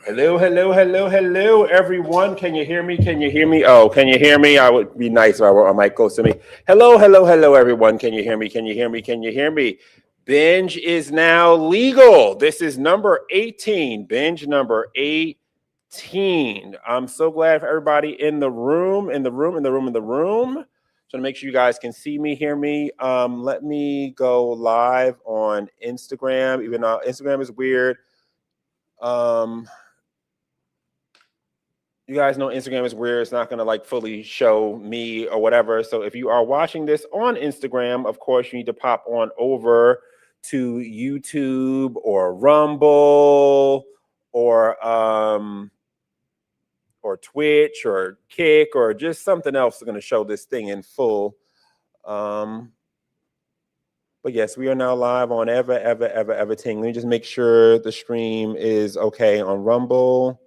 Hello, everyone. Can you hear me? Can you hear me? Oh, can you hear me? I would be nice if I were a mic close to me. Hello, everyone. Can you hear me? Can you hear me? Can you hear me? Benj is now legal. This is number 18. Benj number 18. I'm so glad for everybody in the room. Trying to make sure you guys can see me, hear me. Let me go live on Instagram, even though Instagram is weird. You guys know Instagram is weird. It's not going to like fully show me or whatever. So if you are watching this on Instagram, of course, you need to pop on over to YouTube or Rumble or Twitch or Kick or just something else that's going to show this thing in full. But yes, we are now live on everything. Let me just make sure the stream is okay on Rumble.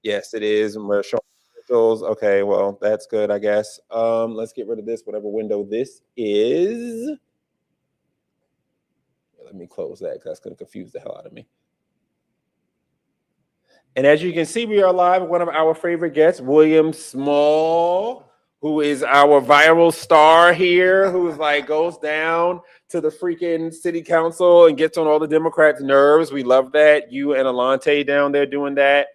Yes, it is. And we're showing visuals. Okay, well, that's good, I guess. Let's get rid of this, whatever window this is. Let me close that because that's going to confuse the hell out of me. And as you can see, we are live with one of our favorite guests, William Small, who is our viral star here, who is like goes down to the freaking city council and gets on all the Democrats' nerves. We love that. You and Alante down there doing that.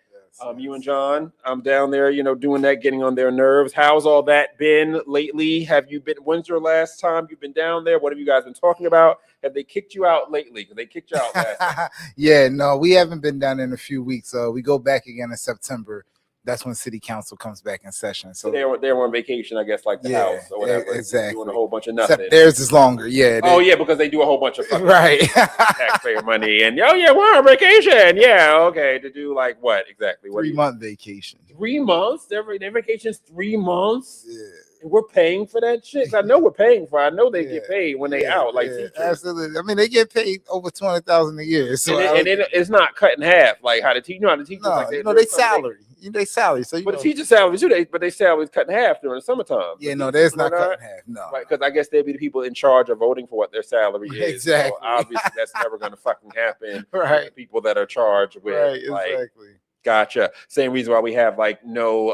You and John, I'm down there, doing that, getting on their nerves. How's all that been lately? Have you been, when's your last time you've been down there? What have you guys been talking about? Have they kicked you out lately? They kicked you out last time. Yeah, no, we haven't been down in a few weeks. We go back again in September. That's when city council comes back in session. So they were on vacation, I guess, like the house or whatever. Exactly. Doing a whole bunch of nothing. Except theirs is longer, yeah. Oh, yeah, because they do a whole bunch of fucking right taxpayer money. And, oh, yeah, we're on vacation. Yeah, okay. To do like what exactly? 3-month vacation. 3 months? Their vacation's 3 months? Yeah. And we're paying for that shit? I know we're paying for it. I know they get paid when they out, like teachers. Absolutely. I mean, they get paid over $200,000 a year. So and it's not cut in half. Like how the teachers, how the teachers like they salary. They salary. So but the teacher salaries too. But they salaries cut in half during the summertime. Yeah, no, there's not cut in half. No, right? Because I guess they'd be the people in charge of voting for what their salary is. Exactly. So obviously, that's never going to fucking happen. Right. The people that are charged with. Right. Exactly. Gotcha. Same reason why we have like no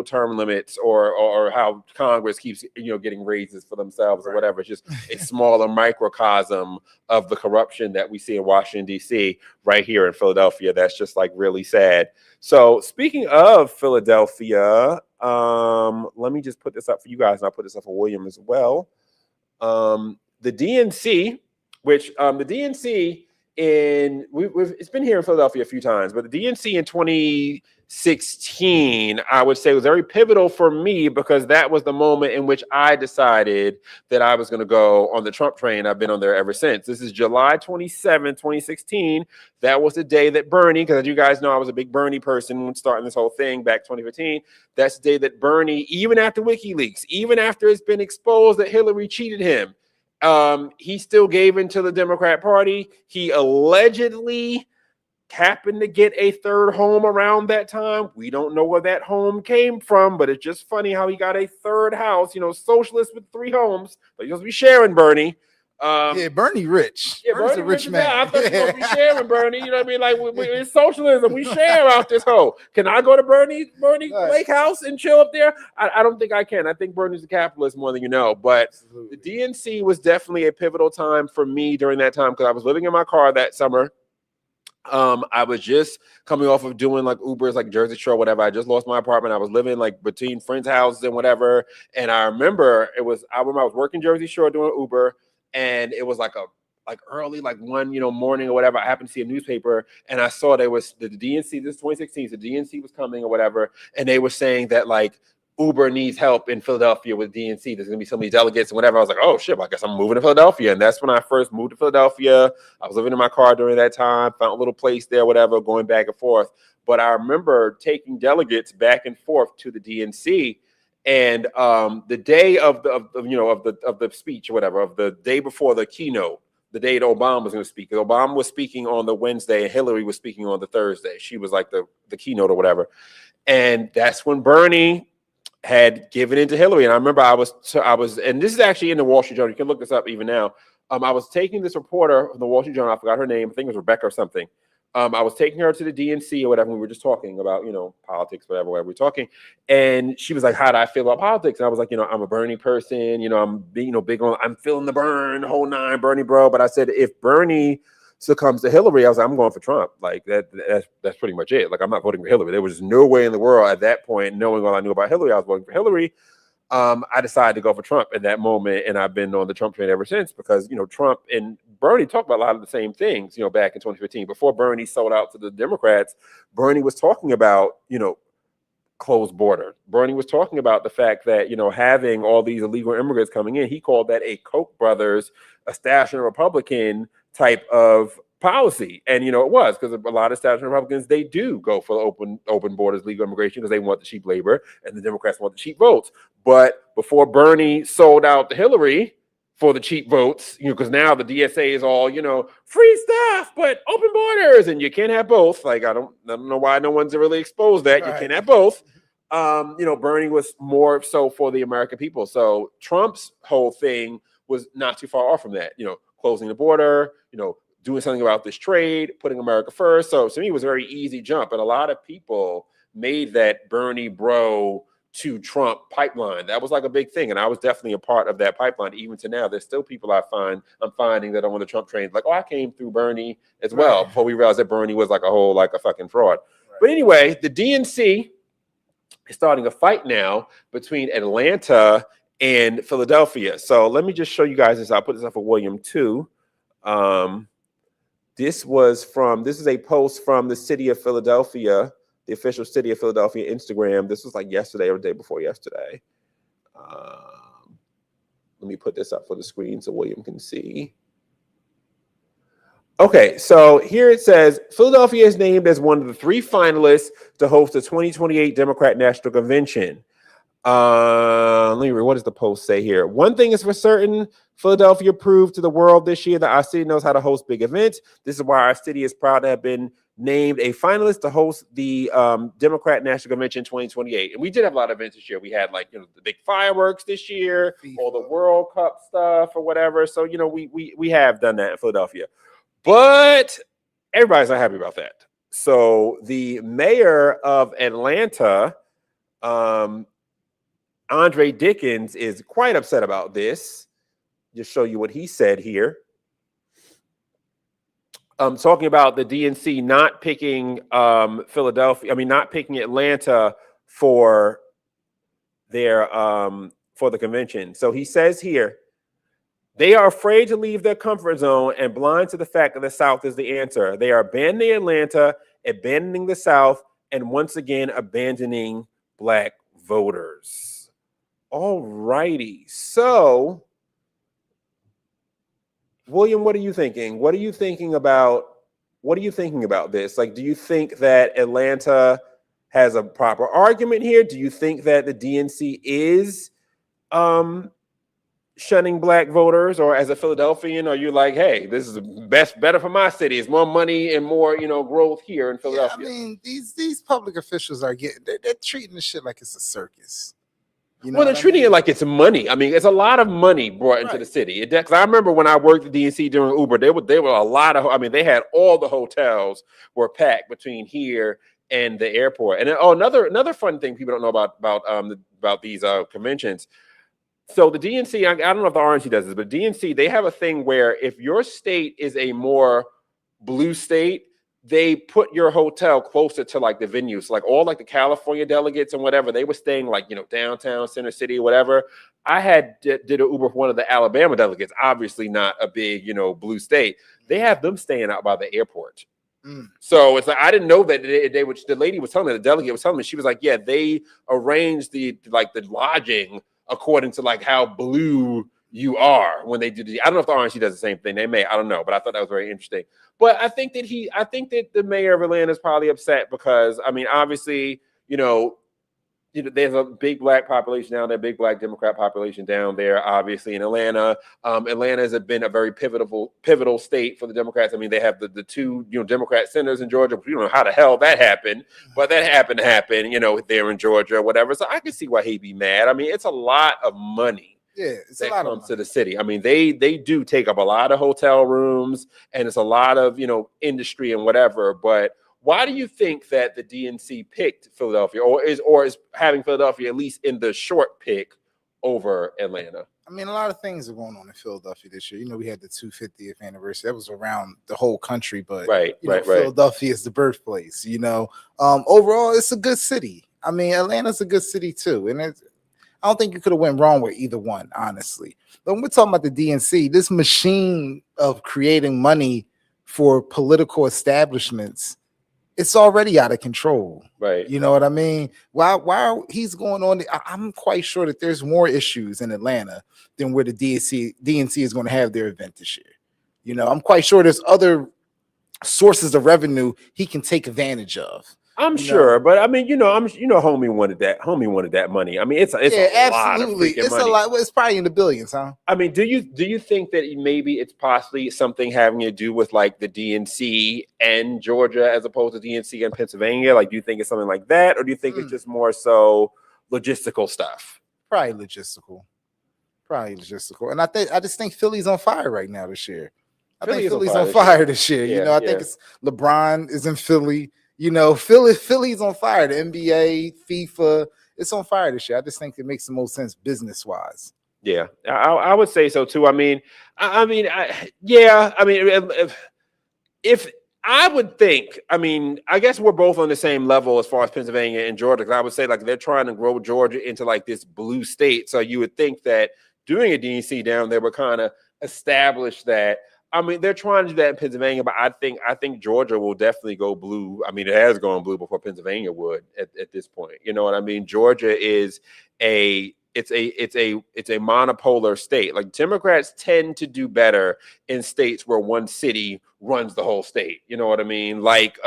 term limits or how Congress keeps getting raises for themselves or whatever. It's just a smaller microcosm of the corruption that we see in Washington D.C. right here in Philadelphia. That's just like really sad. So speaking of Philadelphia, let me just put this up for you guys, and I'll put this up for William as well. The DNC, which the DNC. It's been here in Philadelphia a few times, but the DNC in 2016, I would say, was very pivotal for me because that was the moment in which I decided that I was going to go on the Trump train. I've been on there ever since. This is July 27, 2016. That was the day that Bernie, because as you guys know, I was a big Bernie person when starting this whole thing back 2015. That's the day that Bernie, even after WikiLeaks, even after it's been exposed that Hillary cheated him, he still gave into the Democrat Party. He allegedly happened to get a third home around that time. We don't know where that home came from, but it's just funny how he got a third house, socialist with 3 homes. But you're supposed to be sharing, Bernie. Bernie rich. Yeah, Bernie's a rich man. I thought you were supposed to be sharing, Bernie. You know what I mean? Like it's socialism. We share out this hole. Can I go to Bernie Lake House and chill up there? I don't think I can. I think Bernie's a capitalist more than you know. But the DNC was definitely a pivotal time for me during that time because I was living in my car that summer. I was just coming off of doing like Ubers, like Jersey Shore, whatever. I just lost my apartment. I was living like between friends' houses and whatever. And I remember I was working Jersey Shore doing Uber. And it was like early, like one, morning or whatever. I happened to see a newspaper and I saw there was the DNC, this is 2016, so the DNC was coming or whatever. And they were saying that like Uber needs help in Philadelphia with DNC. There's going to be so many delegates and whatever. I was like, oh shit, I guess I'm moving to Philadelphia. And that's when I first moved to Philadelphia. I was living in my car during that time, found a little place there, whatever, going back and forth. But I remember taking delegates back and forth to the DNC. And the day of the speech or whatever, of the day before the keynote, the day that Obama was going to speak. Obama was speaking on the Wednesday and Hillary was speaking on the Thursday. She was like the keynote or whatever. And that's when Bernie had given in to Hillary. And I remember I was, and this is actually in the Wall Street Journal. You can look this up even now. I was taking this reporter from the Wall Street Journal. I forgot her name. I think it was Rebecca or something. I was taking her to the DNC or whatever. We were just talking about, politics, whatever we were talking. And she was like, how do I feel about politics? And I was like, I'm a Bernie person. I'm big on, I'm feeling the burn, whole nine, Bernie bro. But I said, if Bernie succumbs to Hillary, I was like, I'm going for Trump. Like that's pretty much it. Like, I'm not voting for Hillary. There was no way in the world at that point, knowing all I knew about Hillary, I was voting for Hillary. I decided to go for Trump in that moment, and I've been on the Trump train ever since because, Trump and Bernie talked about a lot of the same things, back in 2015. Before Bernie sold out to the Democrats, Bernie was talking about, closed border. Bernie was talking about the fact that, having all these illegal immigrants coming in, he called that a Koch brothers, establishment Republican type of policy. And, it was because a lot of establishment Republicans, they do go for open borders, legal immigration, because they want the cheap labor and the Democrats want the cheap votes. But before Bernie sold out to Hillary for the cheap votes, because now the DSA is all, free stuff, but open borders, and you can't have both. Like, I don't know why no one's really exposed that. You can't have both. Bernie was more so for the American people. So Trump's whole thing was not too far off from that, closing the border, doing something about this trade, putting America first. So to me, it was a very easy jump. And a lot of people made that Bernie bro to Trump pipeline. That was like a big thing. And I was definitely a part of that pipeline. Even to now, there's still people I'm finding that are on the Trump train. Like, I came through Bernie as well before we realized that Bernie was like a fucking fraud. But anyway, the DNC is starting a fight now between Atlanta and Philadelphia. So let me just show you guys this. I'll put this up for William too. This is a post from the city of Philadelphia, the official city of Philadelphia Instagram. This was like yesterday or the day before yesterday. Let me put this up for the screen so William can see. Okay, so here it says, Philadelphia is named as one of the 3 finalists to host the 2028 Democrat National Convention. Let me read, what does the post say here? One thing is for certain, Philadelphia proved to the world this year that our city knows how to host big events. This is why our city is proud to have been named a finalist to host the Democrat National Convention 2028. And we did have a lot of events this year. We had the big fireworks this year, all the World Cup stuff or whatever. So, we have done that in Philadelphia. But everybody's not happy about that. So the mayor of Atlanta, Andre Dickens, is quite upset about this. Just show you what he said here. Talking about the DNC not picking not picking Atlanta for their for the convention. So he says here, they are afraid to leave their comfort zone and blind to the fact that the South is the answer. They are abandoning Atlanta, abandoning the South, and once again abandoning Black voters. All righty. So, William, what are you thinking? What are you thinking about this? Like, do you think that Atlanta has a proper argument here? Do you think that the DNC is shunning Black voters? Or as a Philadelphian, are you like, hey, this is better for my city? It's more money and more, growth here in Philadelphia. Yeah, I mean, these public officials are they're treating this shit like it's a circus. Well, they're treating it like it's money. I mean, it's a lot of money brought into the city. Because I remember when I worked at DNC during Uber, there were a lot of. I mean, they had all the hotels were packed between here and the airport. And then, another fun thing people don't know about these conventions. So the DNC, I don't know if the RNC does this, but DNC, they have a thing where if your state is a more blue state, they put your hotel closer to like the venues. So like all like the California delegates and whatever, they were staying like, downtown, Center City, whatever. I did an Uber for one of the Alabama delegates, obviously not a big, blue state. They have them staying out by the airport. So it's like, I didn't know that the lady was telling me, the delegate was telling me, she was like, yeah, they arranged the lodging according to like how blue you are when they do I don't know if the RNC does the same thing. They may, I don't know, but I thought that was very interesting. But I think that the mayor of Atlanta is probably upset because, I mean, obviously, there's a big Black population down there, big Black Democrat population down there, obviously in Atlanta. Atlanta has been a very pivotal state for the Democrats. I mean, they have the 2, Democrat senators in Georgia. We don't know how the hell that happened, but that happened to happen, there in Georgia or whatever. So I can see why he'd be mad. I mean, it's a lot of money it's that a lot comes of to the city. I mean, they do take up a lot of hotel rooms, and it's a lot of industry and whatever. But why do you think that the DNC picked Philadelphia, or is having Philadelphia at least in the short pick over Atlanta? I mean, a lot of things are going on in Philadelphia this year. We had the 250th anniversary. That was around the whole country, but right. Philadelphia is the birthplace. Overall, it's a good city. I mean, Atlanta's a good city too, and I don't think you could have went wrong with either one, honestly. But when we're talking about the DNC, this machine of creating money for political establishments, it's already out of control. Right. You know what I mean? While he's going on, I'm quite sure that there's more issues in Atlanta than where the DNC is going to have their event this year. I'm quite sure there's other sources of revenue he can take advantage of. I'm sure, but I mean, homie wanted that money. I mean, it's a lot of freaking money. A lot. It's probably in the billions, huh? I mean, do you think that maybe it's possibly something having to do with like the DNC and Georgia as opposed to DNC and Pennsylvania? Like, do you think it's something like that, or do you think it's just more so logistical stuff? Probably logistical, and I just think Philly's on fire right now this year. I think Philly's on fire this year. I think it's LeBron is in Philly. Philly's on fire. The NBA, FIFA, it's on fire this year. I just think it makes the most sense business wise. Yeah, I would say so too. I mean, if I would think, I mean, I guess we're both on the same level as far as Pennsylvania and Georgia, because I would say like they're trying to grow Georgia into like this blue state. So you would think that doing a DNC down there would kind of establish that. I mean, they're trying to do that in Pennsylvania, but I think Georgia will definitely go blue. I mean, it has gone blue before Pennsylvania would at this point. You know what I mean? Georgia is it's a monopolar state. Like, Democrats tend to do better in states where one city runs the whole state. You know what I mean? Like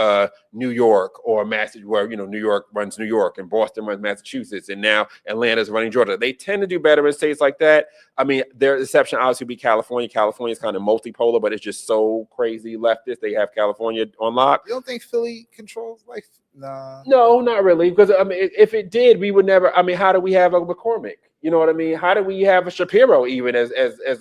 New York or Massachusetts, where New York runs New York and Boston runs Massachusetts, and now Atlanta's running Georgia. They tend to do better in states like that. I mean, their exception obviously would be California. California is kind of multipolar, but it's just so crazy leftist. They have California on lock. You don't think Philly controls life? Nah. No, not really. Because I mean, if it did, we would never. I mean, how do we have a McCormick? You know what I mean? How do we have a Shapiro even as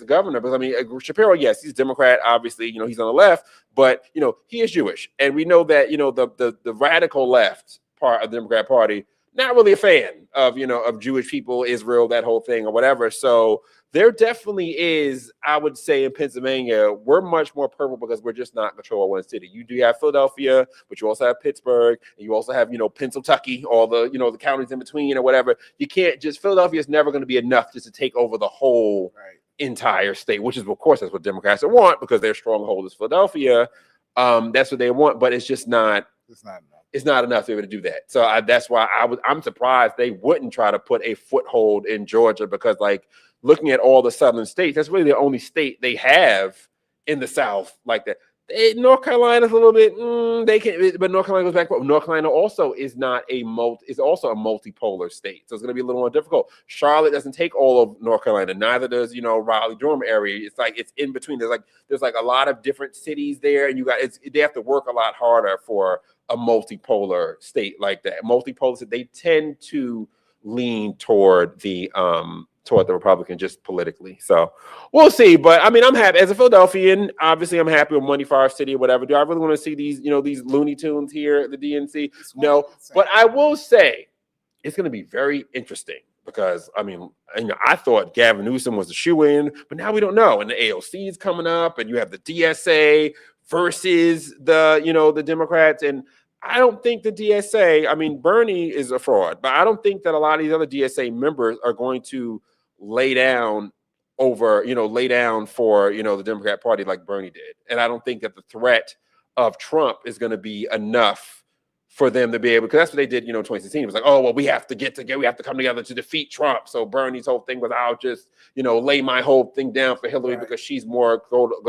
governor? Because I mean, Shapiro, yes, he's a Democrat. Obviously, he's on the left, but he is Jewish, and we know that the radical left part of the Democrat Party not really a fan of of Jewish people, Israel, that whole thing or whatever. So there definitely is, I would say, in Pennsylvania, we're much more purple because we're just not in control of one city. You do have Philadelphia, but you also have Pittsburgh, and you also have, Pennsylvania, all the, the counties in between or whatever. You can't just, Philadelphia is never going to be enough just to take over the whole entire state, which is, of course, that's what Democrats want because their stronghold is Philadelphia. That's what they want, but it's just not. It's not enough to be able to do that. So that's why I'm surprised they wouldn't try to put a foothold in Georgia, because like, looking at all the southern states, that's really the only state they have in the South like that. North Carolina's a little bit, but North Carolina goes back. North Carolina also is also a multipolar state, so it's going to be a little more difficult. Charlotte doesn't take all of North Carolina, neither does Raleigh-Durham area. It's like it's in between. There's like a lot of different cities there, and they have to work a lot harder for a multipolar state like that. Multipolar, they tend to lean toward the Republican just politically. So we'll see. But I mean, I'm happy as a Philadelphian. Obviously, I'm happy with money for our city or whatever. Do I really want to see these, these Looney Tunes here at the DNC? No. But I will say it's going to be very interesting because, I mean, I thought Gavin Newsom was a shoo-in, but now we don't know. And the AOC is coming up, and you have the DSA versus the Democrats. And I don't think the DSA, I mean, Bernie is a fraud, but I don't think that a lot of these other DSA members are going to lay down for, the Democrat Party like Bernie did. And I don't think that the threat of Trump is going to be enough for them to be able, because that's what they did, 2016. It was like, oh, well, we have to get together. We have to come together to defeat Trump. So Bernie's whole thing was, I'll just, lay my whole thing down for Hillary because she's more,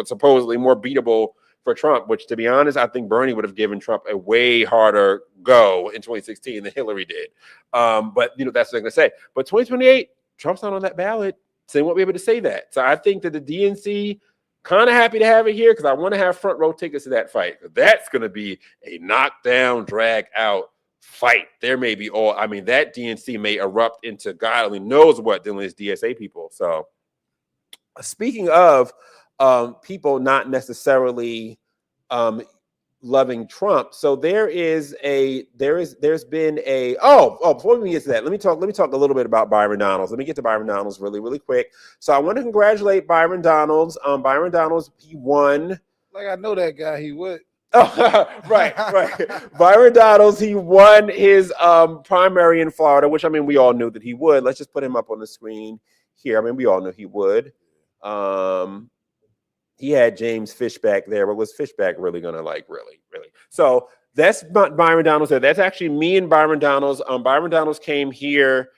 supposedly more beatable for Trump, which, to be honest, I think Bernie would have given Trump a way harder go in 2016 than Hillary did. But, that's what they're going to say. But 2028, Trump's not on that ballot, so they won't be able to say that. So I think that the DNC, kind of happy to have it here because I want to have front row tickets to that fight. That's going to be a knockdown, drag out fight. There may be all, I mean, that DNC may erupt into God only knows what dealing with DSA people. So speaking of people not necessarily loving Trump, so there's been a before we get to that, let me talk a little bit about Byron Donalds. Let me get to Byron Donalds really quick. So I want to congratulate Byron Donalds. Byron Donalds, he won. Like, I know that guy, he would. Oh, right. Byron Donalds, he won his primary in Florida, which, I mean, we all knew that he would. Let's just put him up on the screen here. I mean, we all knew he would. He had James Fishback there, but was Fishback really gonna really? So that's Byron Donalds there. That's actually me and Byron Donalds. Byron Donalds came here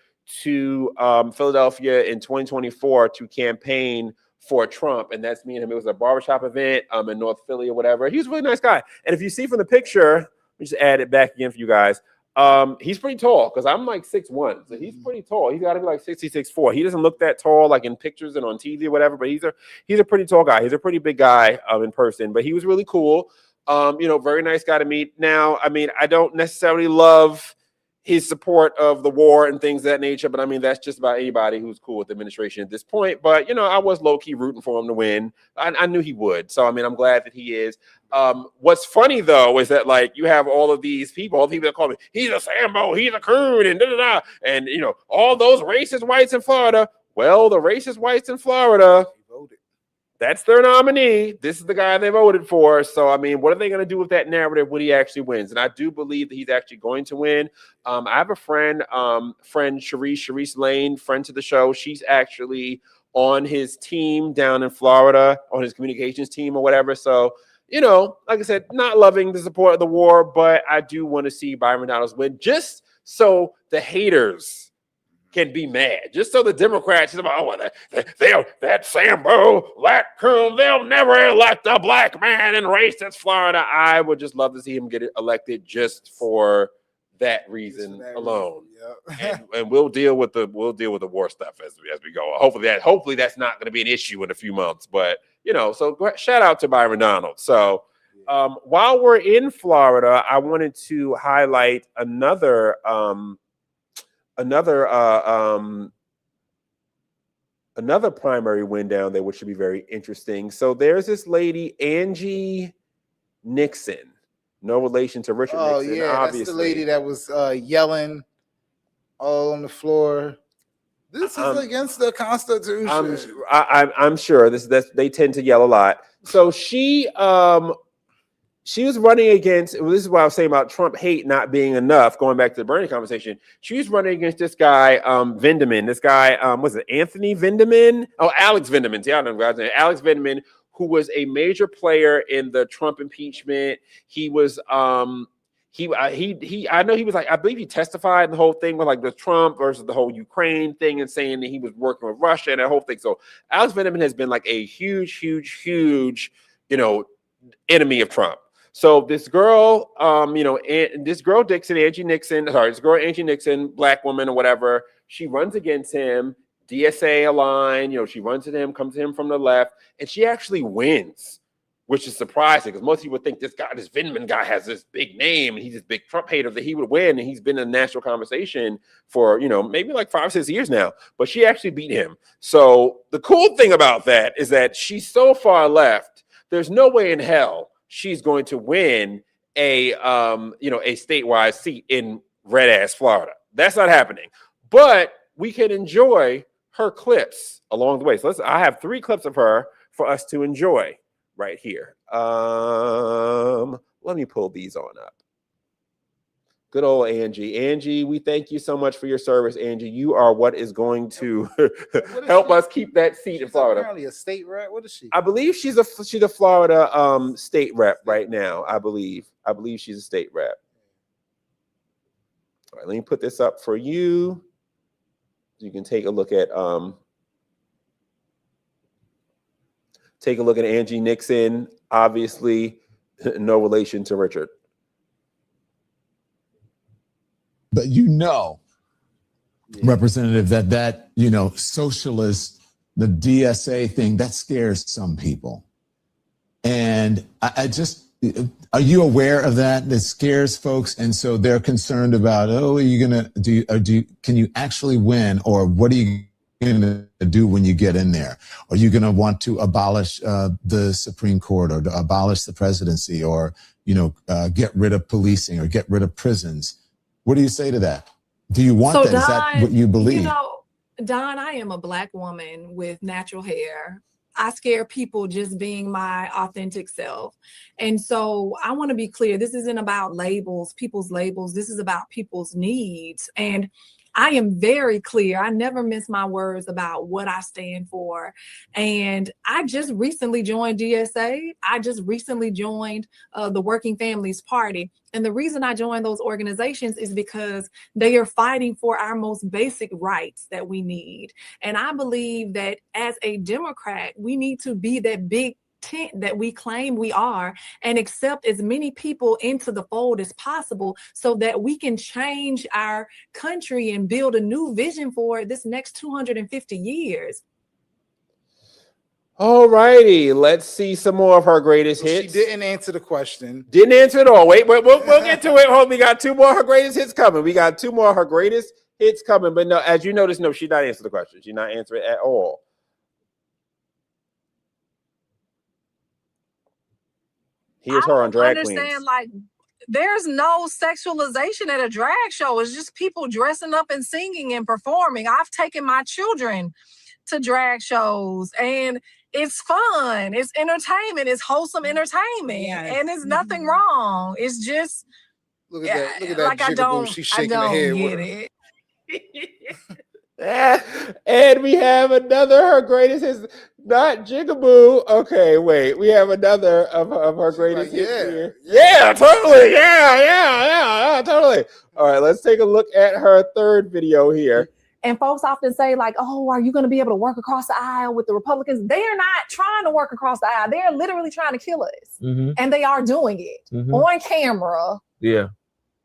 to Philadelphia in 2024 to campaign for Trump, and that's me and him. It was a barbershop event in North Philly or whatever. He was a really nice guy. And if you see from the picture, let me just add it back again for you guys. He's pretty tall because I'm like 6'1", so he's pretty tall. He's got to be like 6'4". He doesn't look that tall like in pictures and on TV or whatever, but he's a pretty tall guy. He's a pretty big guy in person, but he was really cool. Very nice guy to meet. Now, I mean, I don't necessarily love his support of the war and things of that nature, but I mean, that's just about anybody who's cool with the administration at this point. But, I was low-key rooting for him to win. I knew he would. So, I mean, I'm glad that he is. What's funny, though, is that, like, you have all the people that call me, he's a Sambo, he's a coon, and da-da-da. And, all those racist whites in Florida. Well, the racist whites in Florida, that's their nominee. This is the guy they voted for. So, I mean, what are they going to do with that narrative when he actually wins? And I do believe that he's actually going to win. I have a friend Sharice Lane, friend to the show. She's actually on his team down in Florida, on his communications team or whatever. So, like I said, not loving the support of the war, but I do want to see Byron Donalds win just so the haters can be mad, just so the Democrats, that Sambo, that coon, they'll never elect a black man in racist Florida. I would just love to see him get elected just for that reason alone. Yep. and we'll deal with the war stuff as we go. Hopefully that's not going to be an issue in a few months. But so shout out to Byron Donalds. So while we're in Florida, I wanted to highlight another primary win down there, which should be very interesting. So there's this lady, Angie Nixon, no relation to Richard Nixon. Oh, yeah, obviously. That's the lady that was yelling all on the floor. This is against the Constitution. I'm sure they tend to yell a lot. So she was running against, this is what I was saying about Trump hate not being enough, going back to the Bernie conversation. She was running against this guy, Vindeman. This guy, was it Anthony Vindeman? Oh, Alex Vindeman. See, I don't know the guy's name. Alex Vindeman, who was a major player in the Trump impeachment. He was, I know he was like, I believe he testified in the whole thing with like the Trump versus the whole Ukraine thing and saying that he was working with Russia and that whole thing. So Alex Vindeman has been like a huge, enemy of Trump. So this girl, Angie Nixon, black woman or whatever, she runs against him, DSA aligned, she runs to him, comes to him from the left, and she actually wins, which is surprising because most people would think this Vindman guy has this big name and he's this big Trump hater that he would win, and he's been in national conversation for, maybe like 5 or 6 years now, but she actually beat him. So the cool thing about that is that she's so far left, there's no way in hell she's going to win a statewide seat in red ass Florida. That's not happening. But we can enjoy her clips along the way. So I have 3 clips of her for us to enjoy right here. Let me pull these on up. Good old Angie. Angie, we thank you so much for your service, Angie. You are what is going to help us keep that seat in Florida. Apparently a state rep. What is she? I believe she's a Florida state rep right now. I believe she's a state rep. All right, let me put this up for you. You can take a look at Angie Nixon. Obviously, no relation to Richard. But Representative, that socialist, the DSA thing, that scares some people. And I just, Are you aware of that? That scares folks, and so they're concerned about, oh, are you gonna can you actually win, or what are you gonna do when you get in there? Are you gonna want to abolish the Supreme Court, or to abolish the presidency, or get rid of policing, or get rid of prisons? What do you say to that? Do you want that? Don, Is that what you believe? Don, I am a Black woman with natural hair. I scare people just being my authentic self. And so I want to be clear. This isn't about labels, people's labels. This is about people's needs. And I am very clear. I never miss my words about what I stand for. And I just recently joined DSA. I just recently joined the Working Families Party. And the reason I joined those organizations is because they are fighting for our most basic rights that we need. And I believe that as a Democrat, we need to be that big tent that we claim we are and accept as many people into the fold as possible so that we can change our country and build a new vision for this next 250 years. All righty, let's see some more of her greatest hits. She didn't answer the question. Didn't answer it all. Wait, we'll get to it. Hold, we got two more of her greatest hits coming. We got two more of her greatest hits coming. But no, as you notice, no, she's not answering the question. She's not answering it at all. Here's her on Drag Queens. Like, there's no sexualization at a drag show. It's just people dressing up and singing and performing. I've taken my children to drag shows, and it's fun. It's entertainment. It's wholesome entertainment, and it's nothing wrong. It's just look at that like jigaboo. She's shaking her head with it. And we have another her greatest hits. Not jigaboo. Okay, wait. We have another of her greatest hits here. Yeah, totally. Yeah, totally. All right, let's take a look at her third video here. And folks often say, like, oh, are you going to be able to work across the aisle with the Republicans? They are not trying to work across the aisle. They're literally trying to kill us. And they are doing it on camera. Yeah.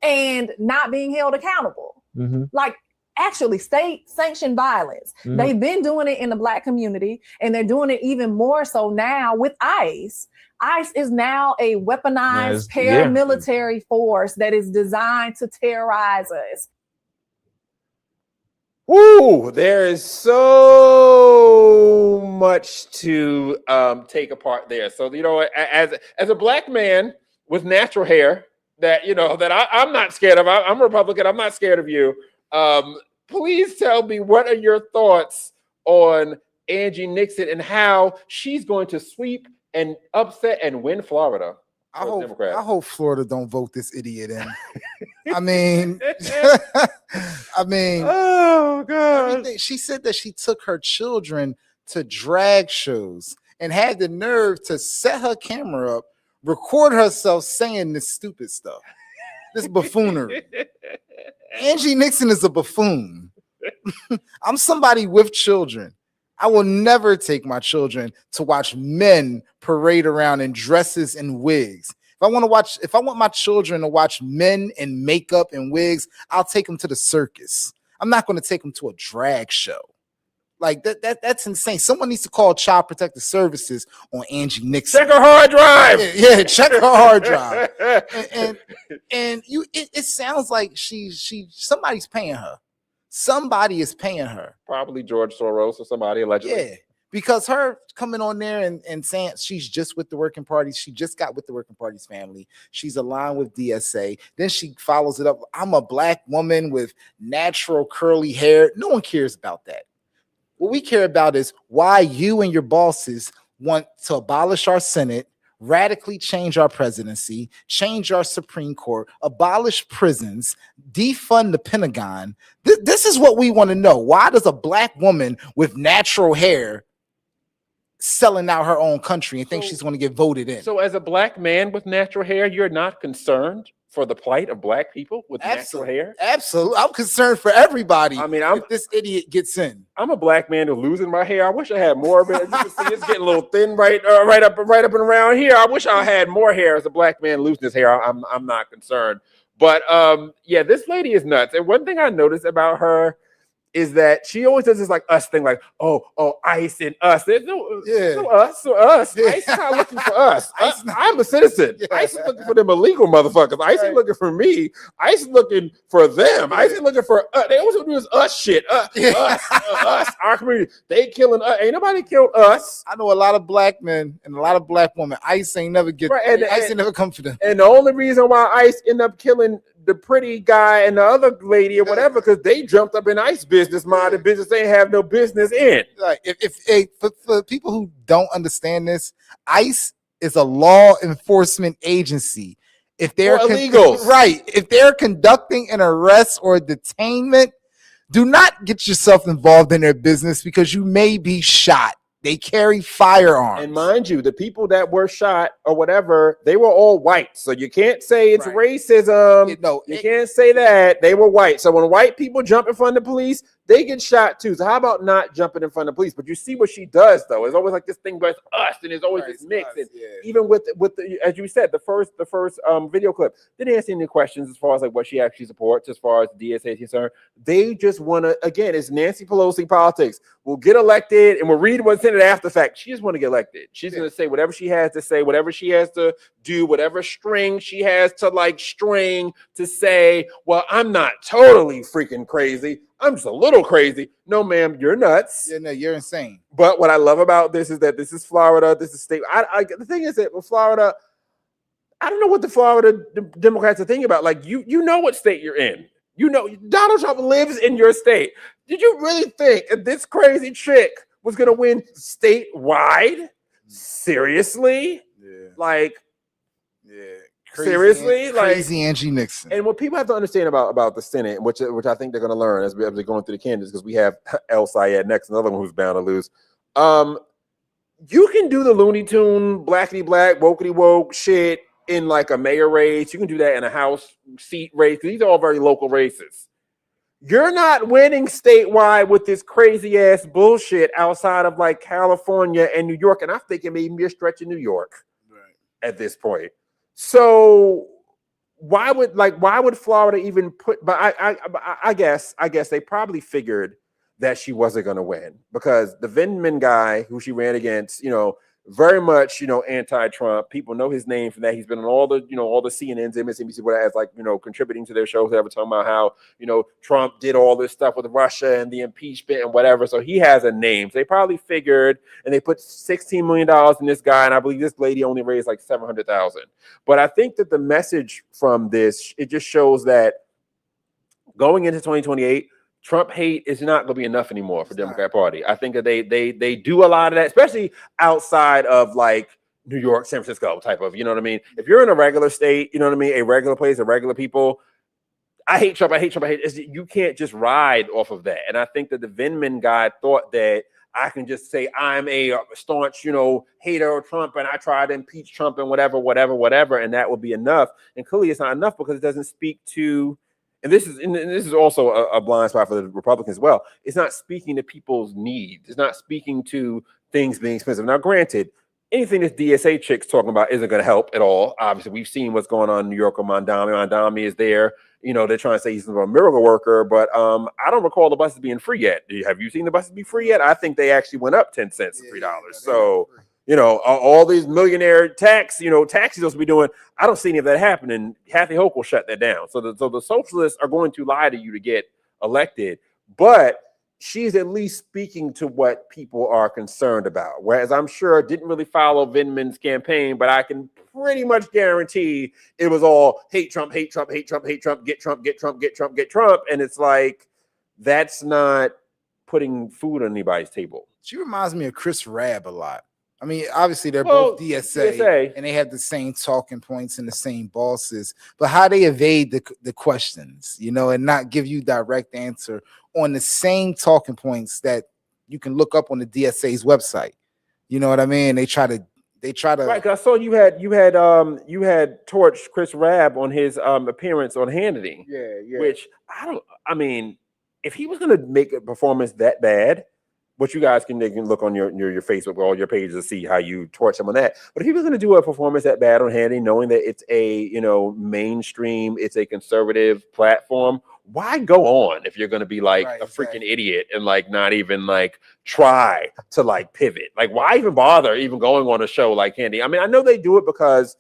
And not being held accountable. Like, actually, state-sanctioned violence. They've been doing it in the Black community, and they're doing it even more so now with ICE. ICE is now a weaponized paramilitary force that is designed to terrorize us. Woo! There is so much to take apart there. So, as a Black man with natural hair that, that I'm not scared of, I'm Republican, I'm not scared of you. Please tell me, what are your thoughts on Angie Nixon and how she's going to sweep and upset and win Florida? I hope Florida don't vote this idiot in. I mean, oh God. She said that she took her children to drag shows and had the nerve to set her camera up, record herself saying this stupid stuff, this buffoonery. Angie Nixon is a buffoon. I'm somebody with children. I will never take my children to watch men parade around in dresses and wigs. If I want my children to watch men in makeup and wigs, I'll take them to the circus. I'm not going to take them to a drag show. Like that's insane. Someone needs to call Child Protective Services on Angie Nixon. Check her hard drive. Yeah, check her hard drive. And it sounds like somebody's paying her. Somebody is paying her. Probably George Soros or somebody, allegedly. Yeah, because her coming on there and saying she's just with the working party. She just got with the working party's family. She's aligned with DSA. Then she follows it up. I'm a Black woman with natural curly hair. No one cares about that. What we care about is why you and your bosses want to abolish our Senate, radically change our presidency, change our Supreme Court, abolish prisons, defund the Pentagon. This is what we want to know. Why does a Black woman with natural hair selling out her own country and think she's going to get voted in? So as a Black man with natural hair, you're not concerned for the plight of Black people with natural hair? Absolutely. I'm concerned for everybody. I mean, if this idiot gets in. I'm a Black man who's losing my hair. I wish I had more of it. As you can see, it's getting a little thin right up and around here. I wish I had more hair as a Black man losing his hair. I'm not concerned. But yeah, this lady is nuts. And one thing I noticed about her is that she always does this like us thing, like, oh, ICE and us. There's no us or us. Yeah. ICE is not looking for us. I'm a citizen. Yeah. ICE is looking for them illegal motherfuckers. ICE ain't looking for me. ICE is looking for them. ICE is looking for us. They always do this us shit. Us, our community. They killing us. Ain't nobody killed us. I know a lot of black men and a lot of black women. ICE ain't never get ICE ain't never come for them. And the only reason why ICE end up killing the pretty guy and the other lady or whatever, because they jumped up in ICE business, mind the business they have no business in. Like for people who don't understand this, ICE is a law enforcement agency. If they're illegals, right, if they're conducting an arrest or a detainment, do not get yourself involved in their business because you may be shot. They carry firearms. And mind you, the people that were shot or whatever, they were all white. So you can't say it's racism. You can't say that. They were white. So when white people jump in front of the police, they get shot too. So how about not jumping in front of the police? But you see what she does though. It's always like this thing goes us, and there's always this mix. And even with the, as you said, the first video clip, they didn't answer any questions as far as like what she actually supports as far as the DSA is concerned. They just want to, again, it's Nancy Pelosi politics. We'll get elected and we'll read what's in it after the fact. She just want to get elected. She's going to say whatever she has to say, whatever she has to do, whatever string she has to like string to say, well, I'm not totally freaking crazy. I'm just a little crazy. No, ma'am, you're nuts. Yeah, no, you're insane. But what I love about this is that this is Florida. This is state. The thing is that with Florida, I don't know what the Florida Democrats are thinking about. Like, you know what state you're in. You know, Donald Trump lives in your state. Did you really think that this crazy chick was going to win statewide? Seriously? Yeah. Like, yeah. Seriously, crazy Angie Nixon. And what people have to understand about the Senate, which I think they're going to learn as they're going through the candidates, because we have El Sayed next, another one who's bound to lose. You can do the Looney Tune, blackity black, wokety woke shit in like a mayor race. You can do that in a House seat race, because these are all very local races. You're not winning statewide with this crazy ass bullshit outside of like California and New York, and I'm thinking maybe a stretch in New York at this point. So why would Florida even put? But I guess they probably figured that she wasn't going to win, because the Vindman guy who she ran against, very much, anti-Trump. People know his name from that. He's been on all the CNNs, MSNBC, whatever, as like, contributing to their shows, ever talking about how, Trump did all this stuff with Russia and the impeachment and whatever. So he has a name. So they probably figured, and they put $16 million in this guy. And I believe this lady only raised like $700,000. But I think that the message from this, it just shows that going into 2028, Trump hate is not going to be enough anymore for the Democrat Party. I think that they do a lot of that, especially outside of like New York, San Francisco type of, you know what I mean? If you're in a regular state, you know what I mean? A regular place, a regular people, I hate Trump. You can't just ride off of that. And I think that the Vindman guy thought that I can just say I'm a staunch, hater of Trump, and I try to impeach Trump and whatever, and that would be enough. And clearly it's not enough, because it doesn't speak to, and this is also a blind spot for the Republicans as well. It's not speaking to people's needs. It's not speaking to things being expensive. Now, granted, anything this DSA chick's talking about isn't going to help at all. Obviously, we've seen what's going on in New York with Mondami. Mondami is there. They're trying to say he's a miracle worker, but I don't recall the buses being free yet. Have you seen the buses be free yet? I think they actually went up 10 cents to $3. So, all these millionaire taxis they'll be doing, I don't see any of that happening. Kathy Hochul will shut that down. So the socialists are going to lie to you to get elected, but she's at least speaking to what people are concerned about. Whereas I'm sure didn't really follow Vindman's campaign, but I can pretty much guarantee it was all hate Trump, hate Trump, hate Trump, hate Trump, get Trump, get Trump, get Trump, get Trump. And it's like, that's not putting food on anybody's table. She reminds me of Chris Rabb a lot. I mean, obviously they're both DSA, and they have the same talking points and the same bosses, but how they evade the questions, and not give you direct answer on the same talking points that you can look up on the DSA's website. You know what I mean? They try to right. Cause I saw you had torched Chris Rabb on his appearance on Hannity. Yeah. Which if he was gonna make a performance that bad, which you guys can look on your Facebook or all your pages to see how you torch him on that. But if he was going to do a performance that bad on Hannity, knowing that it's a mainstream, it's a conservative platform, why go on if you're going to be like a freaking idiot and like not even like try to like pivot? Like, why even bother even going on a show like Candy? I mean, I know they do it because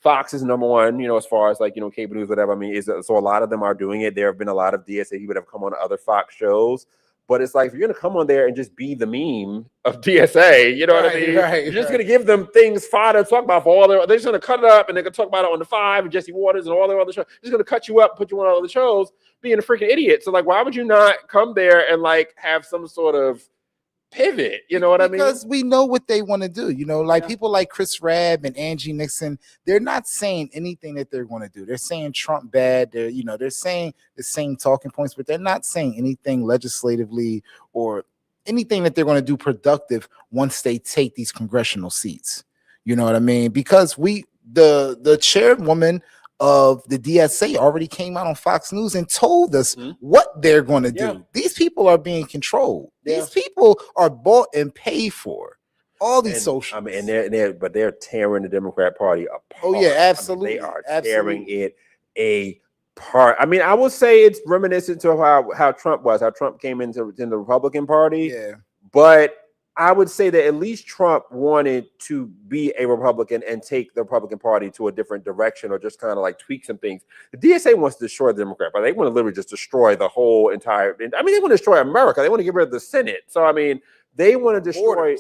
Fox is number one, you know, as far as like, you know, cable news, whatever. I mean, so a lot of them are doing it. There have been a lot of DSA people that have come on to other Fox shows. But it's like, if you're going to come on there and just be the meme of DSA, you know what I mean? You're just going to give them things fodder to talk about for all their, they're just going to cut it up and they're going to talk about it on The Five and Jesse Waters and all their other shows. They're just going to cut you up, put you on all the shows, being a freaking idiot. So like, why would you not come there and like have some sort of pivot? You know what I mean? Because we know what they want to do. You know, like people like Chris Rabb and Angie Nixon, they're not saying anything that they're going to do. They're saying Trump bad. They're, you know, they're saying the same talking points, but they're not saying anything legislatively or anything that they're going to do productive once they take these congressional seats. You know what I mean? Because the chairwoman of the DSA already came out on Fox News and told us what they're going to do. These people are being controlled. These people are bought and paid for. All these socials. I mean, and they're tearing the Democrat Party apart. Oh yeah, absolutely. I mean, they are tearing it apart. I mean, I will say it's reminiscent to how Trump was, how Trump came into the Republican Party. Yeah, but I would say that at least Trump wanted to be a Republican and take the Republican Party to a different direction or just kind of like tweak some things. The DSA wants to destroy the Democrat Party. They want to literally just destroy the whole entire, I mean, they want to destroy America. They want to get rid of the Senate. So, I mean, they want to destroy,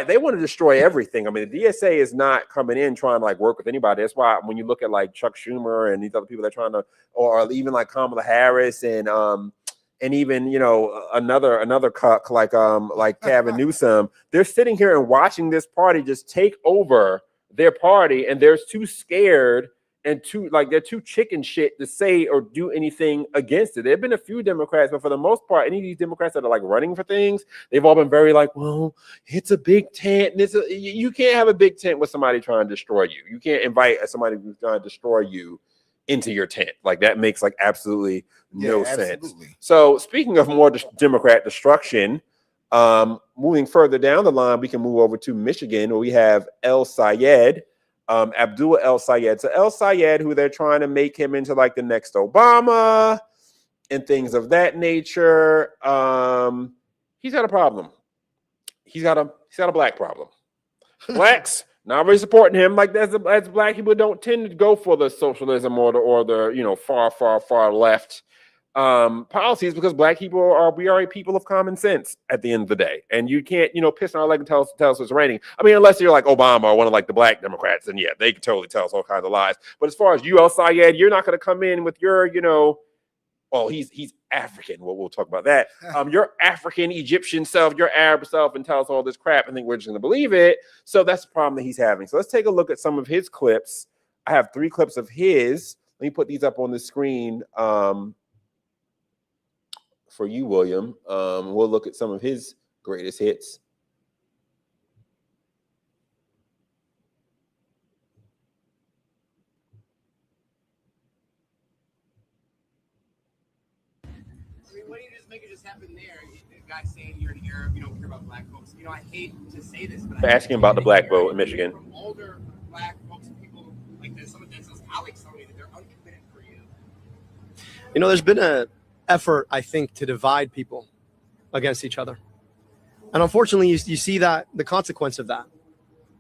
they want to destroy everything. I mean, the DSA is not coming in trying to like work with anybody. That's why when you look at like Chuck Schumer and these other people that are trying to, or even like Kamala Harris and even, you know, another cuck like Gavin Newsom, they're sitting here and watching this party just take over their party, and they're too scared and they're too chicken shit to say or do anything against it. There have been a few Democrats, but for the most part, any of these Democrats that are like running for things, they've all been very like, well, it's a big tent. And you can't have a big tent with somebody trying to destroy you. You can't invite somebody who's trying to destroy you into your tent. Like, that makes like absolutely no sense. So speaking of more Democrat destruction, moving further down the line, we can move over to Michigan, where we have El Sayed, Abdul El Sayed. So El Sayed, who they're trying to make him into like the next Obama and things of that nature. He's got a problem. He's got a black problem. Blacks not really supporting him. Like, as black people don't tend to go for the socialism or the you know, far left policies, because black people we are a people of common sense at the end of the day, and you can't, you know, piss on our leg and tell us it's raining. I mean, unless you're like Obama or one of like the black Democrats, then yeah, they can totally tell us all kinds of lies. But as far as you, El Sayed, you're not going to come in with your, you know, well, he's African. Well, we'll talk about that. Your African Egyptian self, your Arab self, and tell us all this crap and think we're just going to believe it. So that's the problem that he's having. So let's take a look at some of his clips. I have 3 clips of his. Let me put these up on the screen for you, William. We'll look at some of his greatest hits. Why don't you just make it just happen there? The guy saying you're an Arab, you don't care about black folks. You know, I hate to say this, but asking about the black vote in Michigan. From older black folks and people like this, some of Denzel's colleagues tell me that they're uncommitted for you. You know, there's been an effort, I think, to divide people against each other. And unfortunately, you see that the consequence of that,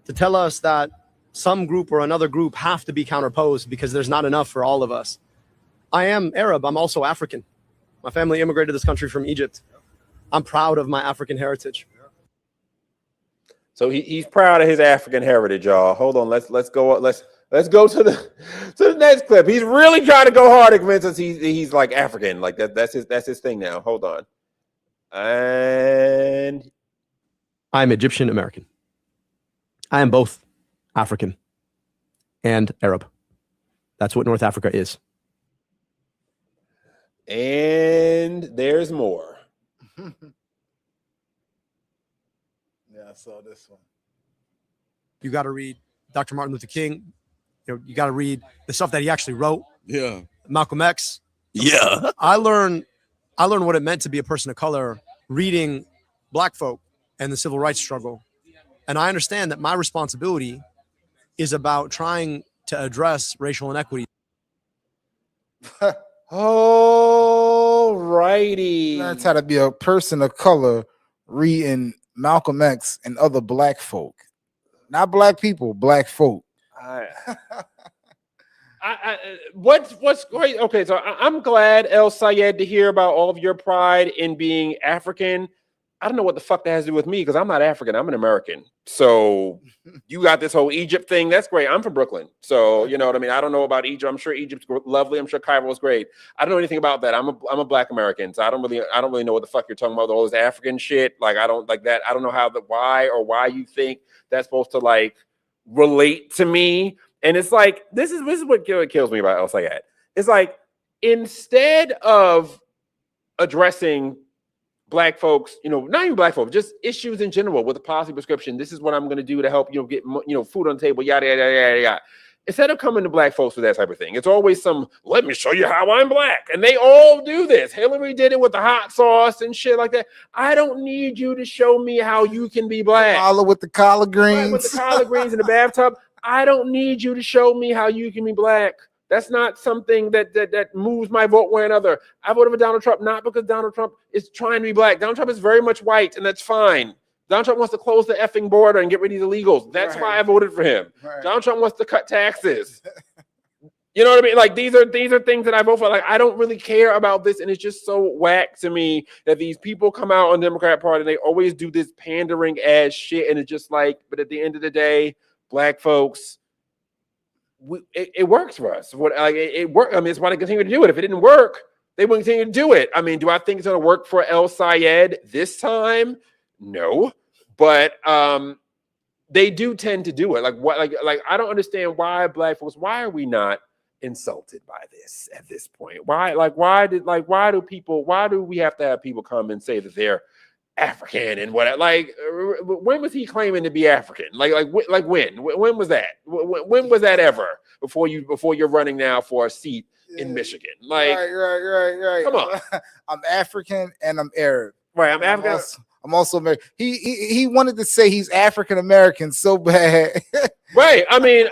to tell us that some group or another group have to be counterposed because there's not enough for all of us. I am Arab. I'm also African. My family immigrated to this country from Egypt. I'm proud of my African heritage. So he's proud of his African heritage, y'all. Hold on, let's go to the next clip. He's really trying to go hard to convince us he's like African, like that's his thing now. Hold on, and I'm Egyptian American. I am both African and Arab. That's what North Africa is. And there's more. Yeah, I saw this one. You got to read Dr. Martin Luther King. You got to read the stuff that he actually wrote. Yeah. Malcolm X. Yeah. I learned what it meant to be a person of color reading Black folk and the civil rights struggle. And I understand that my responsibility is about trying to address racial inequity. Oh righty. Learned how to be a person of color reading Malcolm X and other black folk. Not black people, black folk. What's great? Okay, so I'm glad, El Sayed, to hear about all of your pride in being African. I don't know what the fuck that has to do with me because I'm not African. I'm an American. So you got this whole Egypt thing. That's great. I'm from Brooklyn. So you know what I mean? I don't know about Egypt. I'm sure Egypt's lovely. I'm sure Cairo is great. I don't know anything about that. I'm a black American. So I don't really know what the fuck you're talking about. All this African shit. Like I don't like that. I don't know why you think that's supposed to like relate to me. And it's like this is what kills me about El Sayed. It's like instead of addressing black folks, you know, not even black folks, just issues in general with a policy prescription. This is what I'm going to do to help, you know, get, you know, food on the table, yada, yada, yada, yada. Instead of coming to black folks with that type of thing, it's always let me show you how I'm black. And they all do this. Hillary did it with the hot sauce and shit like that. I don't need you to show me how you can be black. Holla with the collard greens. Right, with the collard greens in the bathtub. I don't need you to show me how you can be black. That's not something that moves my vote one another. I voted for Donald Trump not because Donald Trump is trying to be black. Donald Trump is very much white, and that's fine. Donald Trump wants to close the effing border and get rid of these illegals. That's why I voted for him. Right. Donald Trump wants to cut taxes. You know what I mean? Like these are things that I vote for. Like I don't really care about this, and it's just so whack to me that these people come out on the Democrat Party and they always do this pandering ass shit, and it's just like. But at the end of the day, black folks. It works for us. It worked. I mean, it's why they continue to do it. If it didn't work, they wouldn't continue to do it. I mean, do I think it's going to work for El Sayed this time? No, but they do tend to do it. Like what? Like I don't understand why black folks. Why are we not insulted by this at this point? Why? Why do we have to have people come and say that they're African and what? Like when was he claiming to be African? Like when was that? When was that ever? Before you're running now for a seat in Michigan? Like right. Come on. I'm African and I'm Arab. Right, I'm African. I'm also American. He wanted to say he's African American so bad. Right. I mean,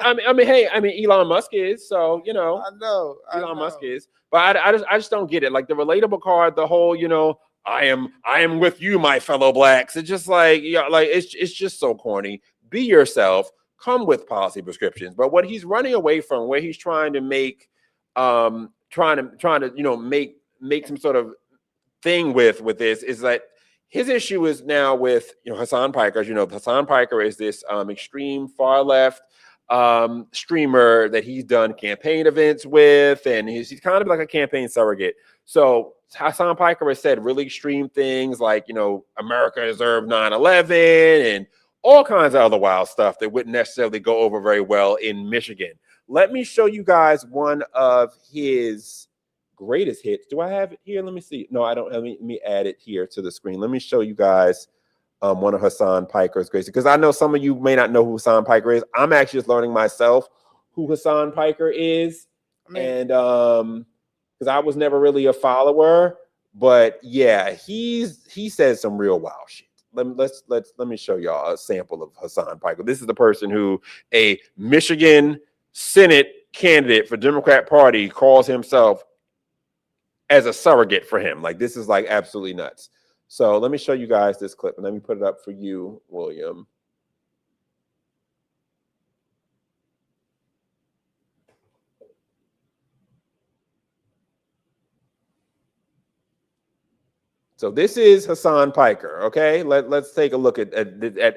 hey, Elon Musk is, so you know. I know. Elon Musk is, but I just don't get it. Like the relatable card, the whole, you know. I am with you, my fellow blacks. It's just like, like it's just so corny. Be yourself. Come with policy prescriptions. But what he's running away from, where he's trying to make, trying to you know make some sort of thing with this is that his issue is now with Hassan Piker. As you know, Hassan Piker is this extreme far left streamer that he's done campaign events with, and he's kind of like a campaign surrogate. So Hassan Piker has said really extreme things like, America deserved 9/11 and all kinds of other wild stuff that wouldn't necessarily go over very well in Michigan. Let me show you guys one of his greatest hits. Do I have it here? Let me see. No, I don't. Let me add it here to the screen. Let me show you guys one of Hassan Piker's greatest, because I know some of you may not know who Hassan Piker is. I'm actually just learning myself who Hassan Piker is. And because I was never really a follower, but yeah, he says some real wild shit. Let me show y'all a sample of Hassan Piker. This is the person who a Michigan Senate candidate for Democrat Party calls himself as a surrogate for him. Like, this is like absolutely nuts. So let me show you guys this clip and let me put it up for you, William. So this is Hassan Piker, okay? Let's take a look at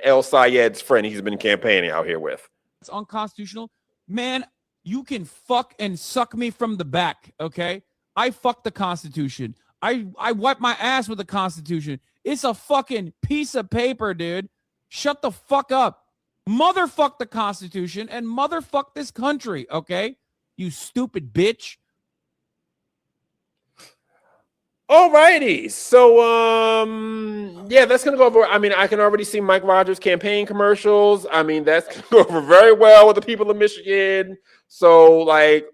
El Sayed's friend he's been campaigning out here with. It's unconstitutional. Man, you can fuck and suck me from the back, okay? I fuck the Constitution. I wipe my ass with the Constitution. It's a fucking piece of paper, dude. Shut the fuck up. Motherfuck the Constitution and motherfuck this country, okay? You stupid bitch. Alrighty, so yeah, that's gonna go over. I mean, I can already see Mike Rogers' campaign commercials. I mean, that's gonna go over very well with the people of Michigan. So, like,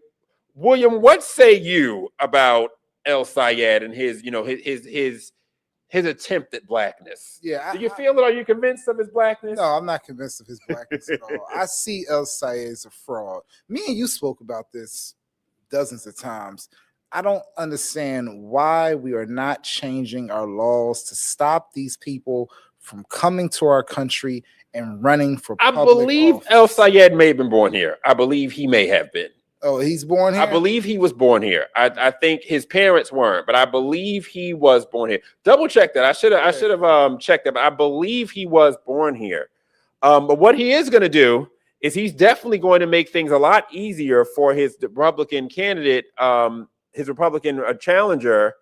William, what say you about El Sayed and his, his attempt at blackness? Yeah, do you feel it? Are you convinced of his blackness? No, I'm not convinced of his blackness at all. I see El Sayed as a fraud. Me and you spoke about this dozens of times. I don't understand why we are not changing our laws to stop these people from coming to our country and running for I public believe office. El Sayed may have been born here. I believe he may have been. Oh, he's born here? I believe he was born here. I think his parents weren't, but I believe he was born here. Double check that. I should have checked that, but I believe he was born here. But what he is going to do is he's definitely going to make things a lot easier for his Republican candidate, his Republican challenger,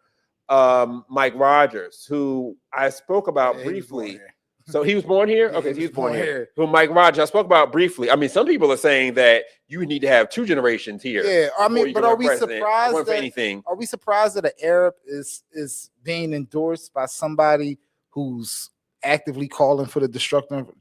Mike Rogers, who I spoke about briefly. So he was born here? Okay, so he was born here. Who Mike Rogers, I spoke about briefly. I mean, some people are saying that you need to have 2 generations here. Yeah, I mean, but are we surprised that anything? Are we surprised that an Arab is being endorsed by somebody who's actively calling for the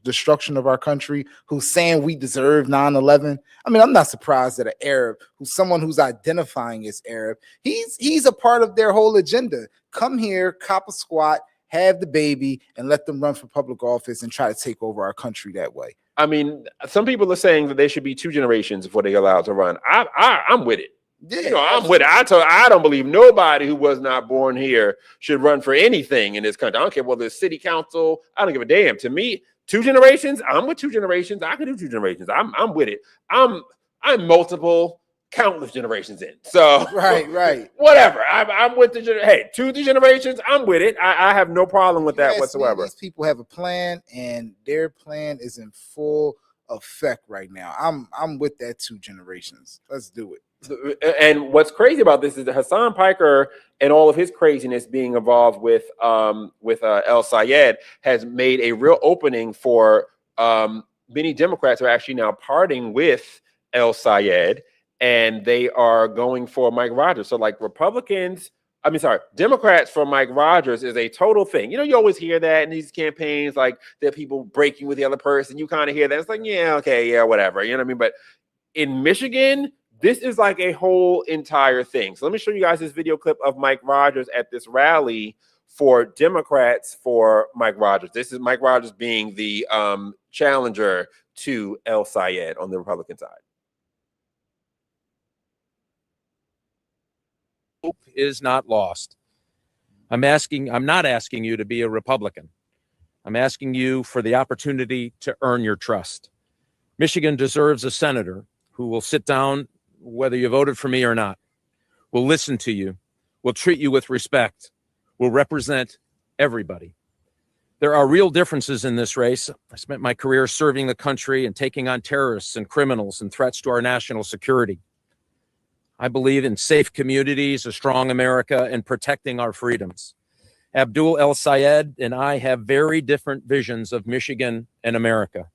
destruction of our country, who's saying we deserve 9/11? I mean, I'm not surprised that an Arab, who's someone who's identifying as Arab, he's a part of their whole agenda. Come here, cop a squat, have the baby, and let them run for public office and try to take over our country that way. I mean, some people are saying that there should be 2 generations before they're allowed to run. I'm with it. Yeah, you know, I'm with it. I don't believe nobody who was not born here should run for anything in this country. I don't care whether it's city council. I don't give a damn. To me, 2 generations, I'm with 2 generations. I can do 2 generations. I'm with it. I'm multiple, countless generations in. So right. Whatever. I'm with the 2 generations. I'm with it. I have no problem with that whatsoever. These people have a plan, and their plan is in full effect right now. I'm with that 2 generations. Let's do it. And what's crazy about this is that Hassan Piker and all of his craziness being involved with El Sayed has made a real opening for many Democrats who are actually now parting with El Sayed, and they are going for Mike Rogers. So like Democrats for Mike Rogers is a total thing. You know, you always hear that in these campaigns, like they're people breaking with the other person. You kind of hear that. It's like, yeah, okay, yeah, whatever. You know what I mean? But in Michigan, this is like a whole entire thing. So let me show you guys this video clip of Mike Rogers at this rally for Democrats for Mike Rogers. This is Mike Rogers being the challenger to El Sayed on the Republican side. Hope is not lost. I'm not asking you to be a Republican. I'm asking you for the opportunity to earn your trust. Michigan deserves a senator who will sit down whether you voted for me or not, will listen to you, will treat you with respect, will represent everybody. There are real differences in this race. I spent my career serving the country and taking on terrorists and criminals and threats to our national security. I believe in safe communities, a strong America, and protecting our freedoms. Abdul El Sayed and I have very different visions of Michigan and America,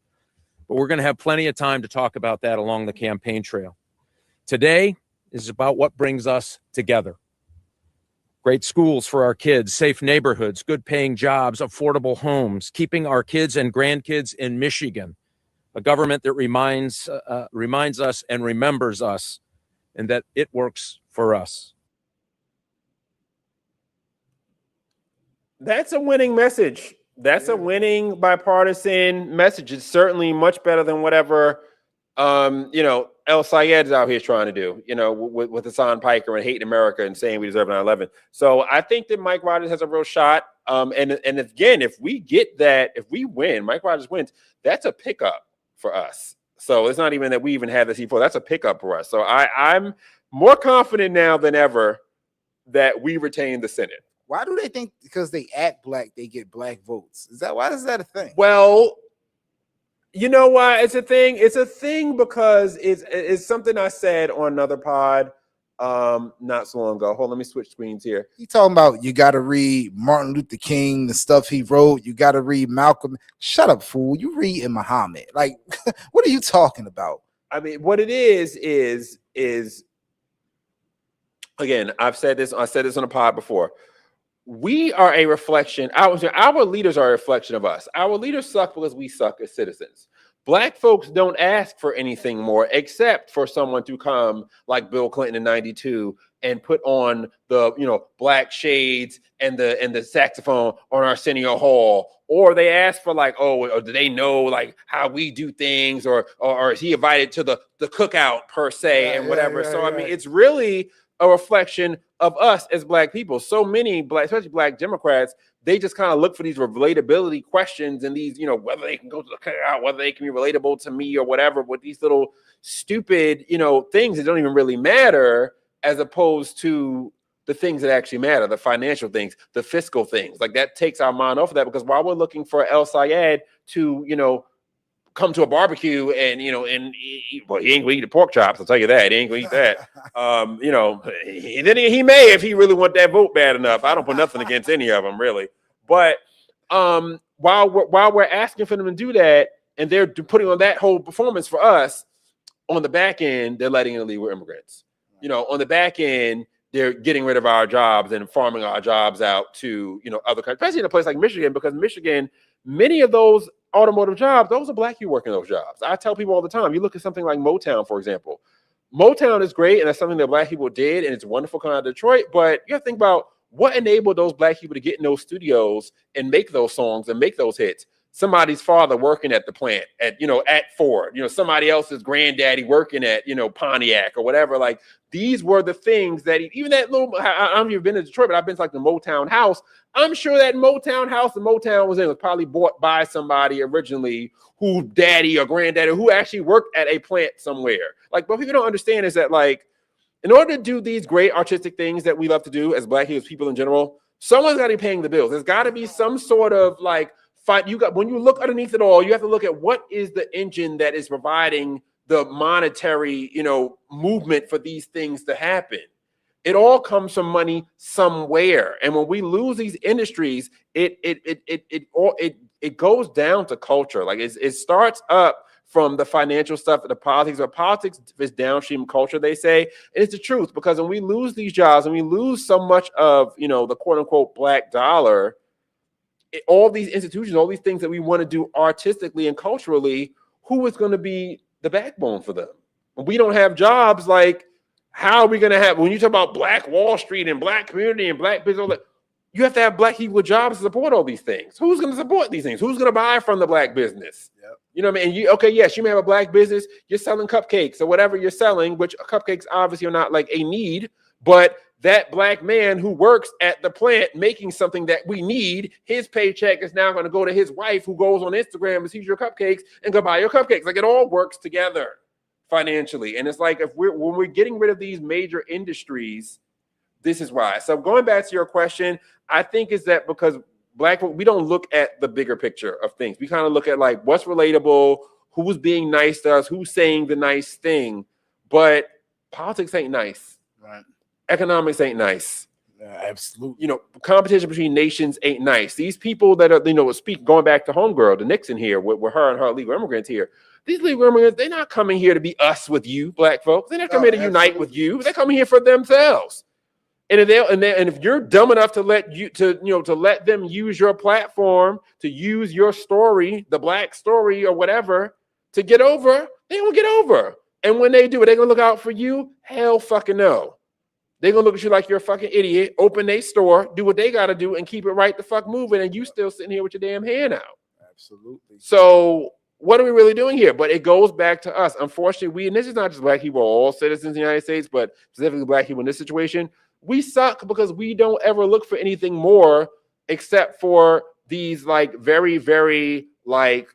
but we're going to have plenty of time to talk about that along the campaign trail. Today is about what brings us together. Great schools for our kids, safe neighborhoods, good paying jobs, affordable homes, keeping our kids and grandkids in Michigan, a government that reminds us and remembers us, and that it works for us. That's a winning message. That's a winning bipartisan message. It's certainly much better than whatever El Sayed is out here trying to do, with Hassan Piker and hating America and saying we deserve 9/11. So I think that Mike Rogers has a real shot. And again, if we get that, if we win, Mike Rogers wins, that's a pickup for us. So it's not even that we even have this before. That's a pickup for us. So I'm more confident now than ever that we retain the Senate. Why do they think because they act black, they get black votes? Why is that a thing? Well, you know why it's a thing? It's a thing because it's something I said on another pod not so long ago. Hold on, let me switch screens here. He talking about you got to read Martin Luther King, the stuff he wrote. You got to read Malcolm. Shut up, fool. You reading Muhammad. Like, what are you talking about? I mean, what it is again, I said this on a pod before. We are a reflection. Our leaders are a reflection of us. Our leaders suck because we suck as citizens. Black folks don't ask for anything more except for someone to come like Bill Clinton in '92 and put on the black shades and the saxophone on Arsenio Hall, or they ask for or do they know how we do things, or is he invited to the cookout per se and whatever. So I mean, it's really a reflection of us as black people. So many black, especially black Democrats, they just kind of look for these relatability questions and these, whether they can go to the cookout, whether they can be relatable to me or whatever, with these little stupid, things that don't even really matter, as opposed to the things that actually matter, the financial things, the fiscal things. Like, that takes our mind off of that, because while we're looking for El Sayed to, come to a barbecue and, he ain't gonna eat the pork chops, I'll tell you that. He ain't gonna eat that. He may, if he really want that vote bad enough. I don't put nothing against any of them, really. But while we're asking for them to do that, and they're putting on that whole performance for us, on the back end, they're letting in illegal immigrants. On the back end, they're getting rid of our jobs and farming our jobs out to, other countries, especially in a place like Michigan, because Michigan, many of those automotive jobs, those are black people working those jobs. I tell people all the time, you look at something like Motown, for example. Motown is great, and that's something that black people did, and it's wonderful coming out of Detroit, but you have to think about what enabled those black people to get in those studios and make those songs and make those hits. Somebody's father working at the plant at Ford, somebody else's granddaddy working at, Pontiac or whatever. Like, these were the things that even that little, I don't even been to Detroit, but I've been to like the Motown house. I'm sure that Motown house the Motown was in was probably bought by somebody originally who daddy or granddaddy who actually worked at a plant somewhere. Like, what people don't understand is that, like, in order to do these great artistic things that we love to do as black people in general, someone's got to be paying the bills. There's got to be some sort of like fight. When you look underneath it all, you have to look at what is the engine that is providing the monetary, movement for these things to happen. It all comes from money somewhere. And when we lose these industries, it goes down to culture. Like, it starts up from the financial stuff, the politics, but politics is downstream culture, they say. And it's the truth, because when we lose these jobs and we lose so much of, the quote unquote black dollar, all these institutions, all these things that we want to do artistically and culturally, who is going to be the backbone for them? When we don't have jobs, like, how are we going to have, when you talk about Black Wall Street and black community and black business, you have to have black people with jobs to support all these things. Who's going to support these things? Who's going to buy from the black business? Yep. You know what I mean? And yes, you may have a black business, you're selling cupcakes or whatever you're selling, which cupcakes obviously are not like a need, but that black man who works at the plant making something that we need, his paycheck is now going to go to his wife, who goes on Instagram and sees your cupcakes and go buy your cupcakes. Like, it all works together financially. And it's like, when we're getting rid of these major industries, this is why. So going back to your question, I think is that because black people, we don't look at the bigger picture of things. We kind of look at like what's relatable, who's being nice to us, who's saying the nice thing. But politics ain't nice. Right. Economics ain't nice. Yeah, absolutely. Competition between nations ain't nice. These people that are, speak, going back to homegirl, the Nixon here, with her and her illegal immigrants here. These legal immigrants, they're not coming here to be us with you, black folks. They're not coming here to unite with you. They're coming here for themselves. And if you're dumb enough to let them use your platform, to use your story, the black story or whatever, to get over, they will get over. And when they do, they're gonna look out for you. Hell fucking no. They're gonna look at you like you're a fucking idiot, open their store, do what they gotta do, and keep it right the fuck moving, and you still sitting here with your damn hand out. Absolutely. So what are we really doing here? But it goes back to us. Unfortunately, and this is not just black people, all citizens in the United States, but specifically black people in this situation, we suck because we don't ever look for anything more except for these like very, very like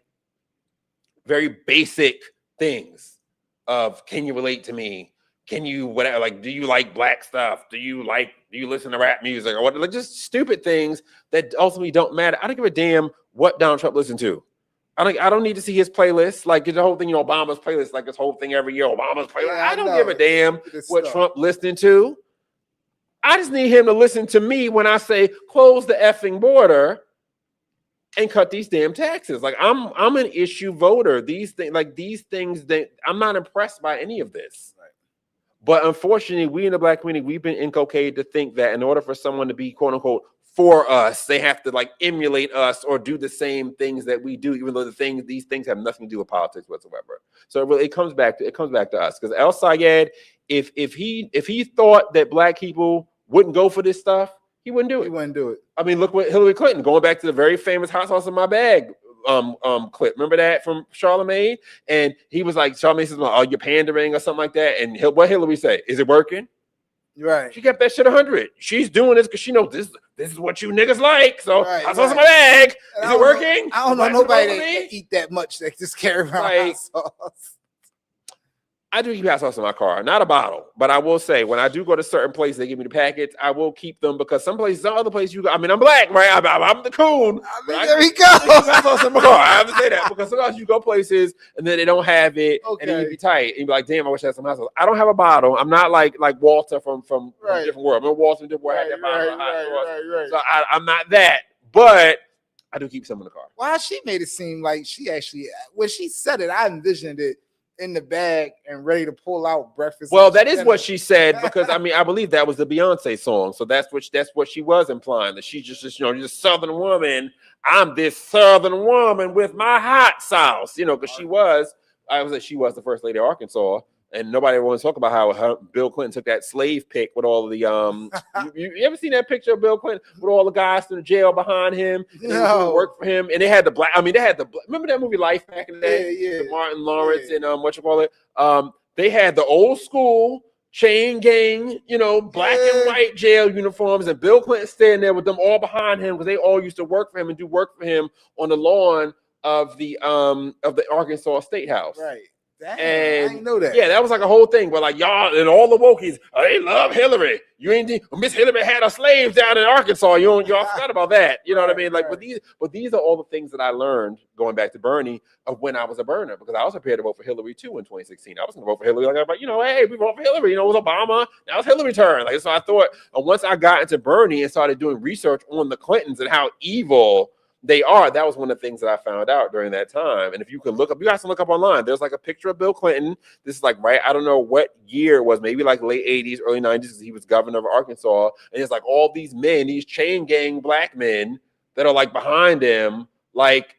very basic things of, can you relate to me? Can you whatever, like, do you like black stuff? Do you listen to rap music or what? Like, just stupid things that ultimately don't matter. I don't give a damn what Donald Trump listened to. I don't need to see his playlist. Like, the whole thing, Obama's playlist, like this whole thing every year, Obama's playlist. Yeah, I don't give a damn what Trump listening to. I just need him to listen to me when I say close the effing border and cut these damn taxes. Like, I'm an issue voter. These things, that I'm not impressed by any of this. Right. But unfortunately, we in the black community, we've been inculcated to think that in order for someone to be quote unquote for us, they have to like emulate us or do the same things that we do, even though these things have nothing to do with politics whatsoever. So it comes back to us. Because El Sayed, if he thought that black people wouldn't go for this stuff, he wouldn't do it. He wouldn't do it. I mean, look what Hillary Clinton, going back to the very famous hot sauce in my bag clip. Remember that from Charlemagne? And he was like, Charlemagne says, "Oh, you're pandering," or something like that. And what Hillary say? Is it working? Right. She kept that shit 100. She's doing this because she knows this is what you niggas like. So Right, I saw right. my bag. And Is it working? I don't know Is nobody it that eat that much that just carry around Like, hot sauce. I do keep hot sauce in my car, not a bottle, but I will say when I do go to certain places, they give me the packets. I will keep them because some other places you go. I mean, I'm black, right? I'm the coon. There we go. Hot sauce in my car. I have to say that because sometimes you go places and then they don't have it, and then you be tight and you be like, "Damn, I wish I had some hot sauce." I don't have a bottle. I'm not like Walter from Right. different world. Remember Walter from different world had that bottle of hot sauce. Right. So I'm not that, but I do keep some in the car. Well, she made it seem like she actually, when she said it, I envisioned it in the bag and ready to pull out breakfast. Well, that is what she said because I mean I believe that was the Beyonce song, so that's what she was implying, that she's just this Southern woman. I'm this Southern woman with my hot sauce, because she was the first lady of Arkansas, and nobody ever wants to talk about how Bill Clinton took that slave pic with all of the you ever seen that picture of Bill Clinton with all the guys in the jail behind him? And they were doing work for him, and they had remember that movie Life back in the day? Yeah. The Martin Lawrence and they had the old school chain gang, black and white jail uniforms, and Bill Clinton standing there with them all behind him because they all used to work for him and do work for him on the lawn of the Arkansas State House. Right. Damn, And I didn't know that. Yeah, that was like a whole thing. But like y'all and all the wokies, they love Hillary. You ain't Miss Hillary had her slaves down in Arkansas. Y'all forgot about that. You know what I mean? Like, but these are all the things that I learned going back to Bernie of when I was a burner, because I was prepared to vote for Hillary too in 2016. I was going to vote for Hillary. Like, hey, we vote for Hillary. It was Obama. Now it's Hillary's turn. Like, so I thought once I got into Bernie and started doing research on the Clintons and how evil they are, that was one of the things that I found out during that time. And if you could look up, you guys can look up online. There's like a picture of Bill Clinton. This is like I don't know what year it was, maybe like late 80s, early 90s, because he was governor of Arkansas. And it's like all these men, these chain gang black men that are like behind him, like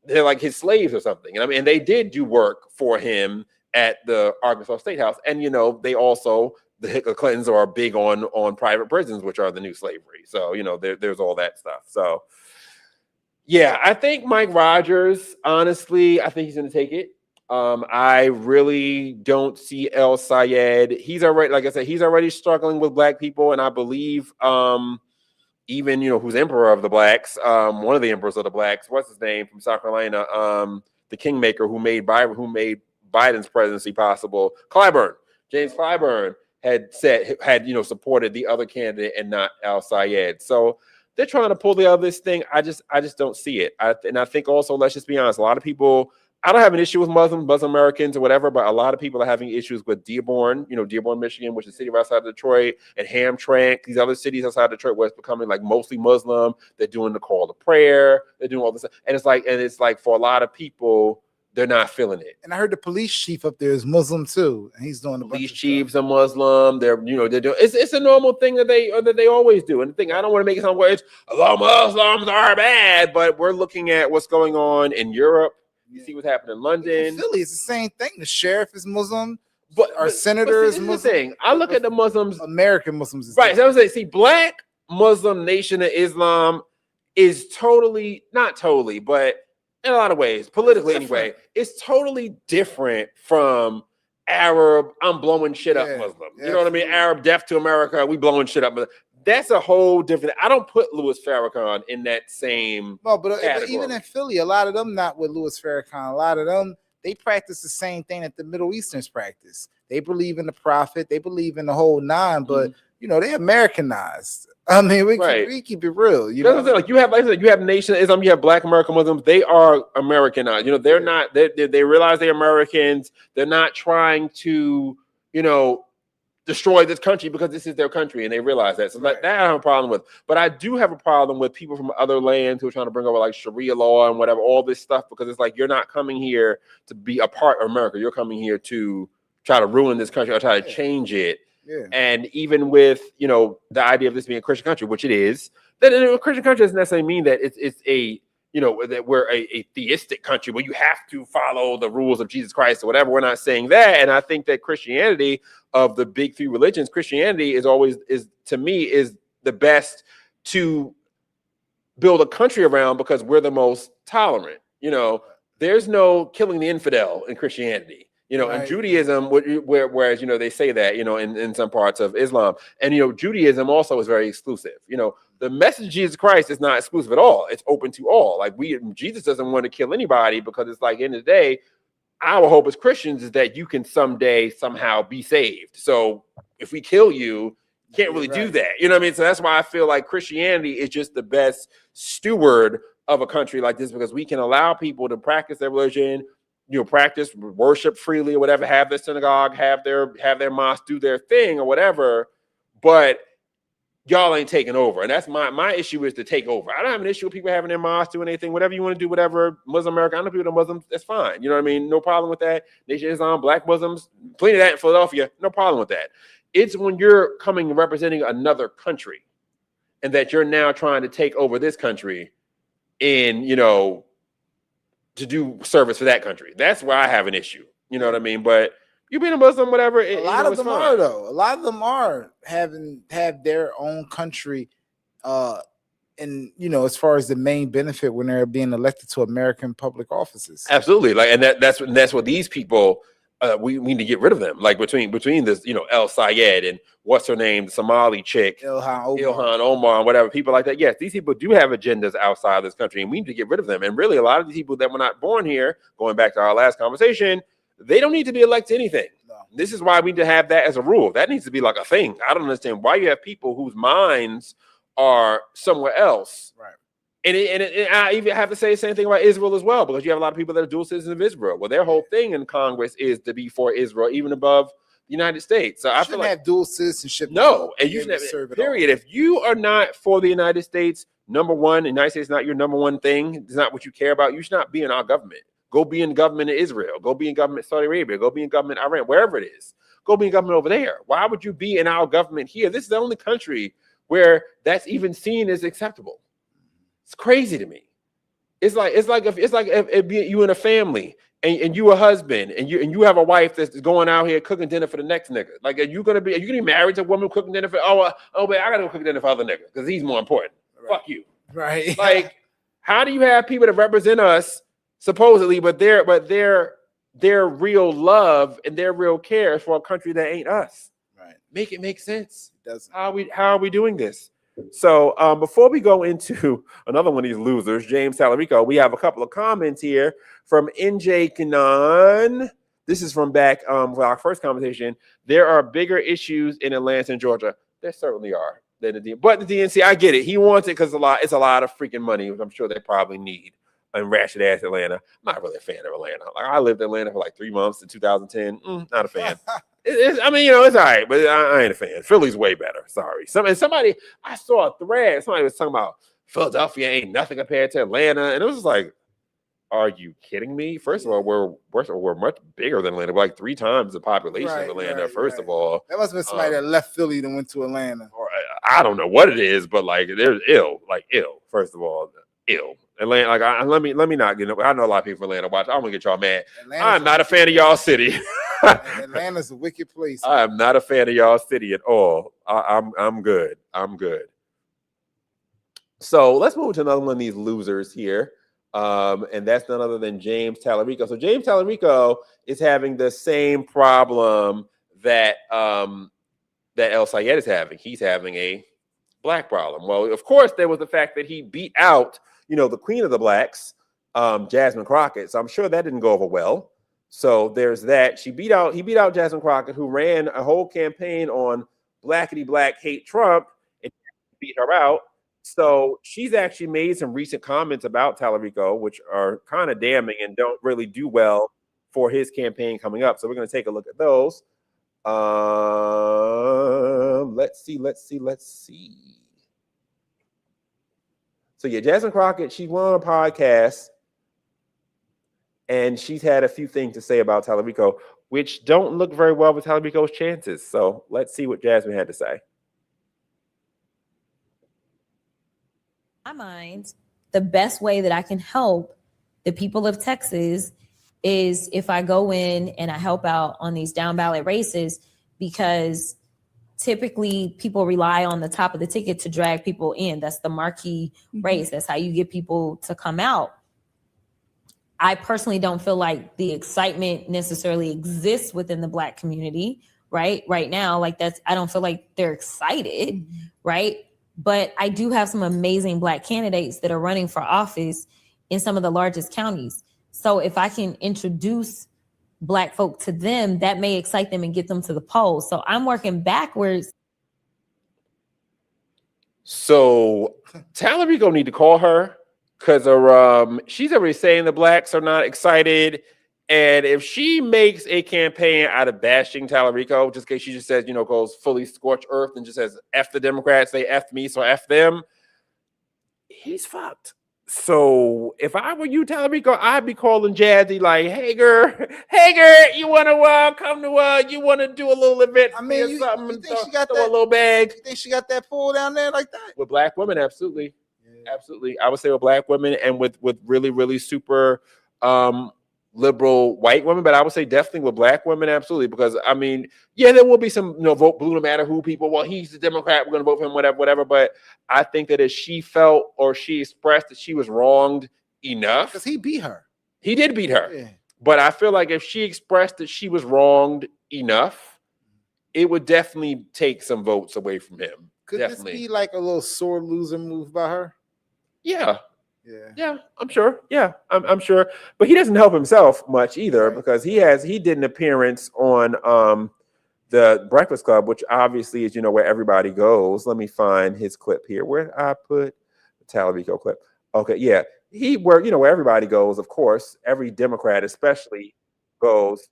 they're like his slaves or something. And I mean, they did do work for him at the Arkansas State House. And they also, the Clintons are big on private prisons, which are the new slavery. So there's all that stuff. So yeah, I think Mike Rogers, honestly, I think he's going to take it. I really don't see El Sayed. He's already, like I said, he's already struggling with black people. And I believe even, who's emperor of the blacks, one of the emperors of the blacks, what's his name, from South Carolina, the kingmaker who made Biden's presidency possible, James Clyburn had supported the other candidate and not El Sayed. So they're trying to pull this thing. I just don't see it. And I think also, let's just be honest, a lot of people, I don't have an issue with Muslim Americans or whatever, but a lot of people are having issues with Dearborn, Dearborn, Michigan, which is a city right outside of Detroit, and Hamtramck, these other cities outside of Detroit where it's becoming like mostly Muslim. They're doing the call to prayer. They're doing all this. And it's like for a lot of people, they're not feeling it. And I heard the police chief up there is Muslim too, and he's doing the police chiefs are Muslim. They're they're doing it's a normal thing that they always do. And the thing, I don't want to make it sound where it's Muslims are bad, but we're looking at what's going on in Europe. You see what's happening in London. In Philly, it's the same thing. The sheriff is Muslim, but our senator is Muslim. The thing, I look at the Muslims, American Muslims, right? So I was saying, see, Black Muslim Nation of Islam is not totally, but in a lot of ways, politically anyway, it's totally different from Arab, I'm blowing shit up Muslim. You know what I mean? Arab, deaf to America, we blowing shit up. That's a whole different, I don't put Louis Farrakhan in that same but even in Philly, a lot of them not with Louis Farrakhan. A lot of them, they practice the same thing that the Middle Easterns practice. They believe in the prophet, they believe in the whole nine, but they Americanized. I mean, we keep it real. You know, like you have Nation of Islam, you have Black American Muslims. They are Americanized. They're not. They realize they're Americans. They're not trying to, destroy this country because this is their country, and they realize that. So that I have a problem with. But I do have a problem with people from other lands who are trying to bring over like Sharia law and whatever, all this stuff, because it's like you're not coming here to be a part of America. You're coming here to try to ruin this country or try to change it. Yeah. And even with the idea of this being a Christian country, which it is, then a Christian country doesn't necessarily mean that it's a that we're a theistic country where you have to follow the rules of Jesus Christ or whatever. We're not saying that. And I think that Christianity, of the big three religions, Christianity is to me the best to build a country around because we're the most tolerant. There's no killing the infidel in Christianity. You know, and Judaism, whereas, you know, they say that, you know, in some parts of Islam, and, you know, Judaism also is very exclusive. You know, the message of Jesus Christ is not exclusive at all. It's open to all. Like Jesus doesn't want to kill anybody, because it's like, at the end of the day, our hope as Christians is that you can someday somehow be saved. So if we kill you, you can't really do that. You know what I mean? So that's why I feel like Christianity is just the best steward of a country like this, because we can allow people to practice their religion, you know, practice worship freely or whatever, have their synagogue, have their mosque, do their thing or whatever, but y'all ain't taking over. And that's my issue, is to take over. I don't have an issue with people having their mosque, doing anything, whatever you want to do, whatever. Muslim America, I know people that are Muslims, that's fine. You know what I mean? No problem with that. Nation of Islam, Black Muslims, plenty of that in Philadelphia, no problem with that. It's when you're coming and representing another country, and that you're now trying to take over this country in, you know, to do service for that country. That's where I have an issue. You know what I mean? But you being a Muslim, whatever. A lot of them are, though. A lot of them are have their own country, and, you know, as far as the main benefit when they're being elected to American public offices. Absolutely. Like, and that's what these people, we need to get rid of them. Like between this, you know, El Sayed and what's her name, the Somali chick, Ilhan Omar, and whatever, people like that. Yes, these people do have agendas outside this country, and we need to get rid of them. And really, a lot of these people that were not born here, going back to our last conversation, they don't need to be elected to anything. No. This is why we need to have that as a rule. That needs to be like a thing. I don't understand why you have people whose minds are somewhere else. Right. And I even have to say the same thing about Israel as well, because you have a lot of people that are dual citizens of Israel. Well, their whole thing in Congress is to be for Israel, even above the United States. So I feel like have dual citizenship. No, and you should have, period. If you are not for the United States, number one, the United States is not your number one thing. It's not what you care about. You should not be in our government. Go be in government in Israel. Go be in government in Saudi Arabia. Go be in government in Iran, wherever it is. Go be in government over there. Why would you be in our government here? This is the only country where that's even seen as acceptable. It's crazy to me. It's like if you in a family and you a husband and you have a wife that's going out here cooking dinner for the next nigga. Like, are you gonna be married to a woman cooking dinner for but I gotta go cook dinner for other niggas because he's more important. Right. Fuck you. Right. Like, how do you have people that represent us supposedly, but their real love and their real care is for a country that ain't us? Right. Make it make sense. It doesn't. How are we doing this? So before we go into another one of these losers, James Talarico, we have a couple of comments here from NJ Kanan. This is from back for our first conversation. There are bigger issues in Atlanta and Georgia. There certainly are. But the DNC, I get it. He wants it because it's a lot of freaking money, which I'm sure they probably need. And ratchet ass Atlanta. I'm not really a fan of Atlanta. Like, I lived in Atlanta for like 3 months in 2010. Not a fan. I mean, you know, it's all right, but I ain't a fan. Philly's way better. Sorry. Somebody, I saw a thread. Somebody was talking about Philadelphia ain't nothing compared to Atlanta, and it was just like, are you kidding me? First of all, we're much bigger than Atlanta. We're like 3 times the population of Atlanta. First of all, that must have been somebody that left Philly and went to Atlanta. Or I don't know what it is, but like there's ill. First of all, ill. Atlanta, like let me not get. I know a lot of people from Atlanta watch. I don't want to get y'all mad. I'm not a fan of y'all city. Atlanta's a wicked place. I am not a fan of y'all city at all. I'm good. I'm good. So let's move to another one of these losers here. And that's none other than James Talarico. So James Talarico is having the same problem that El Sayed is having. He's having a black problem. Well, of course, there was the fact that he beat out, the queen of the blacks, Jasmine Crockett. So I'm sure that didn't go over well. So there's that. He beat out Jasmine Crockett, who ran a whole campaign on blackity black hate Trump, and beat her out. So she's actually made some recent comments about Talarico, which are kind of damning and don't really do well for his campaign coming up. So we're going to take a look at those. Let's see. So yeah, Jasmine Crockett, she went on a podcast and she's had a few things to say about Talarico, which don't look very well with Talarico's chances. So let's see what Jasmine had to say. My mind, the best way that I can help the people of Texas is if I go in and I help out on these down ballot races, because typically people rely on the top of the ticket to drag people in. That's the marquee race. That's how you get people to come out. I personally don't feel like the excitement necessarily exists within the Black community, right now. Like I don't feel like they're excited, right? But I do have some amazing Black candidates that are running for office in some of the largest counties. So if I can introduce Black folk to them, that may excite them and get them to the polls. So I'm working backwards. So Talarico need to call her because she's already saying the Blacks are not excited. And if she makes a campaign out of bashing Talarico, just in case she just says, goes fully scorched earth and just says, F the Democrats, they F me, so F them, he's fucked. So if I were you, Talarico, I'd be calling Jazzy like, hey girl, you want to come to, you want to do a little event? I mean, you something, think she got throw that a little bag? You think she got that pull down there like that? With Black women, absolutely. Yeah. Absolutely. I would say with Black women and with really, really super liberal white women, but I would say definitely with Black women, absolutely. Because I mean, yeah, there will be some, vote blue no matter who people. Well, he's the Democrat, we're gonna vote for him, whatever. But I think that if she felt or she expressed that she was wronged enough, because he beat her, he did beat her. Yeah. But I feel like if she expressed that she was wronged enough, it would definitely take some votes away from him. Could definitely. This be like a little sore loser move by her? Yeah. Yeah, I'm sure. Yeah, I'm sure. But he doesn't help himself much either, because he did an appearance on the Breakfast Club, which obviously is where everybody goes. Let me find his clip here. Where did I put the Talarico clip? Okay, yeah. Where everybody goes, of course, every Democrat especially goes.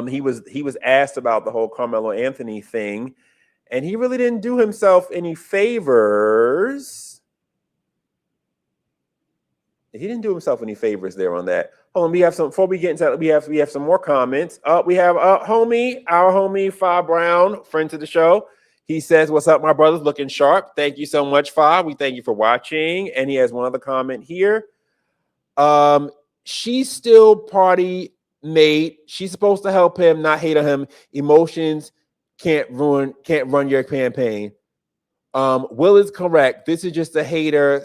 He was asked about the whole Carmelo Anthony thing, and he really didn't do himself any favors. He didn't do himself any favors there on that. Hold on, we have some before we get into that. We have some more comments. We have our homie Fa Brown, friend to the show. He says, "What's up, my brothers? Looking sharp. Thank you so much, Fa. We thank you for watching." And he has one other comment here. She's still party mate. She's supposed to help him, not hate on him. Emotions can't run your campaign. Will is correct. This is just a hater,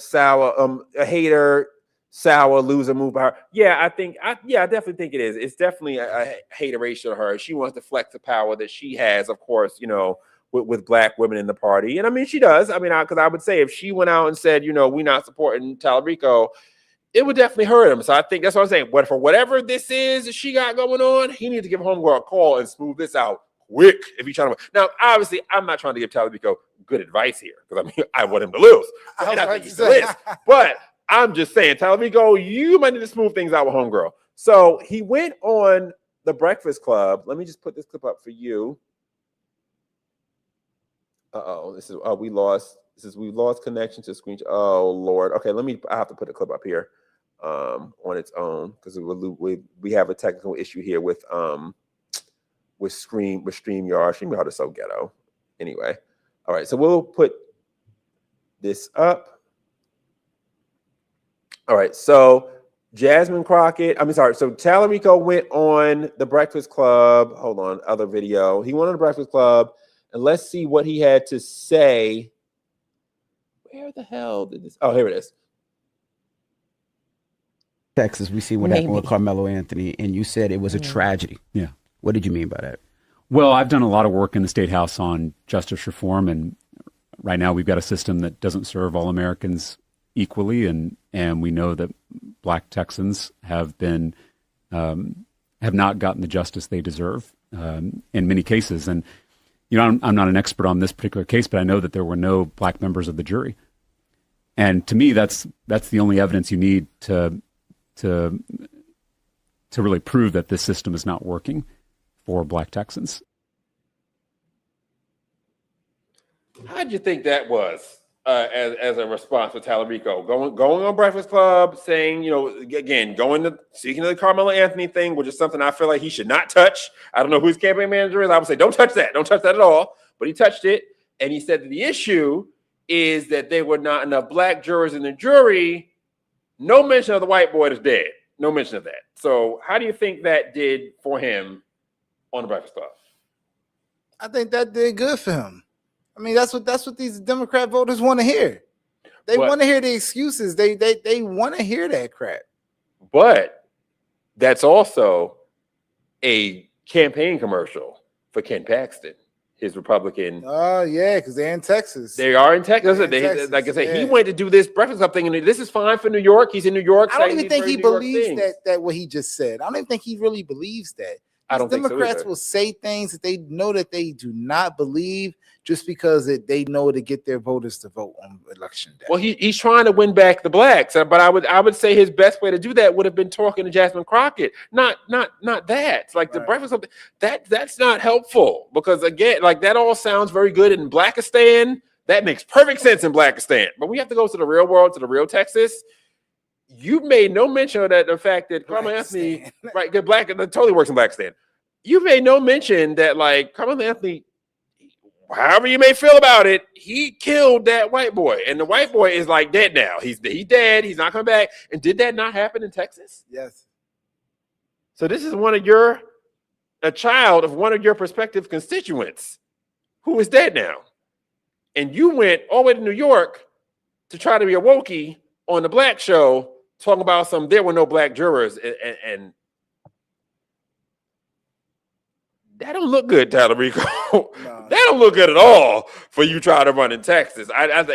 sour loser move by her. Yeah, I definitely think it is. It's definitely a hateration of her. She wants to flex the power that she has, of course, with Black women in the party. And I mean, she does. I mean, because I would say if she went out and said, we're not supporting Talarico, it would definitely hurt him. So I think that's what I'm saying. But for whatever this is that she got going on, he needs to give Homegirl a call and smooth this out quick if he's trying to. Now, obviously, I'm not trying to give Talarico good advice here, because I mean, I want him to lose. And I think he still is. But I'm just saying, Talarico, you might need to smooth things out with Homegirl. So he went on the Breakfast Club. Let me just put this clip up for you. We lost connection to screen. Oh Lord. Okay, I have to put a clip up here on its own, because we have a technical issue here with StreamYard. StreamYard is so ghetto. Anyway, all right, so we'll put this up. All right, so Jasmine Crockett, so Talarico went on the Breakfast Club. Hold on, other video. He went on the Breakfast Club, and let's see what he had to say. Where the hell did this? Oh, here it is. Texas, we see what happened with Carmelo Anthony, and you said it was a tragedy. Yeah. What did you mean by that? Well, I've done a lot of work in the State House on justice reform, and right now we've got a system that doesn't serve all Americans equally, and we know that Black Texans have not gotten the justice they deserve in many cases. And I'm not an expert on this particular case, but I know that there were no Black members of the jury, and to me, that's the only evidence you need to really prove that this system is not working for Black Texans. How did you think that was as a response to Talarico going on Breakfast Club, saying, again, speaking of the Carmelo Anthony thing, which is something I feel like he should not touch. I don't know who his campaign manager is. I would say, don't touch that at all. But he touched it, and he said that the issue is that there were not enough Black jurors in the jury. No mention of the white boy that's dead. No mention of that. So how do you think that did for him on the Breakfast Club? I think that did good for him. I mean, that's what these Democrat voters want to hear. They want to hear the excuses. They want to hear that crap. But that's also a campaign commercial for Ken Paxton, his Republican. Oh yeah, because they're in Texas. They are in Texas. Like I said, he went to do this Breakfast Club thing, and this is fine for New York. He's in New York. I don't even think he believes that what he just said. I don't even think he really believes that. I don't think so Democrats either. will say things that they know that they do not believe just because they know to get their voters to vote on election day. Well, he's trying to win back the blacks, but I would say his best way to do that would have been talking to Jasmine Crockett, not that. It's like the Breakfast Club. That's not helpful because again, like that all sounds very good in Blackistan. That makes perfect sense in Blackistan, but we have to go to the real world, to the real Texas. You made no mention of that, the fact that Carmel Anthony, right, good black, that totally works in Blackistan. You made no mention that, like, Carmel Anthony, however you may feel about it, he killed that white boy, and the white boy is like dead now. He's dead. He's not coming back. And did that not happen in Texas? Yes. So this is a child of one of your prospective constituents who is dead now, and you went all the way to New York to try to be a wokie on the black show, talking about there were no black jurors, and that don't look good, Talarico. No. That don't look good at all for you trying to run in Texas.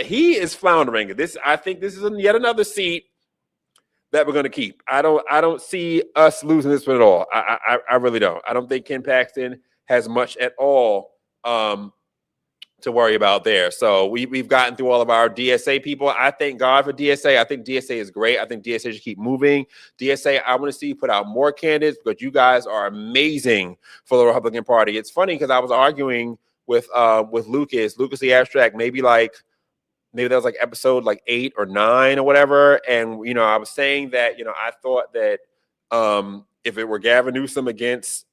He is floundering. I think this is yet another seat that we're going to keep. I don't see us losing this one at all. I really don't. I don't think Ken Paxton has much at all to worry about there. So we've gotten through all of our DSA people. I thank God for DSA. I think DSA is great. I think DSA should keep moving. DSA, I want to see you put out more candidates because you guys are amazing for the Republican Party. It's funny because I was arguing with Lucas the Abstract, maybe that was like episode like 8 or 9 or whatever. And I was saying that I thought that if it were Gavin Newsom against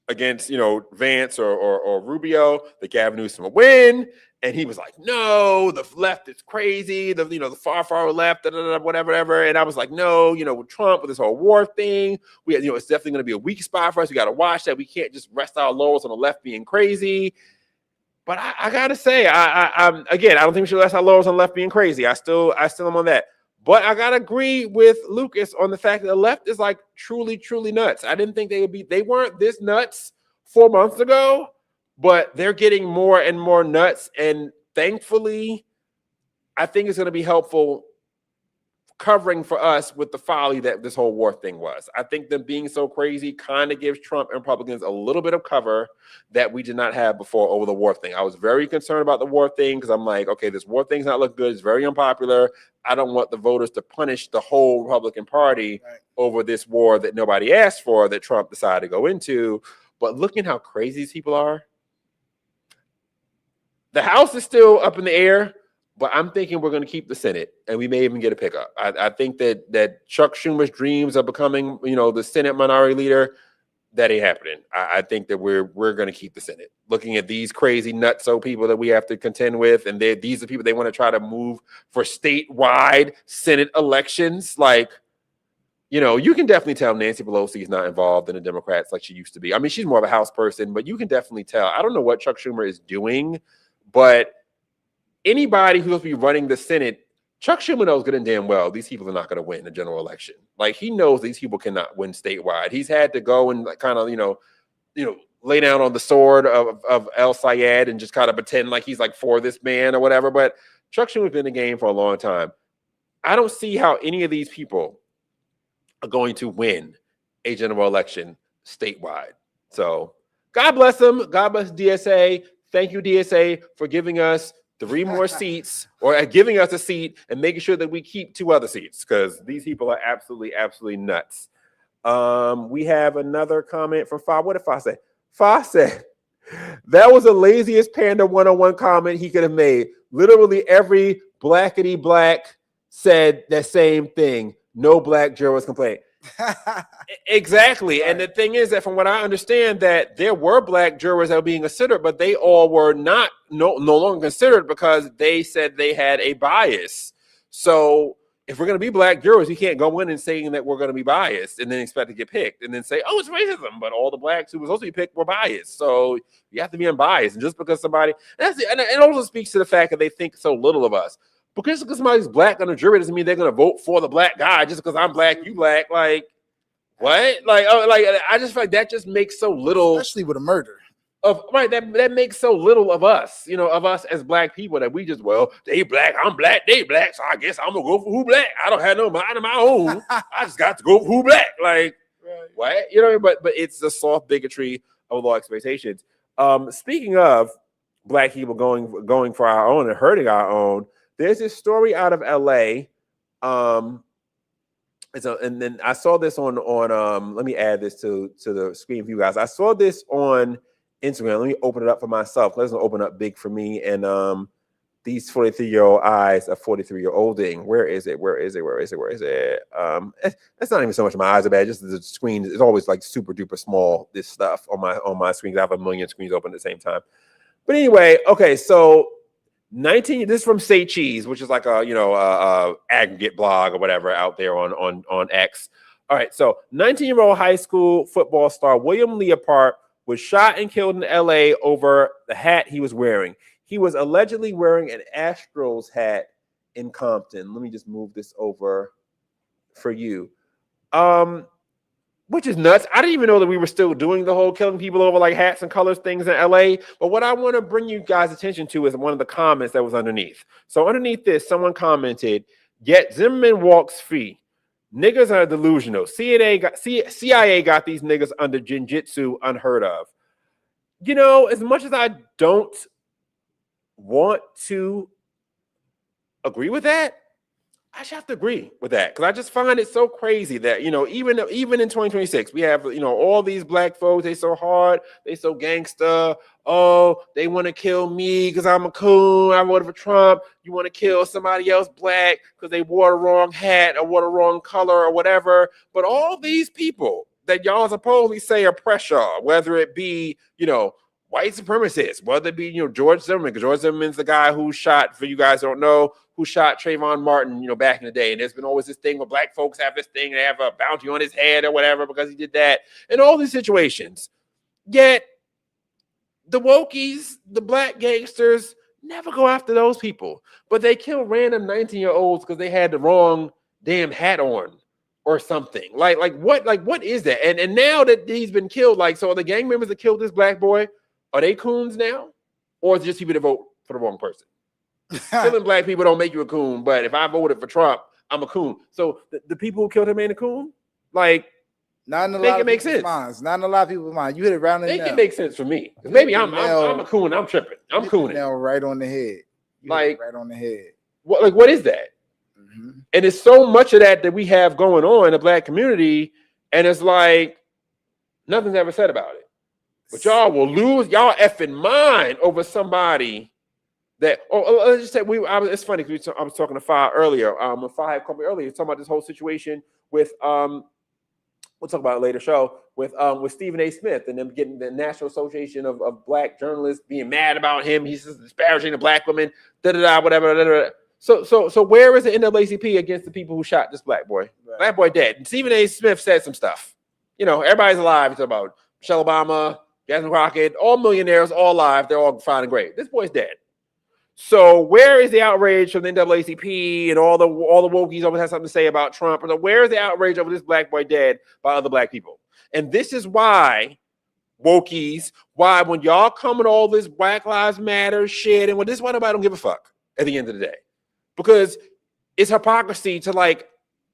Vance or Rubio, that Gavin Newsom would win. And he was like, no, the left is crazy. The far left, whatever. And I was like, no, with Trump, with this whole war thing, it's definitely going to be a weak spot for us. We got to watch that. We can't just rest our laurels on the left being crazy. But I got to say, I don't think we should rest our laurels on the left being crazy. I still am on that. But I gotta agree with Lucas on the fact that the left is like truly, truly nuts. I didn't think they weren't this nuts 4 months ago, but they're getting more and more nuts. And thankfully, I think it's gonna be helpful covering for us with the folly that this whole war thing was. I think them being so crazy kind of gives Trump and Republicans a little bit of cover that we did not have before over the war thing. I was very concerned about the war thing because I'm like, okay, this war thing's not looking good. It's very unpopular. I don't want the voters to punish the whole Republican Party over this war that nobody asked for, that Trump decided to go into. But looking how crazy these people are. The House is still up in the air, but I'm thinking we're going to keep the Senate, and we may even get a pickup. I think that Chuck Schumer's dreams of becoming, the Senate minority leader, that ain't happening. I think that we're going to keep the Senate. Looking at these crazy nutso people that we have to contend with, and these are people they want to try to move for statewide Senate elections. Like, you can definitely tell Nancy Pelosi is not involved in the Democrats like she used to be. I mean, she's more of a House person, but you can definitely tell. I don't know what Chuck Schumer is doing, but anybody who's supposed to be running the Senate, Chuck Schumer knows good and damn well these people are not going to win the general election. Like, he knows these people cannot win statewide. He's had to go and kind of, lay down on the sword of El Sayed and just kind of pretend like he's like for this man or whatever. But Chuck Schumer's been in the game for a long time. I don't see how any of these people are going to win a general election statewide. So God bless them. God bless DSA. Thank you, DSA, for giving us 3 more seats, or giving us a seat and making sure that we keep 2 other seats, because these people are absolutely, absolutely nuts. We have another comment from Fa. What did Fa say? Fa said, that was the laziest Panda 101 comment he could have made. Literally every blackety black said that same thing. No black jurors complained. Exactly. Right. And the thing is that from what I understand, that there were black jurors that were being considered, but they all were no longer considered because they said they had a bias. So if we're going to be black jurors, we can't go in and saying that we're going to be biased and then expect to get picked and then say, oh, it's racism, but all the blacks who were supposed to be picked were biased. So you have to be unbiased. And just because somebody, and it also speaks to the fact that they think so little of us. Because somebody's black on the jury doesn't mean they're gonna vote for the black guy just because I'm black, you black. Like what? Like I just feel like that just makes so little, especially with a murder. That makes so little of us, of us as black people that we just, well, they black, I'm black, they black, so I guess I'm gonna go for who black. I don't have no mind of my own. I just got to go for who black. Like, what? But it's the soft bigotry of low expectations. Speaking of black people going for our own and hurting our own, there's this story out of LA. And then I saw this on let me add this to the screen for you guys. I saw this on Instagram. Let me open it up for myself. Let's open up big for me and these 43-year-old eyes of 43-year-olding. Where is it? That's not even so much my eyes are bad. Just the screen is always like super duper small. This stuff on my screen. I have a million screens open at the same time. But anyway, okay. So 19. This is from Say Cheese, which is like a aggregate blog or whatever out there on X. All right. So 19-year-old high school football star William Leopard was shot and killed in LA over the hat he was wearing. He was allegedly wearing an Astros hat in Compton. Let me just move this over for you. Which is nuts. I didn't even know that we were still doing the whole killing people over like hats and colors things in LA. But what I want to bring you guys' attention to is one of the comments that was underneath. So underneath this, someone commented, "Yet Zimmerman walks free. Niggas are delusional. CIA got these niggas under jinjitsu unheard of." As much as I don't want to agree with that, I just have to agree with that because I just find it so crazy that, even in 2026, we have, all these black folks, they so hard, they so gangster. Oh, they want to kill me because I'm a coon. I voted for Trump. You want to kill somebody else black because they wore the wrong hat or wore the wrong color or whatever. But all these people that y'all supposedly say are pressure, whether it be, white supremacists, whether it be, George Zimmerman, because George Zimmerman's the guy who shot, for you guys who don't know, who shot Trayvon Martin, back in the day. And there's been always this thing where black folks have this thing, they have a bounty on his head or whatever because he did that, and all these situations. Yet the wokies, the black gangsters, never go after those people, but they kill random 19-year-olds because they had the wrong damn hat on or something. Like what is that? And now that he's been killed, so are the gang members that killed this black boy, are they coons now? Or is it just people that vote for the wrong person? Killing black people don't make you a coon, but if I voted for Trump, I'm a coon. So the people who killed him ain't a coon? Not in a lot of people's minds. Not in a lot of people's minds. You hit it round and make it make sense for me. Because maybe I'm a coon. I'm tripping. I'm cooning. Now right on the head. Right on the head. What is that? Mm-hmm. And it's so much of that we have going on in the black community, and it's like nothing's ever said about it. But y'all will lose y'all effing mind over somebody that. Let's just say it's funny because I was talking to Fi earlier. When Fi had called me earlier, talking about this whole situation with we'll talk about it later show with Stephen A. Smith and them getting the National Association of Black Journalists being mad about him. He's just disparaging the black women. Whatever. So where is the NAACP against the people who shot this black boy? Right. Black boy dead. And Stephen A. Smith said some stuff. Everybody's alive. He's talking about Michelle Obama, Jasmine Crockett, all millionaires, all alive. They're all fine and great. This boy's dead. So where is the outrage from the NAACP and all the wokies always have something to say about Trump? Or where is the outrage over this black boy dead by other black people? And this is why wokies, why when y'all come with all this Black Lives Matter shit, and this is why nobody don't give a fuck at the end of the day. Because it's hypocrisy to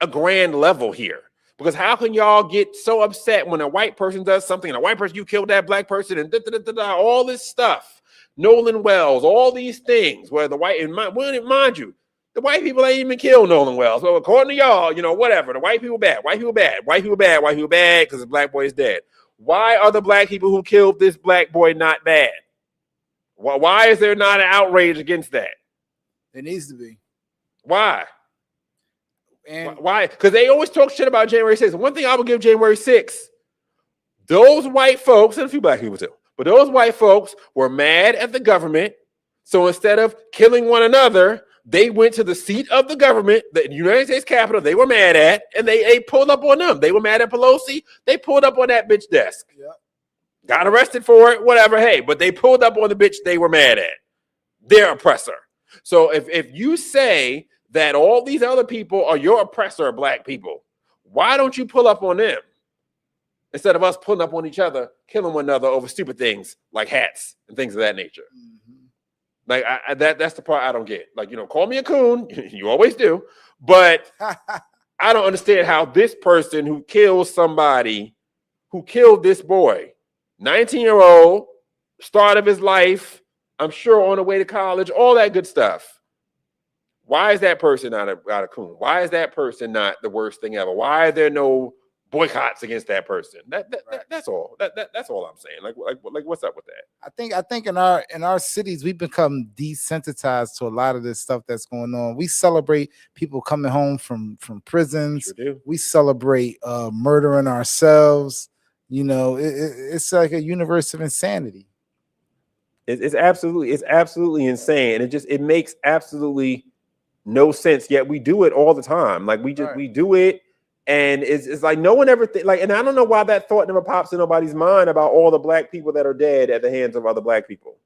a grand level here. Because how can y'all get so upset when a white person does something and a white person, you killed that black person and all this stuff. Nolan Wells, all these things where the white, and mind you, the white people ain't even killed Nolan Wells. So according to y'all, whatever, the white people bad because the black boy is dead. Why are the black people who killed this black boy not bad? Why is there not an outrage against that? There needs to be. Why? And why? Because they always talk shit about January 6th. One thing I would give January 6th, those white folks, and a few black people too, but those white folks were mad at the government. So instead of killing one another, they went to the seat of the government, the United States Capitol, they were mad at, and they pulled up on them. They were mad at Pelosi. They pulled up on that bitch desk. Yep. Got arrested for it, whatever. Hey, but they pulled up on the bitch they were mad at. Their oppressor. So if you say that all these other people are your oppressor, black people, why don't you pull up on them instead of us pulling up on each other, killing one another over stupid things like hats and things of that nature? Like that's the part I don't get. Like, call me a coon, you always do, but I don't understand how this person who kills somebody, who killed this boy, 19-year-old, start of his life, I'm sure on the way to college, all that good stuff. Why is that person not a coon? Why is that person not the worst thing ever? Why are there no boycotts against that person? That's all. That's all I'm saying. Like what's up with that? I think in our cities we've become desensitized to a lot of this stuff that's going on. We celebrate people coming home from prisons. Sure do. We celebrate murdering ourselves. It's like a universe of insanity. It's absolutely insane, and it makes absolutely no sense. Yet we do it all the time. Like we do it. And it's like no one ever and I don't know why that thought never pops in nobody's mind about all the black people that are dead at the hands of other black people.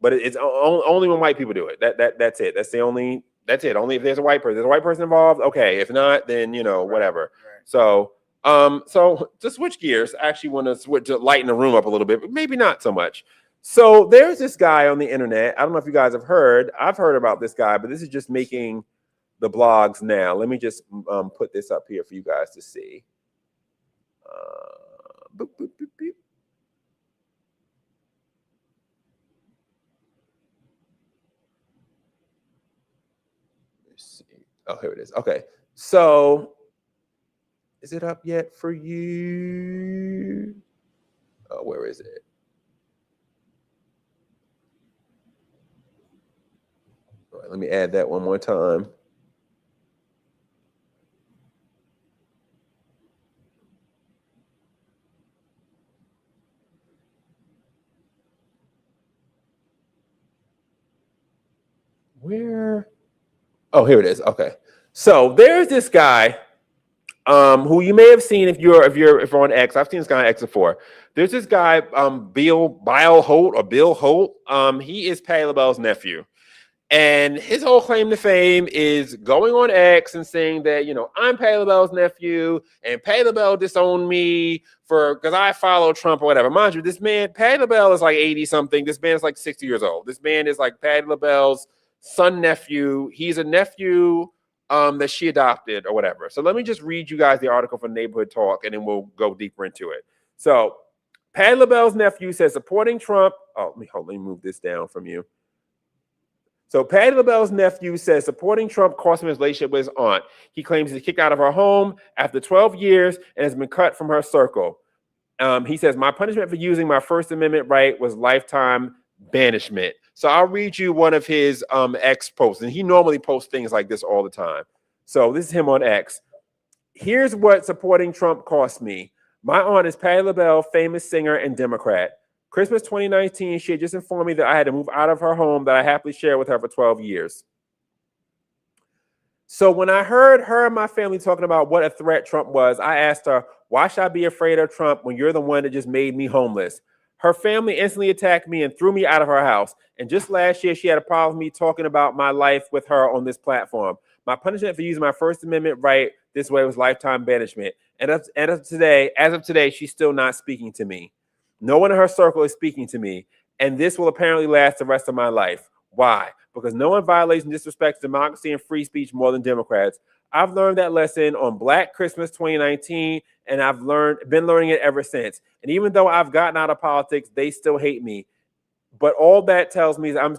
But it's only when white people do it. That's it. That's it. Only if there's a white person involved. Okay. If not, then whatever. Right. So to switch gears, I actually want to lighten the room up a little bit, but maybe not so much. So there's this guy on the internet. I don't know if you guys have heard. I've heard about this guy, but this is just making the blogs now. Let me just put this up here for you guys to see. Boop, boop, boop, boop. Let's see. Oh, here it is. Okay. So is it up yet for you? Oh, where is it? All right, let me add that one more time. Where? Oh, here it is. Okay. So there's this guy who you may have seen if you're on X. I've seen this guy on X before. There's this guy, Bill Holt. He is Patti LaBelle's nephew. And his whole claim to fame is going on X and saying that, I'm Patti LaBelle's nephew and Patti LaBelle disowned me because I follow Trump or whatever. Mind you, this man, Patti LaBelle is like 80 something. This man is like 60 years old. This man is like Patti LaBelle's son nephew. He's a nephew that she adopted or whatever. So let me just read you guys the article from Neighborhood Talk and then we'll go deeper into it. So Patti LaBelle's nephew says supporting Trump. Oh, let me move this down from you. So Patti LaBelle's nephew says supporting Trump cost him his relationship with his aunt. He claims he's kicked out of her home after 12 years and has been cut from her circle. He says, my punishment for using my First Amendment right was lifetime banishment. So I'll read you one of his X posts, and he normally posts things like this all the time. So this is him on X. Here's what supporting Trump cost me. My aunt is Patti LaBelle, famous singer and Democrat. Christmas 2019, she had just informed me that I had to move out of her home that I happily shared with her for 12 years. So when I heard her and my family talking about what a threat Trump was, I asked her, why should I be afraid of Trump when you're the one that just made me homeless? Her family instantly attacked me and threw me out of her house. And just last year, she had a problem with me talking about my life with her on this platform. My punishment for using my First Amendment right this way was lifetime banishment. And as of today, she's still not speaking to me. No one in her circle is speaking to me. And this will apparently last the rest of my life. Why? Because no one violates and disrespects democracy and free speech more than Democrats. I've learned that lesson on Black Christmas 2019, and I've been learning it ever since. And even though I've gotten out of politics, they still hate me. But all that tells me is I'm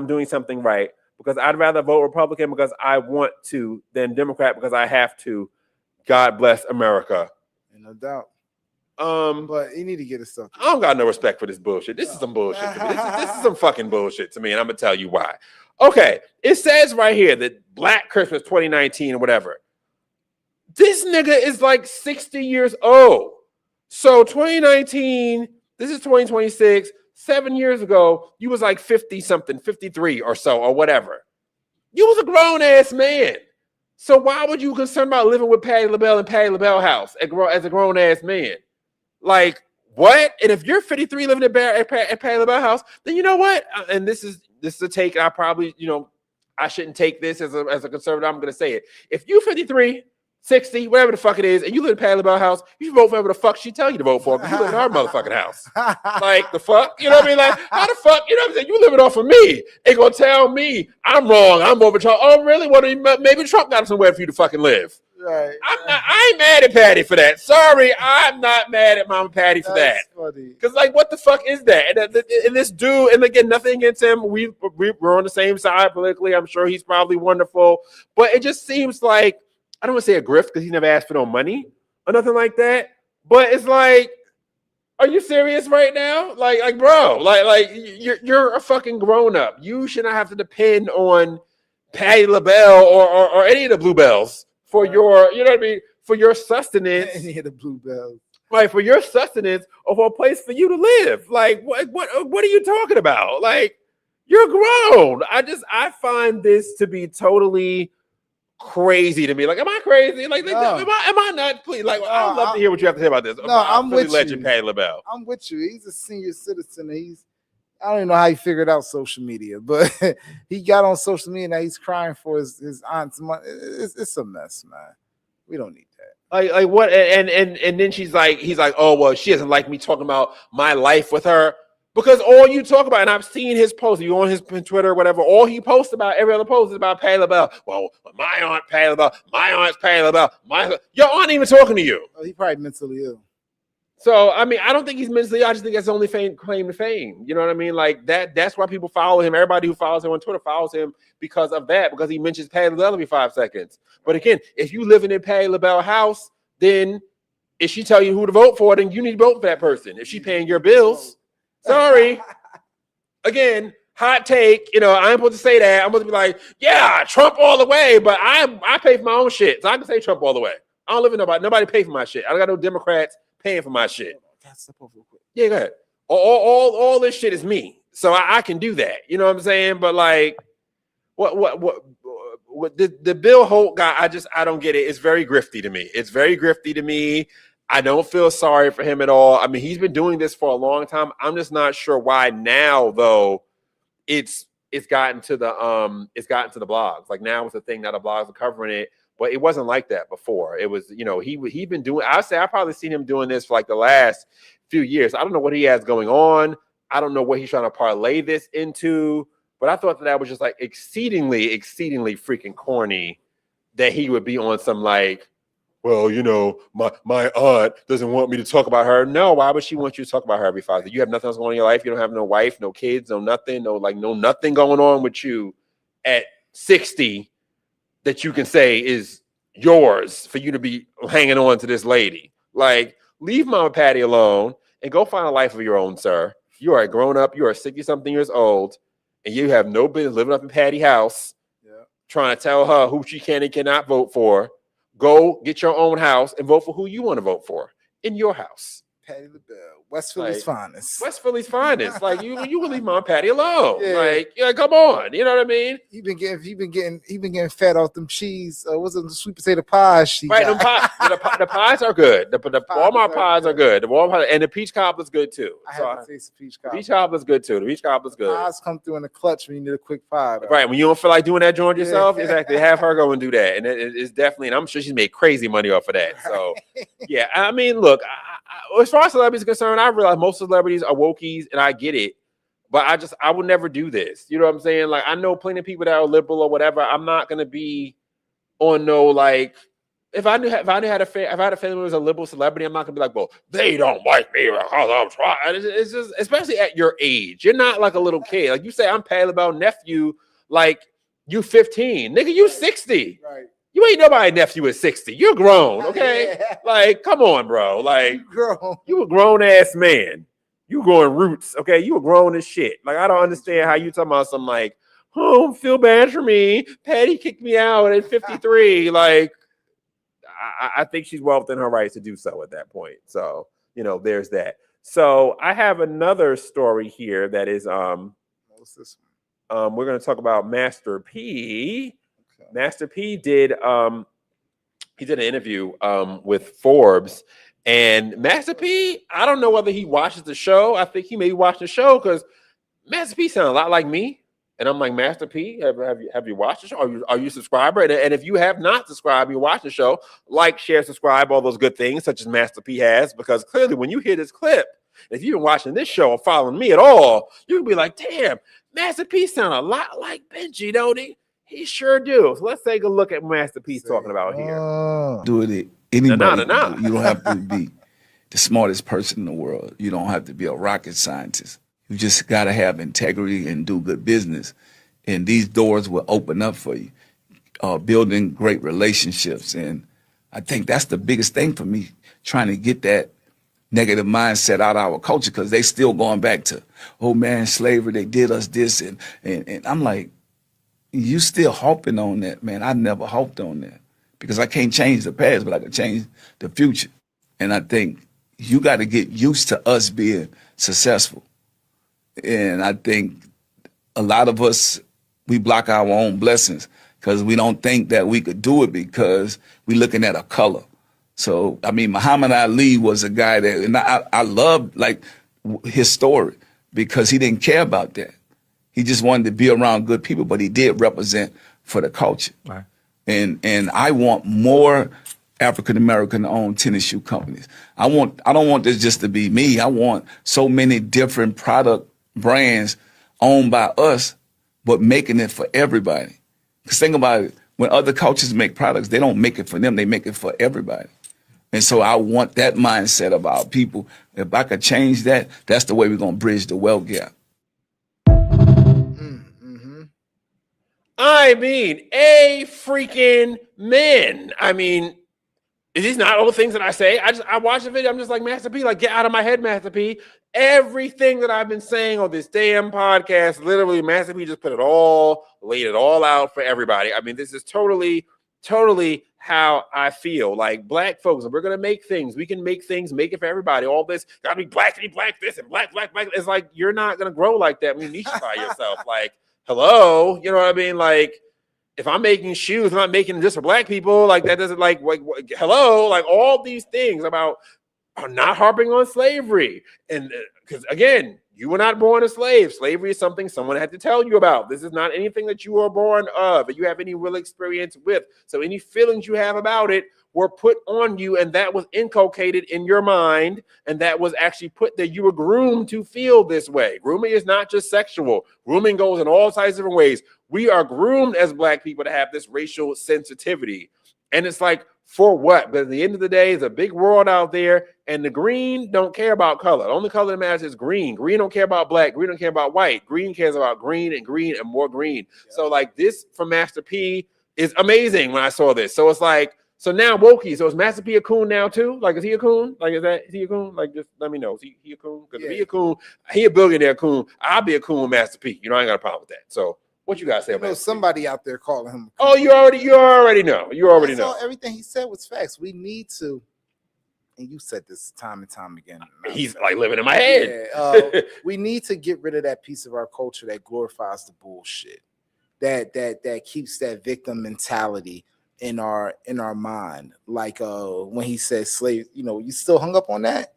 doing something right, because I'd rather vote Republican because I want to than Democrat because I have to. God bless America. No doubt. But you need to get his stuff. I don't got no respect for this bullshit. This is some bullshit to me. This is some fucking bullshit to me, and I'm gonna tell you why. Okay, it says right here that Black Christmas 2019 or whatever. This nigga is like 60 years old. So 2019, this is 2026. 7 years ago, you was like 50 something, 53 or so, or whatever. You was a grown ass man. So why would you be concerned about living with Patti LaBelle in Patti LaBelle house as a grown ass man? Like, what? And if you're 53 living at Patti LaBelle house, then you know what? And this is this is a take. I probably, I shouldn't take this as a conservative. I'm going to say it. If you 53, 60, whatever the fuck it is, and you live in Patti LaBelle house, you should vote for whatever the fuck she tell you to vote for, because you live in her motherfucking house. Like, the fuck? You know what I mean? Like, how the fuck? You know what I'm saying? You living off of me. Ain't gonna tell me I'm wrong. I'm over Trump. Oh, really? What? Maybe Trump got somewhere for you to fucking live. Right. I ain't mad at Patty for that. Sorry, I'm not mad at Mama Patty for that. Because, like, what the fuck is that? And this dude, and again, nothing against him. We're on the same side politically. I'm sure he's probably wonderful. But it just seems like, I don't want to say a grift because he never asked for no money or nothing like that. But it's like, are you serious right now? Like, bro, like you're a fucking grown up. You should not have to depend on Patti LaBelle or any of the Bluebells for your, you know what I mean, for your sustenance. Any of the Bluebells. Right, for your sustenance or for a place for you to live. Like, what are you talking about? Like, you're grown. I find this to be totally crazy to me. Like, am I crazy? Like, am I not? Please, like, I'd love to hear what you have to say about this. No, I'm with legend you. Patti LaBelle. I'm with you. He's a senior citizen. I don't even know how he figured out social media, but he got on social media and now he's crying for his aunt's money. It's a mess, man. We don't need that. Like what? And then he's like, oh well, she doesn't like me talking about my life with her. Because all you talk about, and I've seen his posts, you on his Twitter or whatever, all he posts about, every other post is about Patti LaBelle. Well, my aunt Patti LaBelle, my aunt's Patti LaBelle, your aunt ain't even talking to you. Oh, he probably mentally ill. So, I mean, I don't think he's mentally ill. I just think that's the only claim to fame. You know what I mean? Like, that's why people follow him. Everybody who follows him on Twitter follows him because of that, because he mentions Patti LaBelle every 5 seconds. But again, if you living in Patti LaBelle house, then if she tell you who to vote for, then you need to vote for that person. If she paying your bills, sorry. Again, hot take. I ain't supposed to say that. I'm supposed to be like, yeah, Trump all the way. But I pay for my own shit, so I can say Trump all the way. I don't live with nobody. Nobody pay for my shit. I don't got no Democrats paying for my shit. Yeah, go ahead. All this shit is me, so I can do that. You know what I'm saying? But like, what the Bill Holt guy? I don't get it. It's very grifty to me. It's very grifty to me. I don't feel sorry for him at all. I mean, he's been doing this for a long time. I'm just not sure why now, though. It's gotten to the blogs. Like, now it's a thing that the blogs are covering it, but it wasn't like that before. It was, he'd been doing. I'd say I've probably seen him doing this for like the last few years. I don't know what he has going on. I don't know what he's trying to parlay this into. But I thought that was just like exceedingly freaking corny that he would be on some like, well, my aunt doesn't want me to talk about her. No, why would she want you to talk about her every 5 days? You have nothing else going on in your life. You don't have no wife, no kids, no nothing, no nothing going on with you at 60 that you can say is yours for you to be hanging on to this lady. Like, leave Mama Patty alone and go find a life of your own, sir. You are a grown up. You are 60-something years old, and you have no business living up in Patty's house, trying to tell her who she can and cannot vote for. Go get your own house and vote for who you want to vote for in your house. Patti LaBelle, West Philly's finest. West Philly's finest. Like, you will leave Mom Patty alone. Yeah. Come on. You know what I mean? He been getting fat off them cheese. What's it, the sweet potato pies? The pies are good. The Walmart pies are good. The Walmart and the peach cobbler's good too. I haven't tasted peach cobbler. The peach cobbler's good too. The peach cobbler's good. Pies come through in the clutch when you need a quick pie. Though. Right, when you don't feel like doing that joint yourself, exactly. Have her go and do that, and it's definitely. And I'm sure she's made crazy money off of that. So, yeah. I mean, look. As far as celebrities are concerned, I realize most celebrities are wokies, and I get it. But I would never do this. You know what I'm saying? Like, I know plenty of people that are liberal or whatever. I'm not gonna be on no like. If I had a family who was a liberal celebrity, I'm not gonna be like, well, they don't like me because I'm trying. It's just, especially at your age, you're not like a little kid. Like, you say, I'm Patti LaBelle nephew. Like, you 15, nigga, you 60. Right. You ain't nobody nephew at 60. You're grown, okay? Yeah. Like, come on, bro. Like, you a grown ass man. You growing roots, okay? You a grown as shit. Like, I don't understand how you talking about something like, oh, feel bad for me. Patty kicked me out at 53. Like, I think she's well within her rights to do so at that point. So, there's that. So I have another story here that is what's this one? We're going to talk about Master P. Okay. Master P did he did an interview with Forbes, and Master P, I don't know whether he watches the show. I think he may watch the show because Master P sounds a lot like me. And I'm like, Master P, have you watched the show? Are you a subscriber? And if you have not subscribed, you watch the show, like, share, subscribe, all those good things, such as Master P has, because clearly when you hear this clip, if you've been watching this show or following me at all, you'll be like, damn, Master P sound a lot like Benji, don't he? He sure do. So let's take a look at Master P's talking about here. Do it. Anybody. Nah. You don't have to be the smartest person in the world. You don't have to be a rocket scientist. You just got to have integrity and do good business. And these doors will open up for you. Building great relationships. And I think that's the biggest thing for me, trying to get that negative mindset out of our culture, because they still going back to, oh man, slavery, they did us this. And I'm like, you still harping on that, man. I never harped on that, because I can't change the past, but I can change the future. And I think you got to get used to us being successful. And I think a lot of us, we block our own blessings because we don't think that we could do it because we're looking at a color. So, I mean, Muhammad Ali was a guy that, and I loved like his story, because he didn't care about that. He just wanted to be around good people, but he did represent for the culture. Right. And I want more African-American owned tennis shoe companies. I don't want this just to be me. I want so many different product brands owned by us, but making it for everybody. Because think about it, when other cultures make products, they don't make it for them, they make it for everybody. And so I want that mindset of our people. If I could change that, that's the way we're going to bridge the wealth gap. I mean, a freaking man. I mean, these not all the things that I say. I watch the video. I'm just like, Master P, like, get out of my head, Master P. Everything that I've been saying on this damn podcast, literally, Master P just laid it all out for everybody. I mean, this is totally how I feel. Like, black folks, if we're gonna make things, we can make things, make it for everybody. All this gotta be black this and black. It's like, you're not gonna grow like that when you niche-ify yourself. Like, hello, you know what I mean? Like, if I'm making shoes, I'm not making them just for black people. Like, that doesn't hello, like all these things about are not harping on slavery. And because again, you were not born a slave. Slavery is something someone had to tell you about. This is not anything that you were born of, that you have any real experience with. So any feelings you have about it were put on you, and that was inculcated in your mind, and that was actually put there. You were groomed to feel this way. Grooming is not just sexual. Grooming goes in all types of different ways. We are groomed as black people to have this racial sensitivity. And it's like, for what? But at the end of the day, it's a big world out there, and the green don't care about color. The only color that matters is green. Green don't care about black. Green don't care about white. Green cares about green and more green. Yeah. So like this from Master P is amazing when I saw this. So it's like, so now Wokey, so is Master P a coon now too? Like, is he a coon? Like, is he a coon? Like, just let me know. Is he a coon? Because if he a coon, he a billionaire coon. I'll be a coon with Master P. You know, I ain't got a problem with that. So what you guys say about somebody out there calling him? Oh, you already know. You already know. Everything he said was facts. We need to, and you said this time and time again. He's like living in my head. Yeah, we need to get rid of that piece of our culture that glorifies the bullshit, that keeps that victim mentality in our mind. Like when he said slave, you still hung up on that.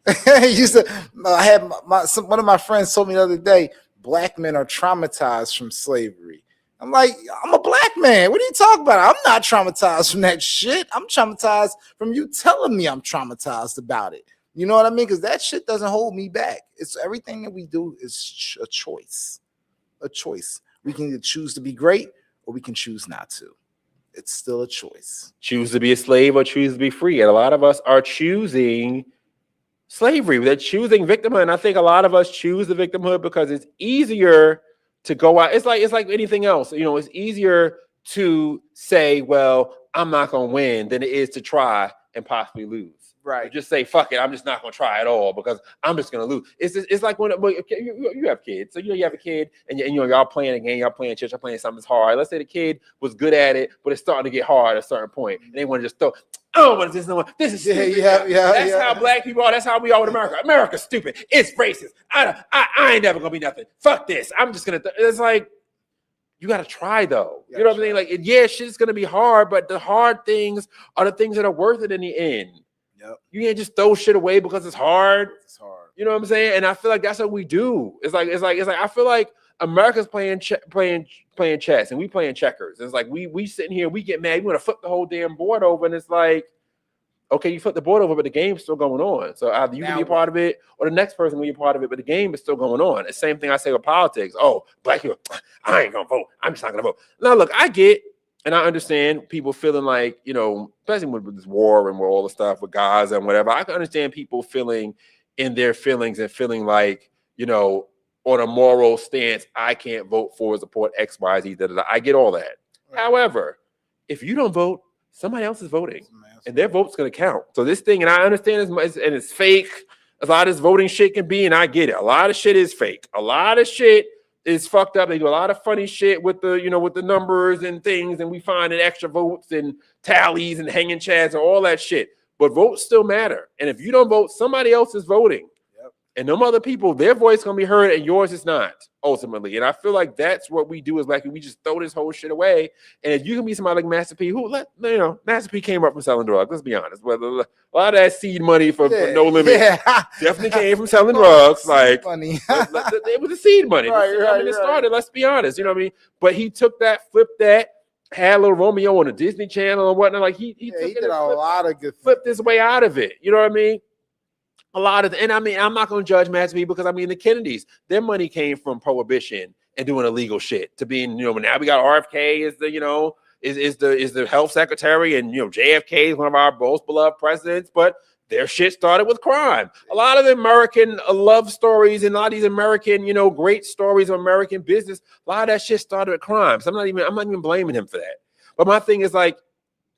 You said, I had one of my friends told me the other day, black men are traumatized from slavery. I'm like, I'm a black man. What are you talking about? I'm not traumatized from that shit. I'm traumatized from you telling me I'm traumatized about it. You know what I mean? Because that shit doesn't hold me back. It's everything that we do is a choice. A choice. We can either choose to be great or we can choose not to. It's still a choice. Choose to be a slave or choose to be free. And a lot of us are choosing slavery. They're choosing victimhood. And I think a lot of us choose the victimhood because it's easier to go out. It's like anything else. It's easier to say, well, I'm not going to win than it is to try and possibly lose. Right. Just say, fuck it, I'm just not going to try at all because I'm just going to lose. It's like when you have kids. So, you have a kid and y'all playing a game, y'all playing church, y'all playing something that's hard. Let's say the kid was good at it, but it's starting to get hard at a certain point. And they want to just throw, this is stupid. That's how black people are. That's how we are with America. America's stupid. It's racist. I ain't never going to be nothing. Fuck this. I'm just going to, it's like, you got to try though. You know what I'm saying? Like, yeah, shit's going to be hard, but the hard things are the things that are worth it in the end. Yep. You can't just throw shit away because it's hard. It's hard. You know what I'm saying? And I feel like that's what we do. It's like I feel like America's playing chess, and we playing checkers. It's like we sitting here, we get mad, we want to flip the whole damn board over, and it's like, okay, you flip the board over, but the game's still going on. So either you can be a part of it, or the next person can be a part of it, but the game is still going on. The same thing I say with politics. Oh, black people, I ain't gonna vote. I'm just not gonna vote. Now, look, I get and I understand people feeling like, you know, especially with this war and with all the stuff with Gaza and whatever. I can understand people feeling in their feelings and feeling like, you know, on a moral stance, I can't vote for or support X, Y, Z. I get all that. Right. However, if you don't vote, somebody else is voting, and their vote's going to count. So this thing, and I understand as much, and it's fake. A lot of this voting shit can be, and I get it. A lot of shit is fake. A lot of shit is fucked up. They do a lot of funny shit with the, you know, with the numbers and things, and we find an extra votes and tallies and hanging chads and all that shit. But votes still matter. And if you don't vote, somebody else is voting. And them other people, their voice gonna be heard, and yours is not, ultimately. And I feel like that's what we do as black people. We just throw this whole shit away. And if you can be somebody like Master P, Master P came up from selling drugs. Let's be honest. Well, a lot of that seed money for No Limit definitely came from selling drugs. Like it was the seed money. It started. Let's be honest. You know what I mean? But he took that, flipped that, had a little Romeo on the Disney Channel and whatnot. Like he took it and a lot of good flipped his way out of it. You know what I mean? A lot of, and I mean, I'm not going to judge Master P because I mean, the Kennedys, their money came from prohibition and doing illegal shit to being, you know, now we got RFK is the, you know, is the health secretary, and, you know, JFK is one of our most beloved presidents, but their shit started with crime. A lot of the American love stories and a lot of these American, you know, great stories of American business, a lot of that shit started with crime. So I'm not even blaming him for that. But my thing is like,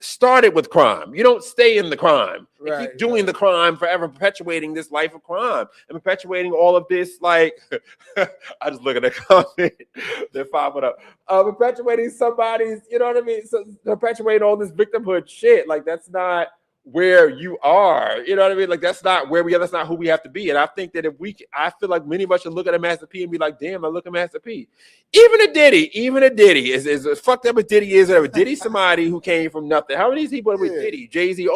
started with crime. You don't stay in the crime and keep doing the crime forever, perpetuating this life of crime and perpetuating all of this. Like, I just look at the comment, they're popping up. Perpetuating somebody's, you know what I mean? So perpetuating all this victimhood shit. Like, that's not where you are. You know what I mean? Like, that's not where we are. That's not who we have to be. And I think that I feel like many of us should look at a Master P and be like, damn, I look at Master P. Even a Diddy is as fucked up as Diddy is, whatever. Diddy's somebody who came from nothing. How many people with Diddy? Jay-Z,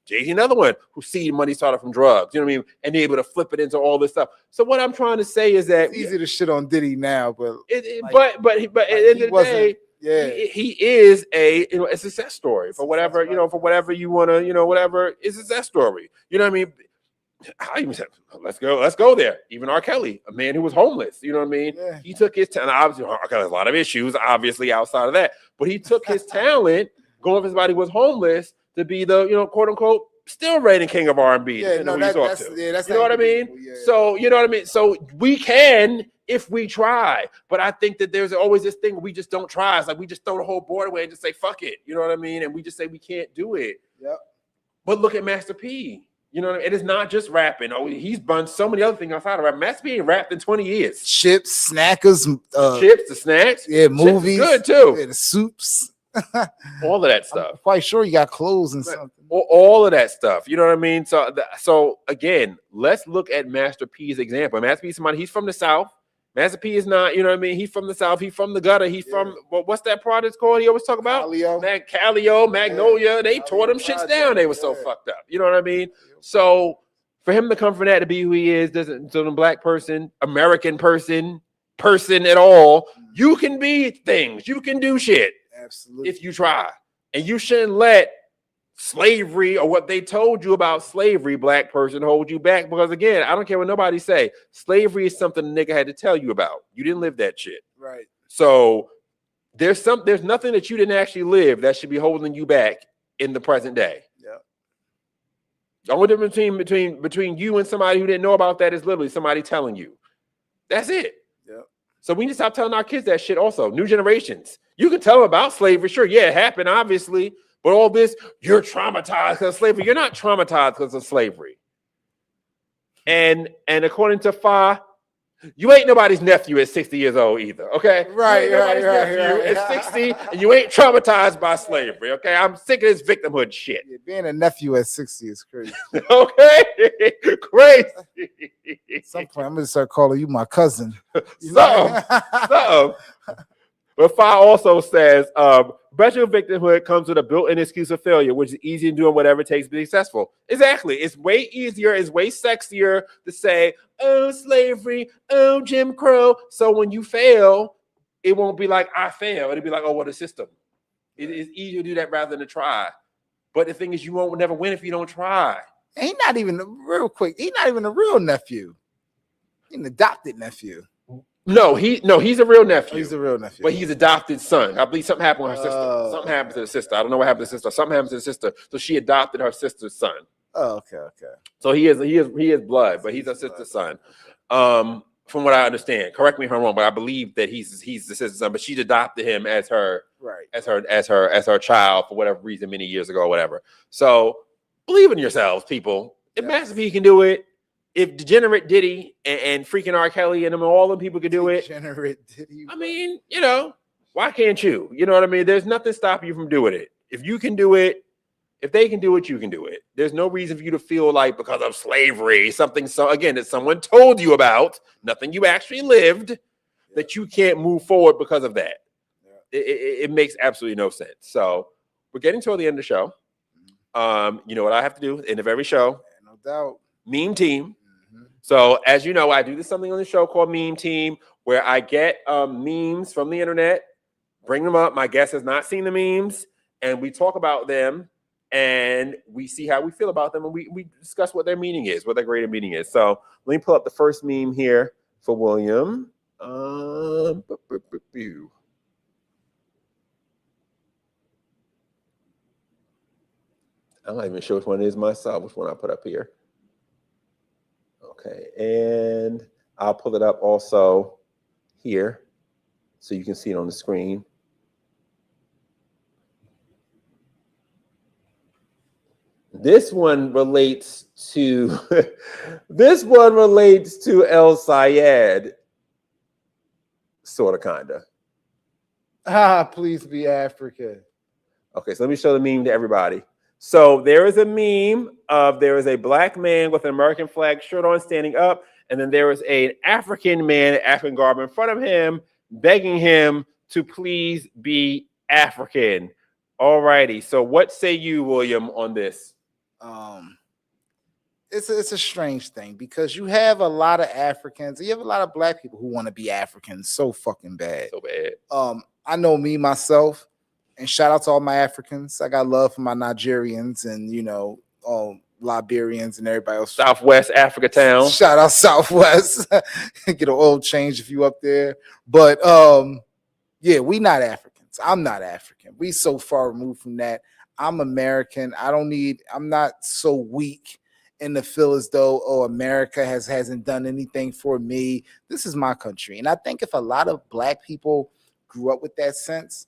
Jay-Z, another one who seed money started from drugs. You know what I mean? And they're able to flip it into all this stuff. So what I'm trying to say is that it's easy to shit on Diddy now, but at the end of the day, he is a success story for whatever, you know, for whatever you want to, you know, whatever is a success story. You know what I mean? I even said, let's go there. Even R. Kelly, a man who was homeless, you know what I mean? Yeah. He took his talent. Obviously, R. Kelly has a lot of issues, obviously, outside of that. But he took his talent, going for somebody who was homeless, to be the, you know, quote unquote, still reigning king of R&B. Yeah, no, that's you know what I mean? Yeah. So, you know what I mean? So we can if we try. But I think that there's always this thing where we just don't try. It's like we just throw the whole board away and just say, fuck it. You know what I mean? And we just say we can't do it. Yep. But look at Master P. You know, it is not just rapping. Oh, he's done so many other things outside of rap. Master P ain't rapped in 20 years. Chips, snackers, the snacks. Yeah, movies. Good too. Yeah, the soups. All of that stuff. I'm quite sure you got clothes and something. All of that stuff. You know what I mean? So again, let's look at Master P's example. Master P is somebody, he's from the South. Master P is not, you know what I mean? He's from the South. He's from the gutter. He's from, what's that product called he always talk about? Calio, Magnolia. Yeah. They tore them shits down. They were so fucked up. You know what I mean? So for him to come from that to be who he is, doesn't, so the black person, American person at all, you can be things. You can do shit. Absolutely. If you try. And you shouldn't let slavery or what they told you about slavery, black person, hold you back. Because again, I don't care what nobody say. Slavery is something the nigga had to tell you about. You didn't live that shit. Right. So there's nothing that you didn't actually live that should be holding you back in the present day. Yeah. The only difference between you and somebody who didn't know about that is literally somebody telling you. That's it. Yeah. So we need to stop telling our kids that shit also. New generations. You can tell them about slavery. Sure, yeah, it happened, obviously. But all this, you're traumatized because of slavery. You're not traumatized because of slavery. And according to Fa, you ain't nobody's nephew at 60 years old either, okay? Right. At 60, and you ain't traumatized by slavery, okay? I'm sick of this victimhood shit. Yeah, being a nephew at 60 is crazy. Okay? Crazy. At some point, I'm going to start calling you my cousin. So, But Fa also says, professional victimhood comes with a built-in excuse of failure, which is easy in doing whatever it takes to be successful. Exactly. It's way easier, it's way sexier to say, oh, slavery, oh, Jim Crow. So when you fail, it won't be like, I fail. It'll be like, oh, what a system. It is easier to do that rather than to try. But the thing is, you won't never win if you don't try. He's not even real quick. He's not even a real nephew. He's an adopted nephew. No, he's a real nephew. He's a real nephew. But he's adopted son. I believe something happened with her sister. Something happened to the sister. I don't know what happened to the sister. Something happened to the sister. So she adopted her sister's son. Oh, okay. So he is blood, but he's her sister's son. From what I understand. Correct me if I'm wrong, but I believe that he's the sister's son, but she's adopted him as her as her child for whatever reason many years ago or whatever. So believe in yourselves, people. If Master P can do it, if Degenerate Diddy and freaking R. Kelly and them, all them people could do it. Degenerate Diddy. I mean, why can't you? You know what I mean? There's nothing stopping you from doing it. If you can do it, if they can do it, you can do it. There's no reason for you to feel like because of slavery, something that someone told you about, nothing you actually lived, that you can't move forward because of that. It makes absolutely no sense. So we're getting toward the end of the show. You know what I have to do in every show? No doubt. Meme Team. So as you know, I do something on the show called Meme Team, where I get memes from the internet, bring them up. My guest has not seen the memes, and we talk about them, and we see how we feel about them, and we discuss what their meaning is, what their greater meaning is. So let me pull up the first meme here for William. I'm not even sure which one it is myself, which one I put up here. Okay, and I'll pull it up also here so you can see it on the screen. This one relates to El Sayed, sort of, kind of. Please be African. Okay, so let me show the meme to everybody. So there is a meme of there is a black man with an American flag shirt on standing up, and then there is an African man in African garb in front of him begging him to please be African. All righty. So what say you, William, on this? It's a strange thing because you have a lot of Africans, you have a lot of black people who want to be Africans so fucking bad. So bad. I know me myself. And shout out to all my Africans. I got love for my Nigerians and, Liberians and everybody else. Southwest Africa town. Shout out Southwest. Get an oil change if you up there. But, yeah, we not Africans. I'm not African. We so far removed from that. I'm American. I'm not so weak in the feel as though, America hasn't done anything for me. This is my country. And I think if a lot of black people grew up with that sense,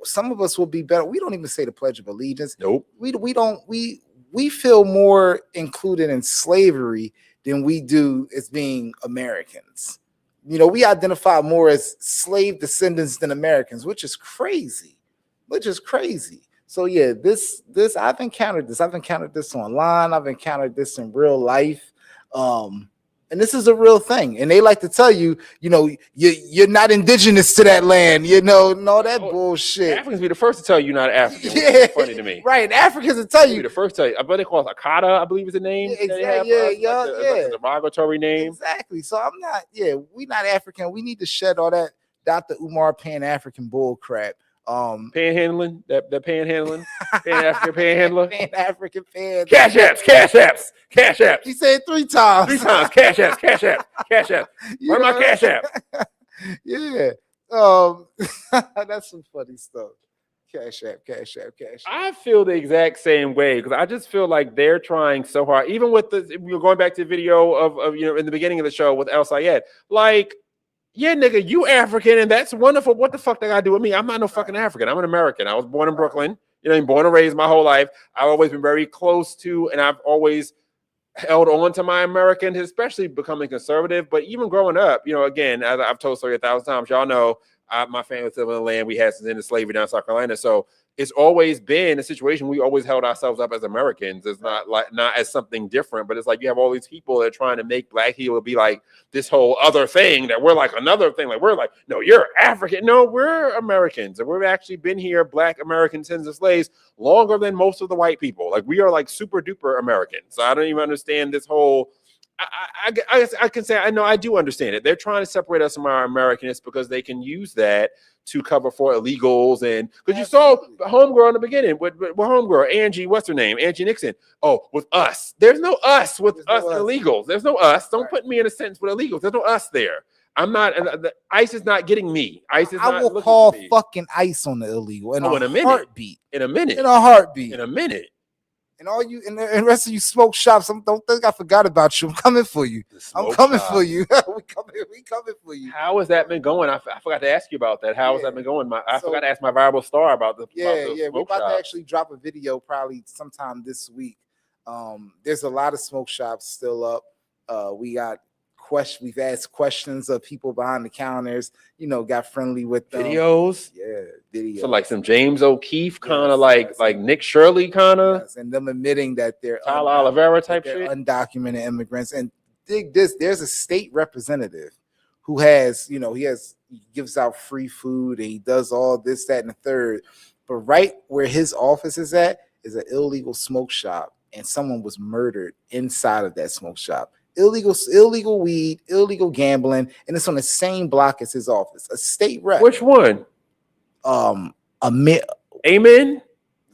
some of us will be better. We don't even say the Pledge of Allegiance. Nope. We feel more included in slavery than we do as being Americans. We identify more as slave descendants than Americans, which is crazy. So yeah, this I've encountered this. I've encountered this online. I've encountered this in real life. And this is a real thing. And they like to tell you, you're not indigenous to that land, no, that bullshit. Africans be the first to tell you not African. Yeah. Funny to me. Right. Africans will tell you. Be the first to tell you. I bet they call it Akata, I believe is the name. Yeah, exactly. Like a derogatory name. Exactly. So we not African. We need to shed all that Dr. Umar Pan-African bull crap. Panhandling, that panhandling, Pan-African panhandler. Pan-African pan. Cash apps. He said it 3 times. Cash apps. Where's my cash app? Yeah. That's some funny stuff. Cash app. I feel the exact same way because I just feel like they're trying so hard. Even with we're going back to the video of in the beginning of the show with El Sayed, like, yeah, nigga, you African, and that's wonderful. What the fuck they gotta do with me? I'm not no fucking African. I'm an American. I was born in Brooklyn. Born and raised my whole life. I've always been very close to, and I've always held on to my American, especially becoming conservative. But even growing up, again, as I've told story 1,000 times, y'all know, my family was living in the land. We had since in the slavery down in South Carolina. So it's always been a situation. We always held ourselves up as Americans. It's not as something different, but it's like you have all these people that are trying to make Black people be like this whole other thing that we're like another thing. Like we're like, no, you're African. No, we're Americans. And we've actually been here, Black American descendants of slaves, longer than most of the white people. Like we are like super duper Americans. So I don't even understand this whole. I can say I know I do understand it. They're trying to separate us from our Americanness because they can use that to cover for illegals, and because you saw homegirl in the beginning with homegirl Angie, what's her name? Angie Nixon. Oh, with us. There's no us with us illegals. There's no us. Don't put me in a sentence with illegals. There's no us there. I'm not. ICE is not getting me. ICE is not. I will call fucking ICE on the illegal in a minute. Heartbeat. In a minute. In a heartbeat. In a minute. And all you and the rest of you smoke shops, don't think I forgot about you. I'm coming for you. I'm coming for you. we coming for you. How has that been going? I forgot to ask you about that. How has that been going? I forgot to ask my viral star about the We're about to actually drop a video probably sometime this week. There's a lot of smoke shops still up. We've asked questions of people behind the counters, got friendly with them. Videos. Videos. So like some James O'Keefe kind of like Nick Shirley kind of. Yes, and them admitting that they're Tyler Oliveira type shit. Undocumented immigrants. And dig this, there's a state representative who has, he gives out free food and he does all this, that, and the third. But right where his office is at is an illegal smoke shop, and someone was murdered inside of that smoke shop. Illegal weed, illegal gambling, and it's on the same block as his office. A state rep. Which one? Amen.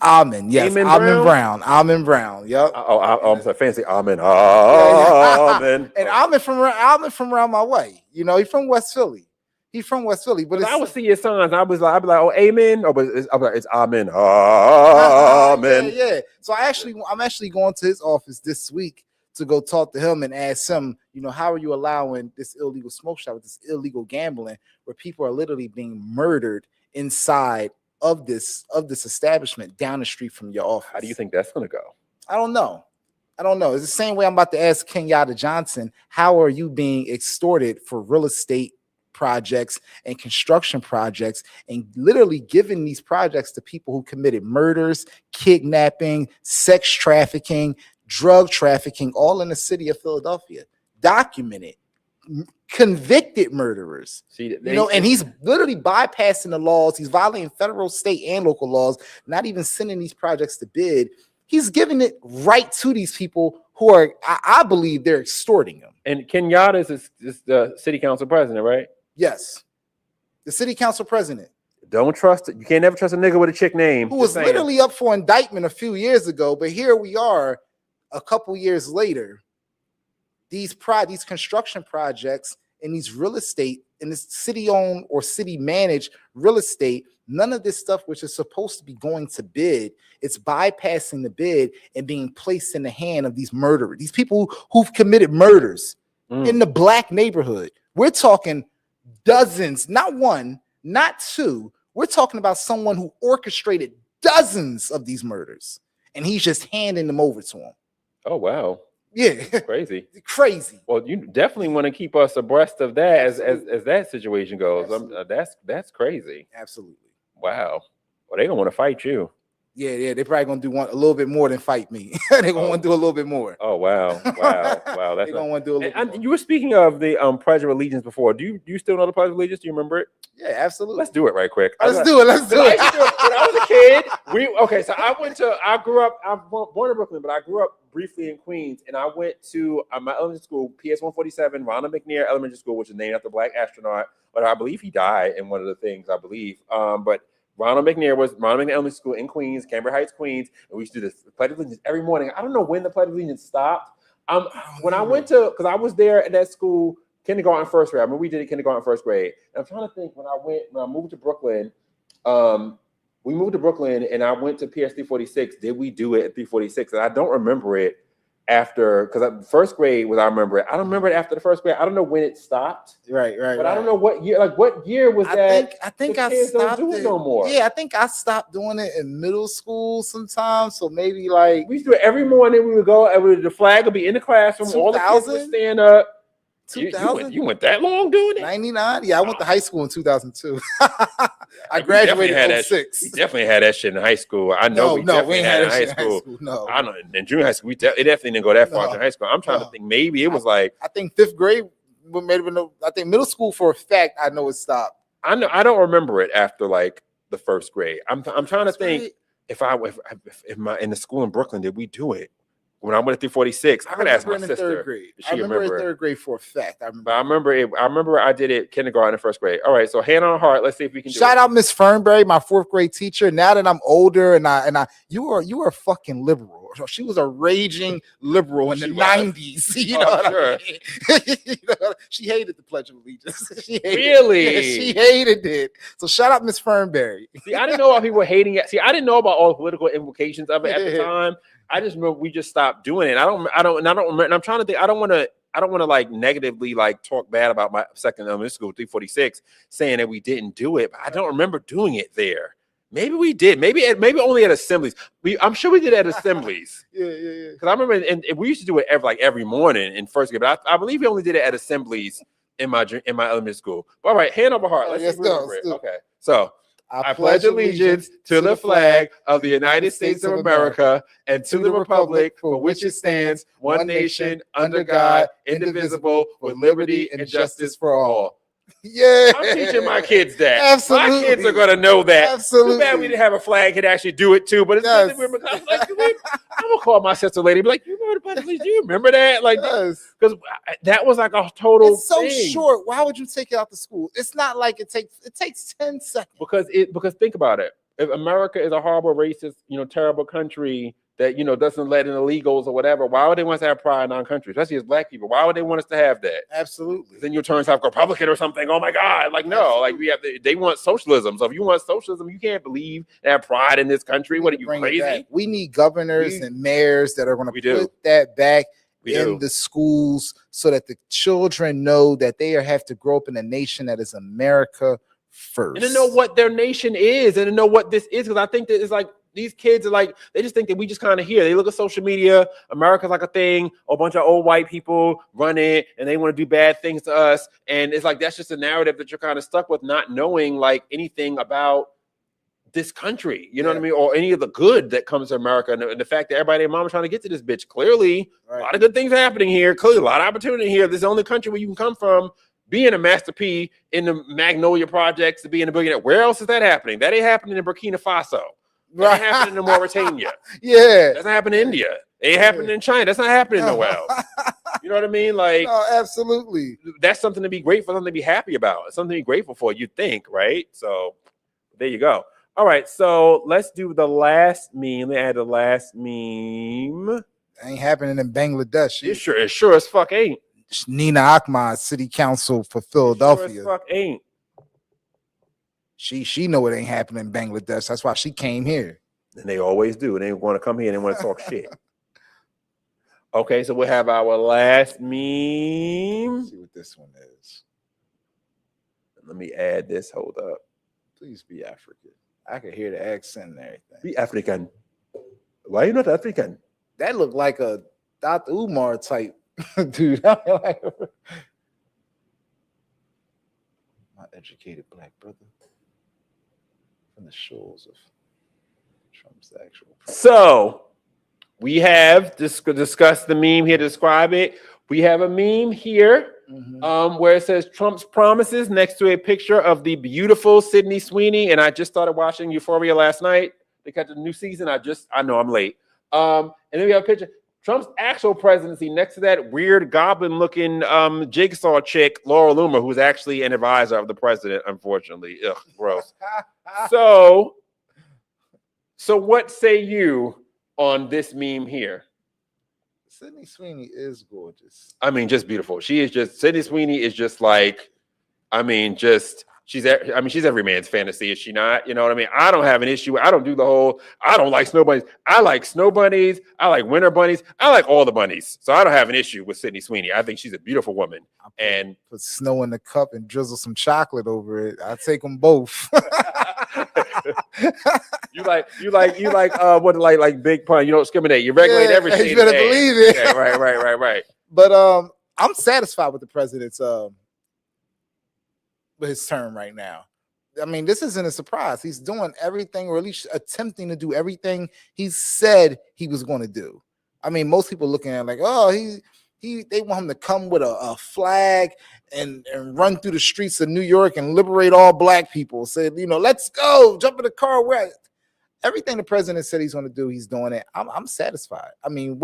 Almond, yes. Almond Brown. Yep. I'm sorry, fancy Almond. Almond. And Almond from around my way. He's from West Philly. But I would see your signs. I'd be like, oh, amen. Oh, but it's amen. Amen. Yeah. So I'm actually going to his office this week to go talk to him and ask him, how are you allowing this illegal smoke shop with this illegal gambling where people are literally being murdered inside of this establishment down the street from your office? How do you think that's going to go? I don't know. It's the same way I'm about to ask Kenyatta Johnson, how are you being extorted for real estate projects and construction projects and literally giving these projects to people who committed murders, kidnapping, sex trafficking, drug trafficking, all in the city of Philadelphia, documented, convicted murderers. And he's literally bypassing the laws. He's violating federal, state, and local laws, not even sending these projects to bid. He's giving it right to these people who are, I believe, they're extorting them. And Kenyatta is the city council president, right? Yes, the city council president. Don't trust it. You can't never trust a nigga with a chick name. Who was literally up for indictment a few years ago, but here we are. A couple years later, these construction projects and these real estate in this city-owned or city-managed real estate, none of this stuff which is supposed to be going to bid, it's bypassing the bid and being placed in the hand of these murderers, these people who've committed murders in the Black neighborhood. We're talking dozens, not one, not two. We're talking about someone who orchestrated dozens of these murders, and he's just handing them over to them. Oh, wow. Yeah. Crazy. Well, you definitely want to keep us abreast of that as that situation goes. That's crazy. Absolutely. Wow. Well, they're going to want to fight you. Yeah. They're probably going to do a little bit more than fight me. They're going to want to do a little bit more. Oh, wow. That's they're going to want to do a little bit more. You were speaking of the Pledge of Allegiance before. Do you still know the Pledge of Allegiance? Do you remember it? Yeah, absolutely. Let's do it right quick. Let's do it. When I was a kid, so I grew up, I'm born in Brooklyn, but I grew up briefly in Queens, and I went to my elementary school, PS 147, Ronald McNair Elementary School, which is named after a Black astronaut, but I believe he died in one of the things, but Ronald McNair Elementary School in Queens, Cambridge Heights, Queens, and we used to do this Pledge of Allegiance every morning. I don't know when the Pledge of Allegiance stopped. When I went to, because I was there at that school, kindergarten, first grade. I mean, we did it kindergarten, first grade. And I'm trying to think when I moved to Brooklyn, we moved to Brooklyn and I went to PS 346. Did we do it at 346? And I don't remember it after, because first grade was, I remember it. I don't remember it after the first grade. I don't know when it stopped. Right. But I don't know what year, what year was that? I think I stopped doing it no more. Yeah, I think I stopped doing it in middle school sometimes. So maybe like we used to do it every morning. We would go, the flag would be in the classroom. All the kids would stand up. You went that long doing it? 99? Yeah, I went to high school in 2002. I graduated in 06. We definitely had that shit in high school. I know we definitely had it in high school. No. I know in junior high school, it definitely didn't go that far in high school. I'm trying to think, maybe it was like, I think 5th grade, I think middle school for a fact, I know it stopped. I don't remember it after like the 1st grade. I'm trying to think if in the school in Brooklyn, did we do it? When I went to 346, I gotta ask my sister. 3rd grade. I remember in 3rd grade for a fact. I remember I did it kindergarten and 1st grade. All right, so hand on heart. Let's see if we can. Shout out Miss Fernberry, my 4th grade teacher. Now that I'm older, you were a fucking liberal. She was a raging liberal in the 90s. You know what I mean? She hated the Pledge of Allegiance. She hated it. So shout out Miss Fernberry. See, I didn't know why people were hating it. See, I didn't know about all the political implications of it at the time. I just remember we just stopped doing it. I don't remember. And I'm trying to think. I don't want to like negatively like talk bad about my second elementary school 346, saying that we didn't do it. But I don't remember doing it there. Maybe we did. Maybe only at assemblies. I'm sure we did it at assemblies. Yeah. Because I remember, and we used to do it every morning in 1st grade. But I believe we only did it at assemblies in my elementary school. But all right, hand over heart. Let's go. Okay, so. I pledge allegiance to the flag of the United States of America and to the republic for which it stands, one nation, under God, indivisible, with liberty and justice for all. Yeah, I'm teaching my kids that. Absolutely. My kids are gonna know that. Absolutely. Too bad we didn't have a flag could actually do it too. But it's I'm gonna call my sister lady, be like, you remember the Pledge of Allegiance? Do you remember that? Like, because that was like a total. It's so thing. short. Why would you take it out to school? It's not like it takes 10 seconds. Because think about it. If America is a horrible, racist, terrible country that doesn't let in illegals or whatever, why would they want us to have pride in our country, especially as Black people? Why would they want us to have that? Absolutely. Then you'll turn South Republican or something. Oh my God! Like no, like they want socialism. So if you want socialism, you can't believe and have pride in this country. What are you, crazy? We need governors and mayors that are going to put that back in the schools so that the children know that they have to grow up in a nation that is America first, and to know what their nation is, and to know what this is. Because I think that it's like. These kids are like, they just think that we just kind of hear. They look at social media, America's like a thing, a bunch of old white people run it, and they want to do bad things to us. And it's like, that's just a narrative that you're kind of stuck with, not knowing like anything about this country, you know what I mean? Or any of the good that comes to America. And the fact that everybody and mom is trying to get to this bitch. Clearly, a lot of good things happening here. Clearly, a lot of opportunity here. This is the only country where you can come from, being a Master P in the Magnolia Projects, to be in a billionaire. Where else is that happening? That ain't happening in Burkina Faso. That's happening in Mauritania. That's not happening in India. It ain't happening in China. That's not happening nowhere else. You know what I mean? Like, no, absolutely. That's something to be grateful, something to be happy about. It's something to be grateful for, you think, right? So there you go. All right, so let's do the last meme. Let me add the last meme. Ain't happening in Bangladesh. It sure as fuck ain't. Nina Ahmad, City Council for Philadelphia. Sure as fuck ain't. She know it ain't happening in Bangladesh. That's why she came here. And they always do. They want to come here and they want to talk shit. Okay, so we'll have our last meme. Let's see what this one is. Let me add this. Hold up. Please be African. I can hear the accent and everything. Be African. Why are you not African? That looked like a Dr. Umar type dude. My educated Black brother. From the shores of Trump's actual. So we have discussed the meme here to describe it. We have a meme here where it says Trump's promises next to a picture of the beautiful Sydney Sweeney. And I just started watching Euphoria last night. They got the new season. I know I'm late. And then we have a picture. Trump's actual presidency next to that weird goblin-looking jigsaw chick, Laura Loomer, who's actually an advisor of the president, unfortunately. Ugh, gross. So what say you on this meme here? Sydney Sweeney is gorgeous. I mean, just beautiful. Sydney Sweeney is just like, she's every man's fantasy, is she not? You know what I mean? I don't have an issue. I don't like snow bunnies. I like snow bunnies. I like winter bunnies. I like all the bunnies. So I don't have an issue with Sydney Sweeney. I think she's a beautiful woman. And put snow in the cup and drizzle some chocolate over it. I take them both. you like big pun. You don't discriminate. You regulate everything. You better believe it. Yeah, right. But I'm satisfied with the president's his term right now. I mean, this isn't a surprise. He's doing everything, or at least attempting to do everything he said he was going to do. I mean, most people looking at it like, oh, they want him to come with a flag and run through the streets of New York and liberate all black people. Said, let's go, jump in the car. Where everything the president said he's going to do, he's doing it. I'm satisfied. I mean,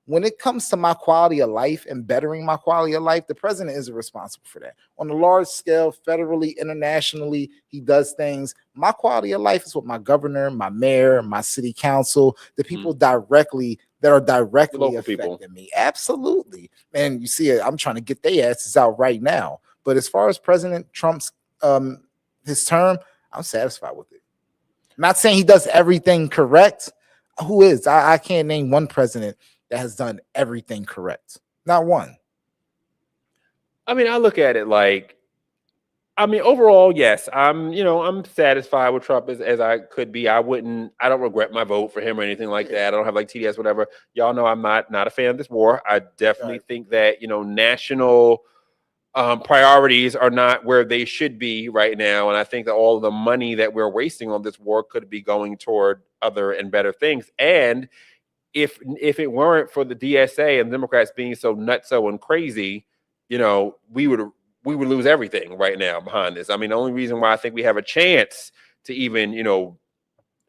when it comes to my quality of life and bettering my quality of life, the president is responsible for that. On a large scale, federally, internationally, he does things. My quality of life is with my governor, my mayor, my city council, the people that are directly affecting me. Absolutely. And you see it, I'm trying to get their asses out right now. But as far as President Trump's his term, I'm satisfied with it. Not saying he does everything correct. Who is? I can't name one president that has done everything correct. Not one. I mean, I look at it like, overall, yes, I'm satisfied with Trump as I could be. I don't regret my vote for him or anything like that. I don't have like TDS, whatever. Y'all know I'm not a fan of this war. I definitely think that, national priorities are not where they should be right now. And I think that all of the money that we're wasting on this war could be going toward other and better things. And if it weren't for the DSA and Democrats being so nutso and crazy, we would lose everything right now behind this. I mean, the only reason why I think we have a chance to even,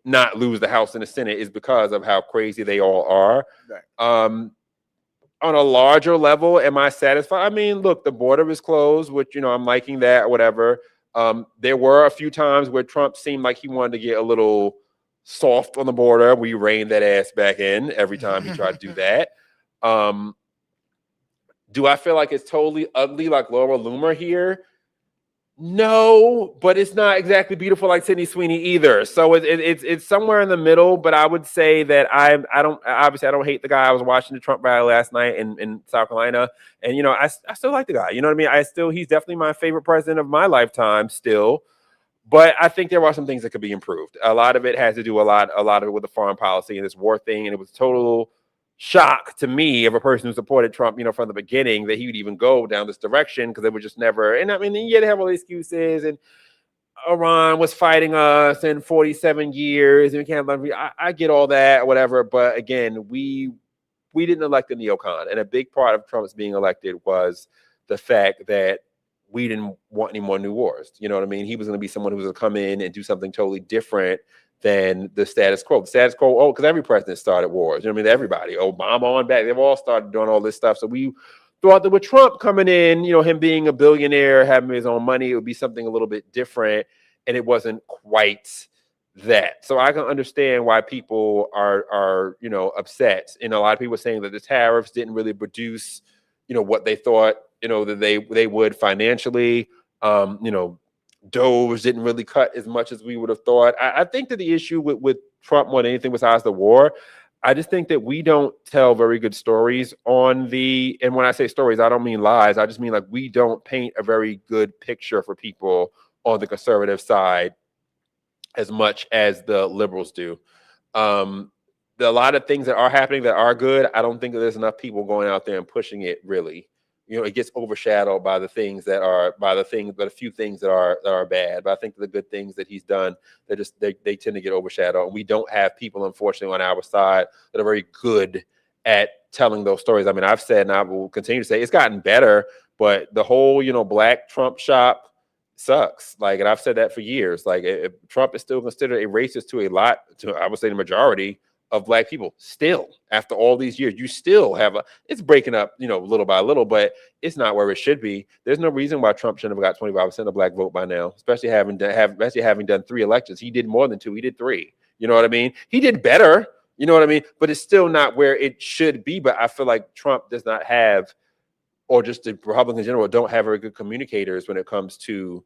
not lose the House and the Senate is because of how crazy they all are. Right. On a larger level, am I satisfied? I mean, look, the border is closed, which, I'm liking that or whatever. There were a few times where Trump seemed like he wanted to get a little soft on the border. We reined that ass back in every time he tried to do that. Do I feel like it's totally ugly like Laura Loomer here? No, but it's not exactly beautiful like Sydney Sweeney either. So it's somewhere in the middle. But I would say that I don't hate the guy. I was watching the Trump rally last night in South Carolina, and I still like the guy. You know what I mean? He's definitely my favorite president of my lifetime still. But I think there are some things that could be improved. A lot of it has to do a lot of it with the foreign policy and this war thing. And it was a total shock to me of a person who supported Trump, from the beginning, that he would even go down this direction, because it would just never. And I mean, you have all the excuses, and Iran was fighting us in 47 years, and we can't. I get all that or whatever. But again, we didn't elect a neocon, and a big part of Trump's being elected was the fact that we didn't want any more new wars. You know what I mean? He was going to be someone who was going to come in and do something totally different than the status quo. The status quo, because every president started wars. You know what I mean? Everybody, Obama on back, they've all started doing all this stuff. So we thought that with Trump coming in, him being a billionaire, having his own money, it would be something a little bit different. And it wasn't quite that. So I can understand why people are upset. And a lot of people are saying that the tariffs didn't really produce, what they thought, that they would financially. Doge didn't really cut as much as we would have thought. I think that the issue with Trump more than anything besides the war, I just think that we don't tell very good stories and when I say stories, I don't mean lies. I just mean like we don't paint a very good picture for people on the conservative side as much as the liberals do. A lot of things that are happening that are good, I don't think that there's enough people going out there and pushing it really. It gets overshadowed by the few things that are bad. But I think the good things that he's done, they tend to get overshadowed. And we don't have people, unfortunately, on our side that are very good at telling those stories. I mean, I've said, and I will continue to say, it's gotten better, but the whole, black Trump shop sucks. And I've said that for years. If Trump is still considered a racist to I would say the majority of black people still, after all these years, you still have it's breaking up, little by little, but it's not where it should be. There's no reason why Trump shouldn't have got 25% of the black vote by now, especially having done 3 elections. He did more than 2. He did 3. You know what I mean? He did better. You know what I mean? But it's still not where it should be. But I feel like Trump does not have, or just the Republicans in general, don't have very good communicators when it comes to,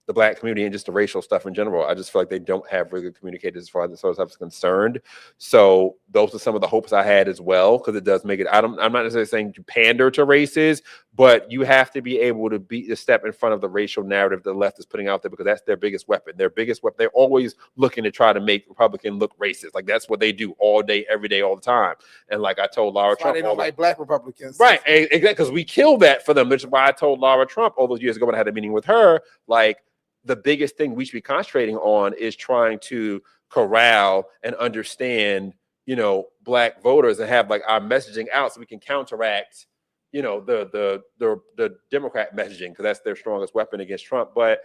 the black community and just the racial stuff in general. I just feel like they don't have really good communicators as far as the sort of stuff is concerned. So those are some of the hopes I had as well, because it does make it. I'm not necessarily saying to pander to races, but you have to be able to be a step in front of the racial narrative the left is putting out there, because that's their biggest weapon. Their biggest weapon. They're always looking to try to make Republican look racist. Like that's what they do all day, every day, all the time. And like I told Laura Trump, they don't like black Republicans, right? Exactly, because we killed that for them. Which is why I told Laura Trump all those years ago when I had a meeting with her, like, the biggest thing we should be concentrating on is trying to corral and understand, you know, black voters and have like our messaging out so we can counteract, you know, the Democrat messaging, because that's their strongest weapon against Trump. But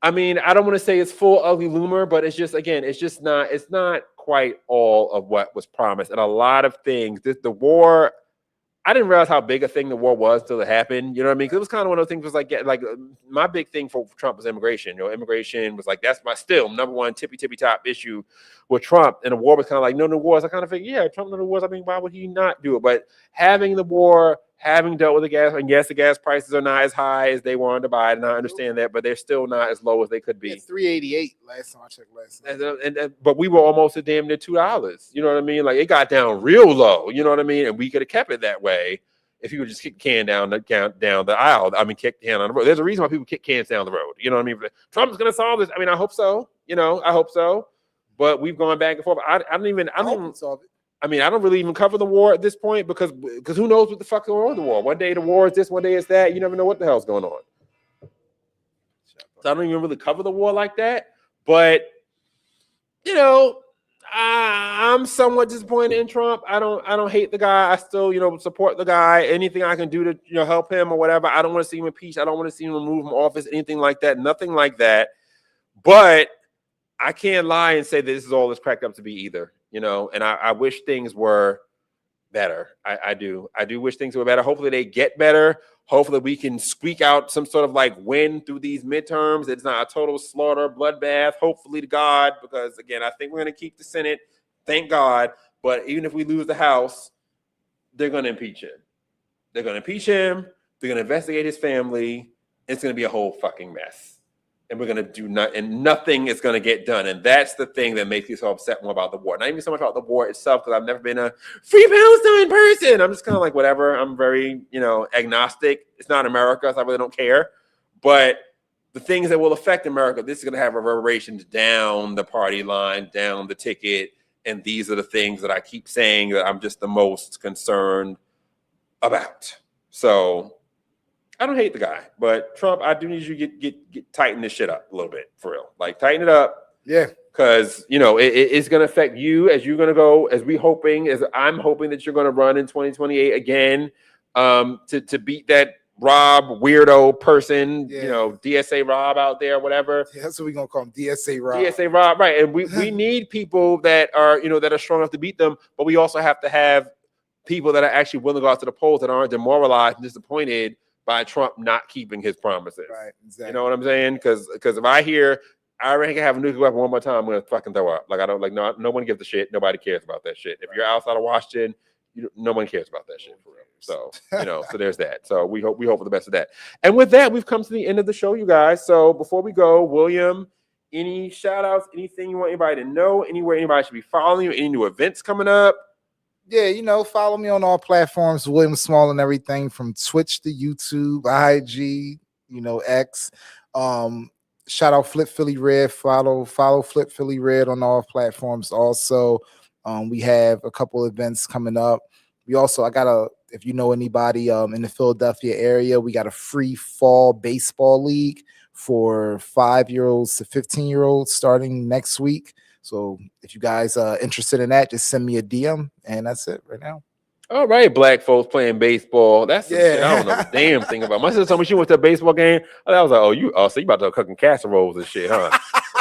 I mean, I don't want to say it's full ugly loomer, but it's just, again, it's not quite all of what was promised. And a lot of things, the war, I didn't realize how big a thing the war was until it happened. You know what I mean? Because it was kind of one of those things. Was like my big thing for Trump was immigration. You know, immigration was like, that's my still number one tippy top issue with Trump. And the war was kind of like, no wars. I kind of think, yeah, Trump no wars. I mean, why would he not do it? But having the war, having dealt with the gas, and yes, the gas prices are not as high as they wanted to buy, and I understand that, but they're still not as low as they could be. It's $3.88 last time I checked. But we were almost at damn near $2. You know what I mean? Like it got down real low. You know what I mean? And we could have kept it that way if you would just kick the can down the aisle. I mean, kick the can on the road. There's a reason why people kick cans down the road. You know what I mean? Trump's going to solve this. I mean, I hope so. You know, I hope so. But we've gone back and forth. I don't solve it. I mean, I don't really even cover the war at this point because who knows what the fuck going on with the war? One day the war is this, one day it's that. You never know what the hell's going on. So I don't even really cover the war like that. But you know, I'm somewhat disappointed in Trump. I don't hate the guy. I still, you know, support the guy. Anything I can do to, you know, help him or whatever. I don't want to see him impeached. I don't want to see him remove from office. Anything like that. Nothing like that. But I can't lie and say that this is all it's cracked up to be either. You know, and I wish things were better. I do wish things were better. Hopefully they get better. Hopefully we can squeak out some sort of like win through these midterms. It's not a total slaughter, bloodbath. Hopefully to God, because again, I think we're going to keep the Senate. Thank God. But even if we lose the House, they're going to impeach him. They're going to impeach him. They're going to investigate his family. It's going to be a whole fucking mess. And we're going to do nothing is going to get done. And that's the thing that makes me so upset more about the war. Not even so much about the war itself, because I've never been a free Palestine person. I'm just kind of like, whatever. I'm very, you know, agnostic. It's not America, so I really don't care. But the things that will affect America, this is going to have reverberations down the party line, down the ticket. And these are the things that I keep saying that I'm just the most concerned about. So I don't hate the guy, but Trump, I do need you to get tighten this shit up a little bit, for real. Like tighten it up. Yeah. Because, you know, it's going to affect you as you're going to go, as I'm hoping that you're going to run in 2028 again, to beat that Rob weirdo person, you know, DSA Rob out there, whatever. Yeah, that's what we're going to call him, DSA Rob. DSA Rob, right. And we need people that are, you know, that are strong enough to beat them, but we also have to have people that are actually willing to go out to the polls that aren't demoralized and disappointed by Trump not keeping his promises. Right, exactly. You know what I'm saying? Because if I hear Iran can have a nuclear weapon one more time, I'm gonna fucking throw up. Like I don't like no one gives a shit. Nobody cares about that shit. If you're outside of Washington, no one cares about that shit for real. So you know, so there's that. So we hope for the best of that. And with that, we've come to the end of the show, you guys. So before we go, William, any shout outs, anything you want anybody to know, anywhere anybody should be following you, any new events coming up? Yeah, you know, follow me on all platforms, William Small and everything from Twitch to YouTube, IG, you know, X. Shout out Flip Philly Red. Follow Flip Philly Red on all platforms. Also, we have a couple events coming up. We also, if you know anybody in the Philadelphia area, we got a free fall baseball league for 5-year-olds to 15-year-olds starting next week. So if you guys are interested in that, just send me a DM, and that's it right now. All right, black folks playing baseball. That's shit I don't know a damn thing about. My sister told me she went to a baseball game. I was like, so you about to cooking casseroles and shit, huh?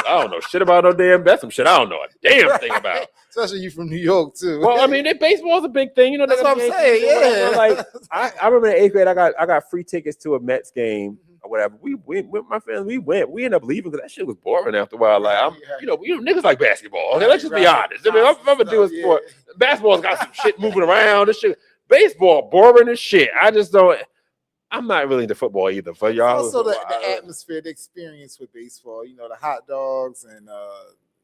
I don't know shit about no damn. That's some shit I don't know a damn thing about. Especially you from New York too. Well, I mean, baseball is a big thing. You know, that's what I'm saying. Yeah. Like I remember in 8th grade, I got free tickets to a Mets game. Or whatever. We went with my family. We ended up leaving because that shit was boring after a while. Like you know, niggas like basketball. Okay, let's just be honest. I mean, I'm gonna do a sport. Basketball's got some shit moving around. This shit, baseball, boring as shit. I just don't. I'm not really into football either. For y'all, Also the atmosphere, the experience with baseball. You know, the hot dogs and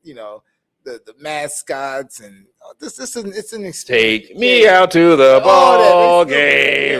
you know, the mascots and it's an experience. Take me out to the ball game.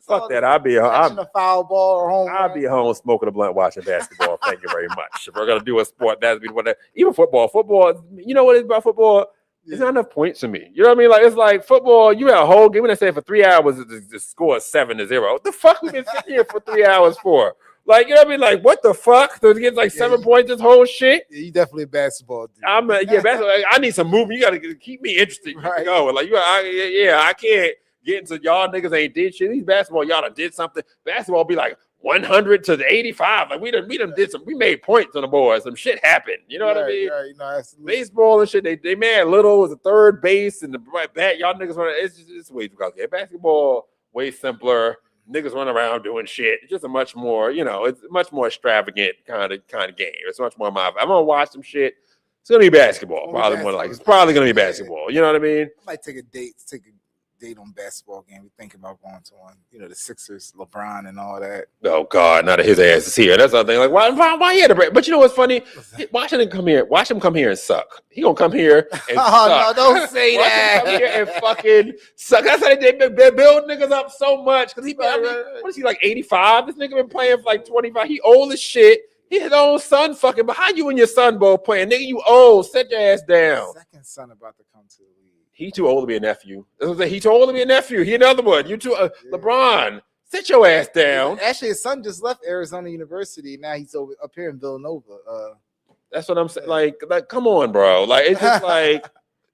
Fuck that. I'll be a foul ball or home. I'll be home smoking a blunt watching basketball. Thank you very much. If we're gonna do a sport, that's be what. Even football. Football. You know what it's about football? It's not enough points for me. You know what I mean? Like it's like football. You had a whole game. When I say for 3 hours, the score is 7-0. What the fuck we been sitting here for 3 hours for? Like, you know what I mean? Like, what the fuck? So to get like 7 points, this whole shit. Yeah, you definitely a basketball dude. Basketball. I need some movement. You gotta keep me interested. Right. Going. Like I can't get into y'all niggas ain't did shit. These basketball, y'all done did something. Basketball be like 100 to 85. Like we done did some. We made points on the board. Some shit happened. You know what I mean? Right. No, absolutely. Baseball and shit. They mad little was a third base and the bat. Y'all niggas run. It's way too complicated. Basketball way simpler. Niggas run around doing shit. It's just a much more, you know, it's a much more extravagant kind of game. It's much more my. I'm gonna watch some shit. It's gonna be basketball. Probably more like it's probably gonna be basketball. You know what I mean? I might take a date on basketball game. We're thinking about going to one. You know, the Sixers, LeBron, and all that. Oh God, not his ass is here. That's the other thing. Like, why he had a break? But you know what's funny? Watch him come here. Watch him come here and suck. He gonna come here and suck. No, don't say Watch that. him come here and fucking suck. That's how they build niggas up so much. Because what is he like 85? This nigga been playing for like 25. He old as shit. He his own son fucking. But how you and your son both playing? Nigga, you old. Sit your ass down. Second son about to come to the league. He too old to be a nephew. He too old to be a nephew. He another one. You too, LeBron. Sit your ass down. Actually, his son just left Arizona University. Now he's over up here in Villanova. That's what I'm saying. Like, come on, bro. Like, it's just like,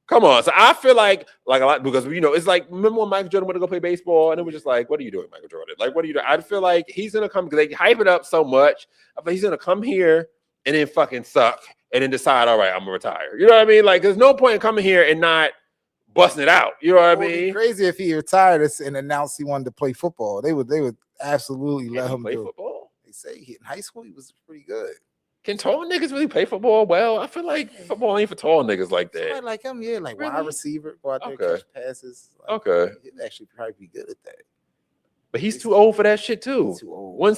come on. So I feel like a lot because you know, it's like remember when Michael Jordan went to go play baseball and it was just like, what are you doing, Michael Jordan? Like, what are you doing? I feel like he's gonna come because they hype it up so much. I feel he's gonna come here and then fucking suck and then decide, all right, I'm gonna retire. You know what I mean? Like, there's no point in coming here and not busting it out. You know what I mean? It'd be crazy if he retired and announced he wanted to play football. They would absolutely let him play do football. They say in high school he was pretty good. Can tall niggas really play football well? I feel like football ain't for tall niggas like that. Somebody like him, yeah, like Really? wide receiver, go out there, catch passes. Like, Okay. he'd actually probably be good at that. But he's too old for that shit too. He's too old. One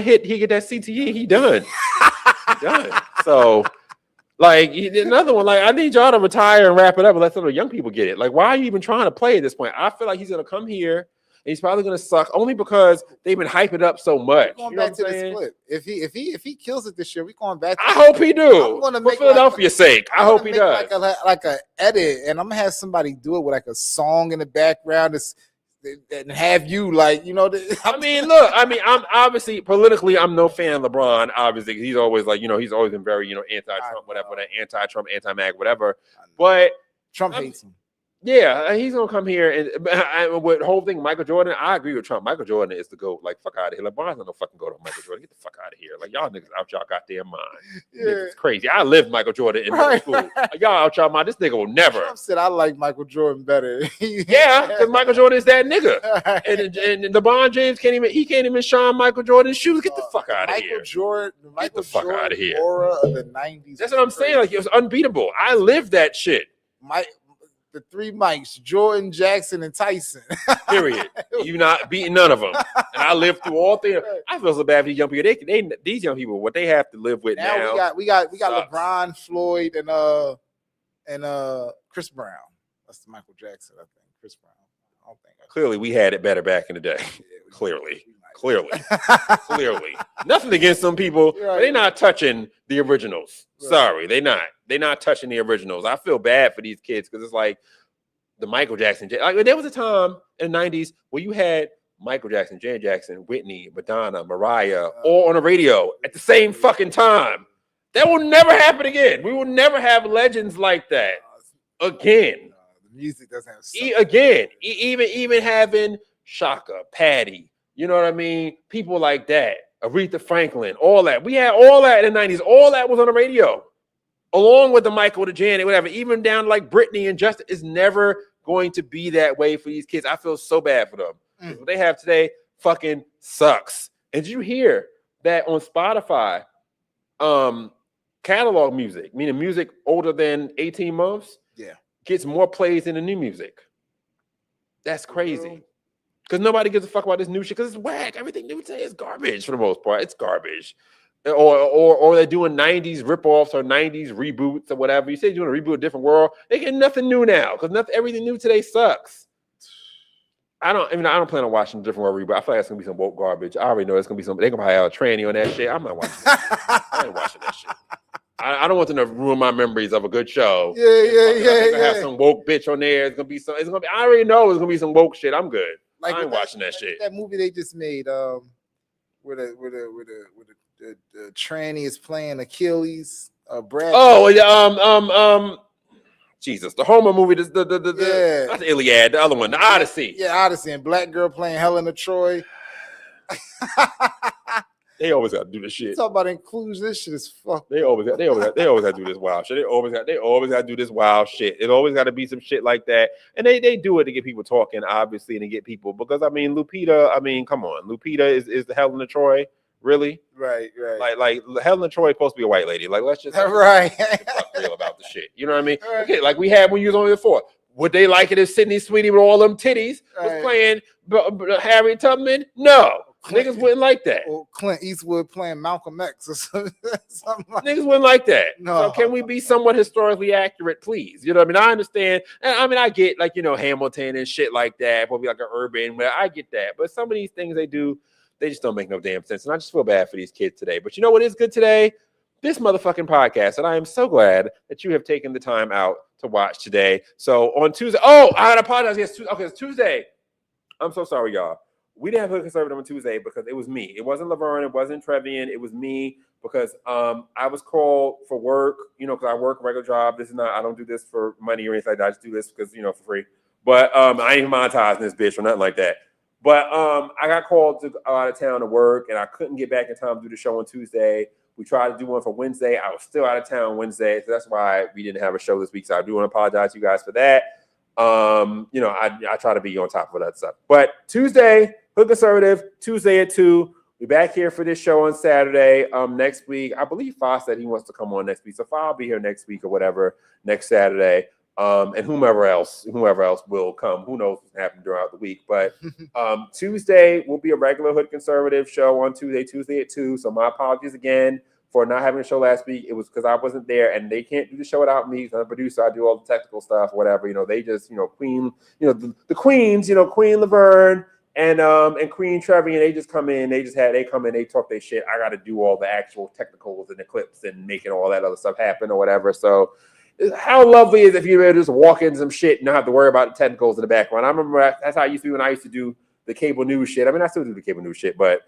hit, he get that CTE, he done. He done. So, like another one, like I need y'all to retire and wrap it up and let some of the young people get it. Like, why are you even trying to play at this point? I feel like he's gonna come here and he's probably gonna suck only because they've been hyping up so much. Going you know back to what I'm the saying? split. If he kills it this year, we going back. I hope he do. I'm gonna For make Philadelphia's sake. I hope he does. Like a edit, and I'm gonna have somebody do it with like a song in the background. And have you like I mean, look. I mean, I'm obviously politically, I'm no fan of LeBron. Obviously, he's always like, he's always been very, anti-Trump, whatever, anti-Trump, anti-Mag, whatever. But Trump hates him. Yeah, he's gonna come here and with the whole thing. Michael Jordan, I agree with Trump. Michael Jordan is the GOAT. Like, fuck out of here. LeBron's not no fucking GOAT on Michael Jordan. Get the fuck out of here. Like, y'all niggas out y'all goddamn mind. Yeah. It's crazy. I lived Michael Jordan in middle school. Like, y'all out y'all mind. This nigga will never. Trump said I like Michael Jordan better. Yeah, because Michael Jordan is that nigga. And LeBron James can't even shine Michael Jordan's shoes. Get the fuck out of here. Get the fuck out of here. Aura of the 90s. That's what I'm saying. Like, it was unbeatable. I lived that shit. The three Mikes, Jordan, Jackson, and Tyson. Period. You not beating none of them. And I lived through all things. I feel so bad for these young people. These young people, what they have to live with now. We got LeBron, Floyd, and Chris Brown. That's Michael Jackson, I think. Chris Brown. I don't think. Clearly, we had it better back in the day. Clearly. Nothing against some people. But they're not touching the originals. Sorry, they're not. They're not touching the originals. I feel bad for these kids because it's like the Michael Jackson. Like, there was a time in the 90s where you had Michael Jackson, Janet Jackson, Whitney, Madonna, Mariah, all on the radio at the same fucking time. That will never happen again. We will never have legends like that again. The music doesn't have even having Shaka, Patti, you know what I mean? People like that, Aretha Franklin, all that. We had all that in the 90s. All that was on the radio. Along with the Michael, the Janet, whatever, even down to like Britney and Justin, is never going to be that way for these kids. I feel so bad for them. What they have today fucking sucks. And did you hear that on Spotify, catalog music, meaning music older than 18 months, gets more plays than the new music? That's crazy. Because nobody gives a fuck about this new shit because it's whack. Everything new today is garbage for the most part. It's garbage. Or they're doing 90s ripoffs or 90s reboots or whatever. You say you're doing a reboot of a different world, they get nothing new now because everything new today sucks. I don't plan on watching a different world reboot. I feel like it's gonna be some woke garbage. I already know it's gonna be some. They're gonna probably have a tranny on that shit. I'm not watching that. I ain't watching that shit. I don't want them to ruin my memories of a good show. Yeah. Have some woke bitch on there. It's gonna be some. It's gonna be. I already know it's gonna be some woke shit. I'm good. Like I ain't watching that shit. That movie they just made, where the tranny is playing Achilles. Brad. Oh yeah. Jesus, the Homer movie. Not the Iliad. The other one, the Odyssey. Yeah, Odyssey. And black girl playing Helena Troy. They always got to do this shit. Talk about inclusion. This shit is fucked. They always got to do this wild shit. They always got to do this wild shit. It always got to be some shit like that. And they do it to get people talking, obviously, and to get people because Lupita. Come on, Lupita is the Helena Troy, really? Right. Like Helena Troy is supposed to be a white lady. Like let's just right. real about the shit. You know what I mean? Right. Okay, like we had when you was on before. Would they like it if Sydney Sweeney with all them titties was playing Harriet Tubman? No. Niggas wouldn't like that. Or Clint Eastwood playing Malcolm X or something like niggas wouldn't like that. No. So can we be somewhat historically accurate, please? You know what I mean? I understand. And I get Hamilton and shit like that. Probably like an urban where I get that. But some of these things they do, they just don't make no damn sense. And I just feel bad for these kids today. But you know what is good today? This motherfucking podcast. And I am so glad that you have taken the time out to watch today. So on Tuesday, I gotta apologize. Yes, it's Tuesday. I'm so sorry, y'all. We didn't have Hood Conservative on Tuesday because it was me. It wasn't Laverne. It wasn't Trevian. It was me because I was called for work, because I work a regular job. I don't do this for money or anything like that. I just do this because, for free. But I ain't even monetizing this bitch or nothing like that. But I got called to go out of town to work and I couldn't get back in time to do the show on Tuesday. We tried to do one for Wednesday. I was still out of town Wednesday. So that's why we didn't have a show this week. So I do want to apologize to you guys for that. I try to be on top of that stuff. But Tuesday, Hood Conservative, Tuesday at 2. We're back here for this show on Saturday. Next week, I believe Foss said he wants to come on next week. So I'll be here next week or whatever, next Saturday. And whomever else will come. Who knows what's happening throughout the week. But Tuesday will be a regular Hood Conservative show on Tuesday at 2. So my apologies again for not having a show last week. It was because I wasn't there and they can't do the show without me. I'm a producer. I do all the technical stuff, whatever. They just, Queen, the Queens, Queen Laverne and Queen Trevian, they just come in, they come in, they talk their shit. I got to do all the actual technicals and the clips and making all that other stuff happen or whatever. So how lovely is it if you were to just walk into some shit and not have to worry about the technicals in the background. I remember that's how I used to be when I used to do the cable news shit. I still do the cable news shit, but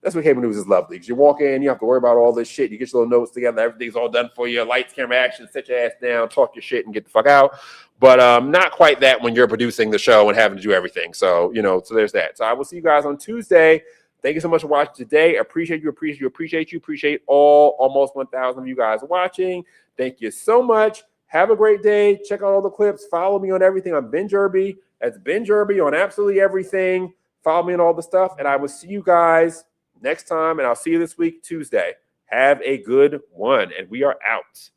that's what cable news is lovely. Because you walk in, you have to worry about all this shit. You get your little notes together. Everything's all done for you. Lights, camera, action. Sit your ass down, talk your shit, and get the fuck out. But not quite that when you're producing the show and having to do everything. So, so there's that. So I will see you guys on Tuesday. Thank you so much for watching today. Appreciate you. Appreciate all almost 1,000 of you guys watching. Thank you so much. Have a great day. Check out all the clips. Follow me on everything. I'm Benj Irby. That's Benj Irby on absolutely everything. Follow me on all the stuff. And I will see you guys next time, and I'll see you this week, Tuesday. Have a good one, and we are out.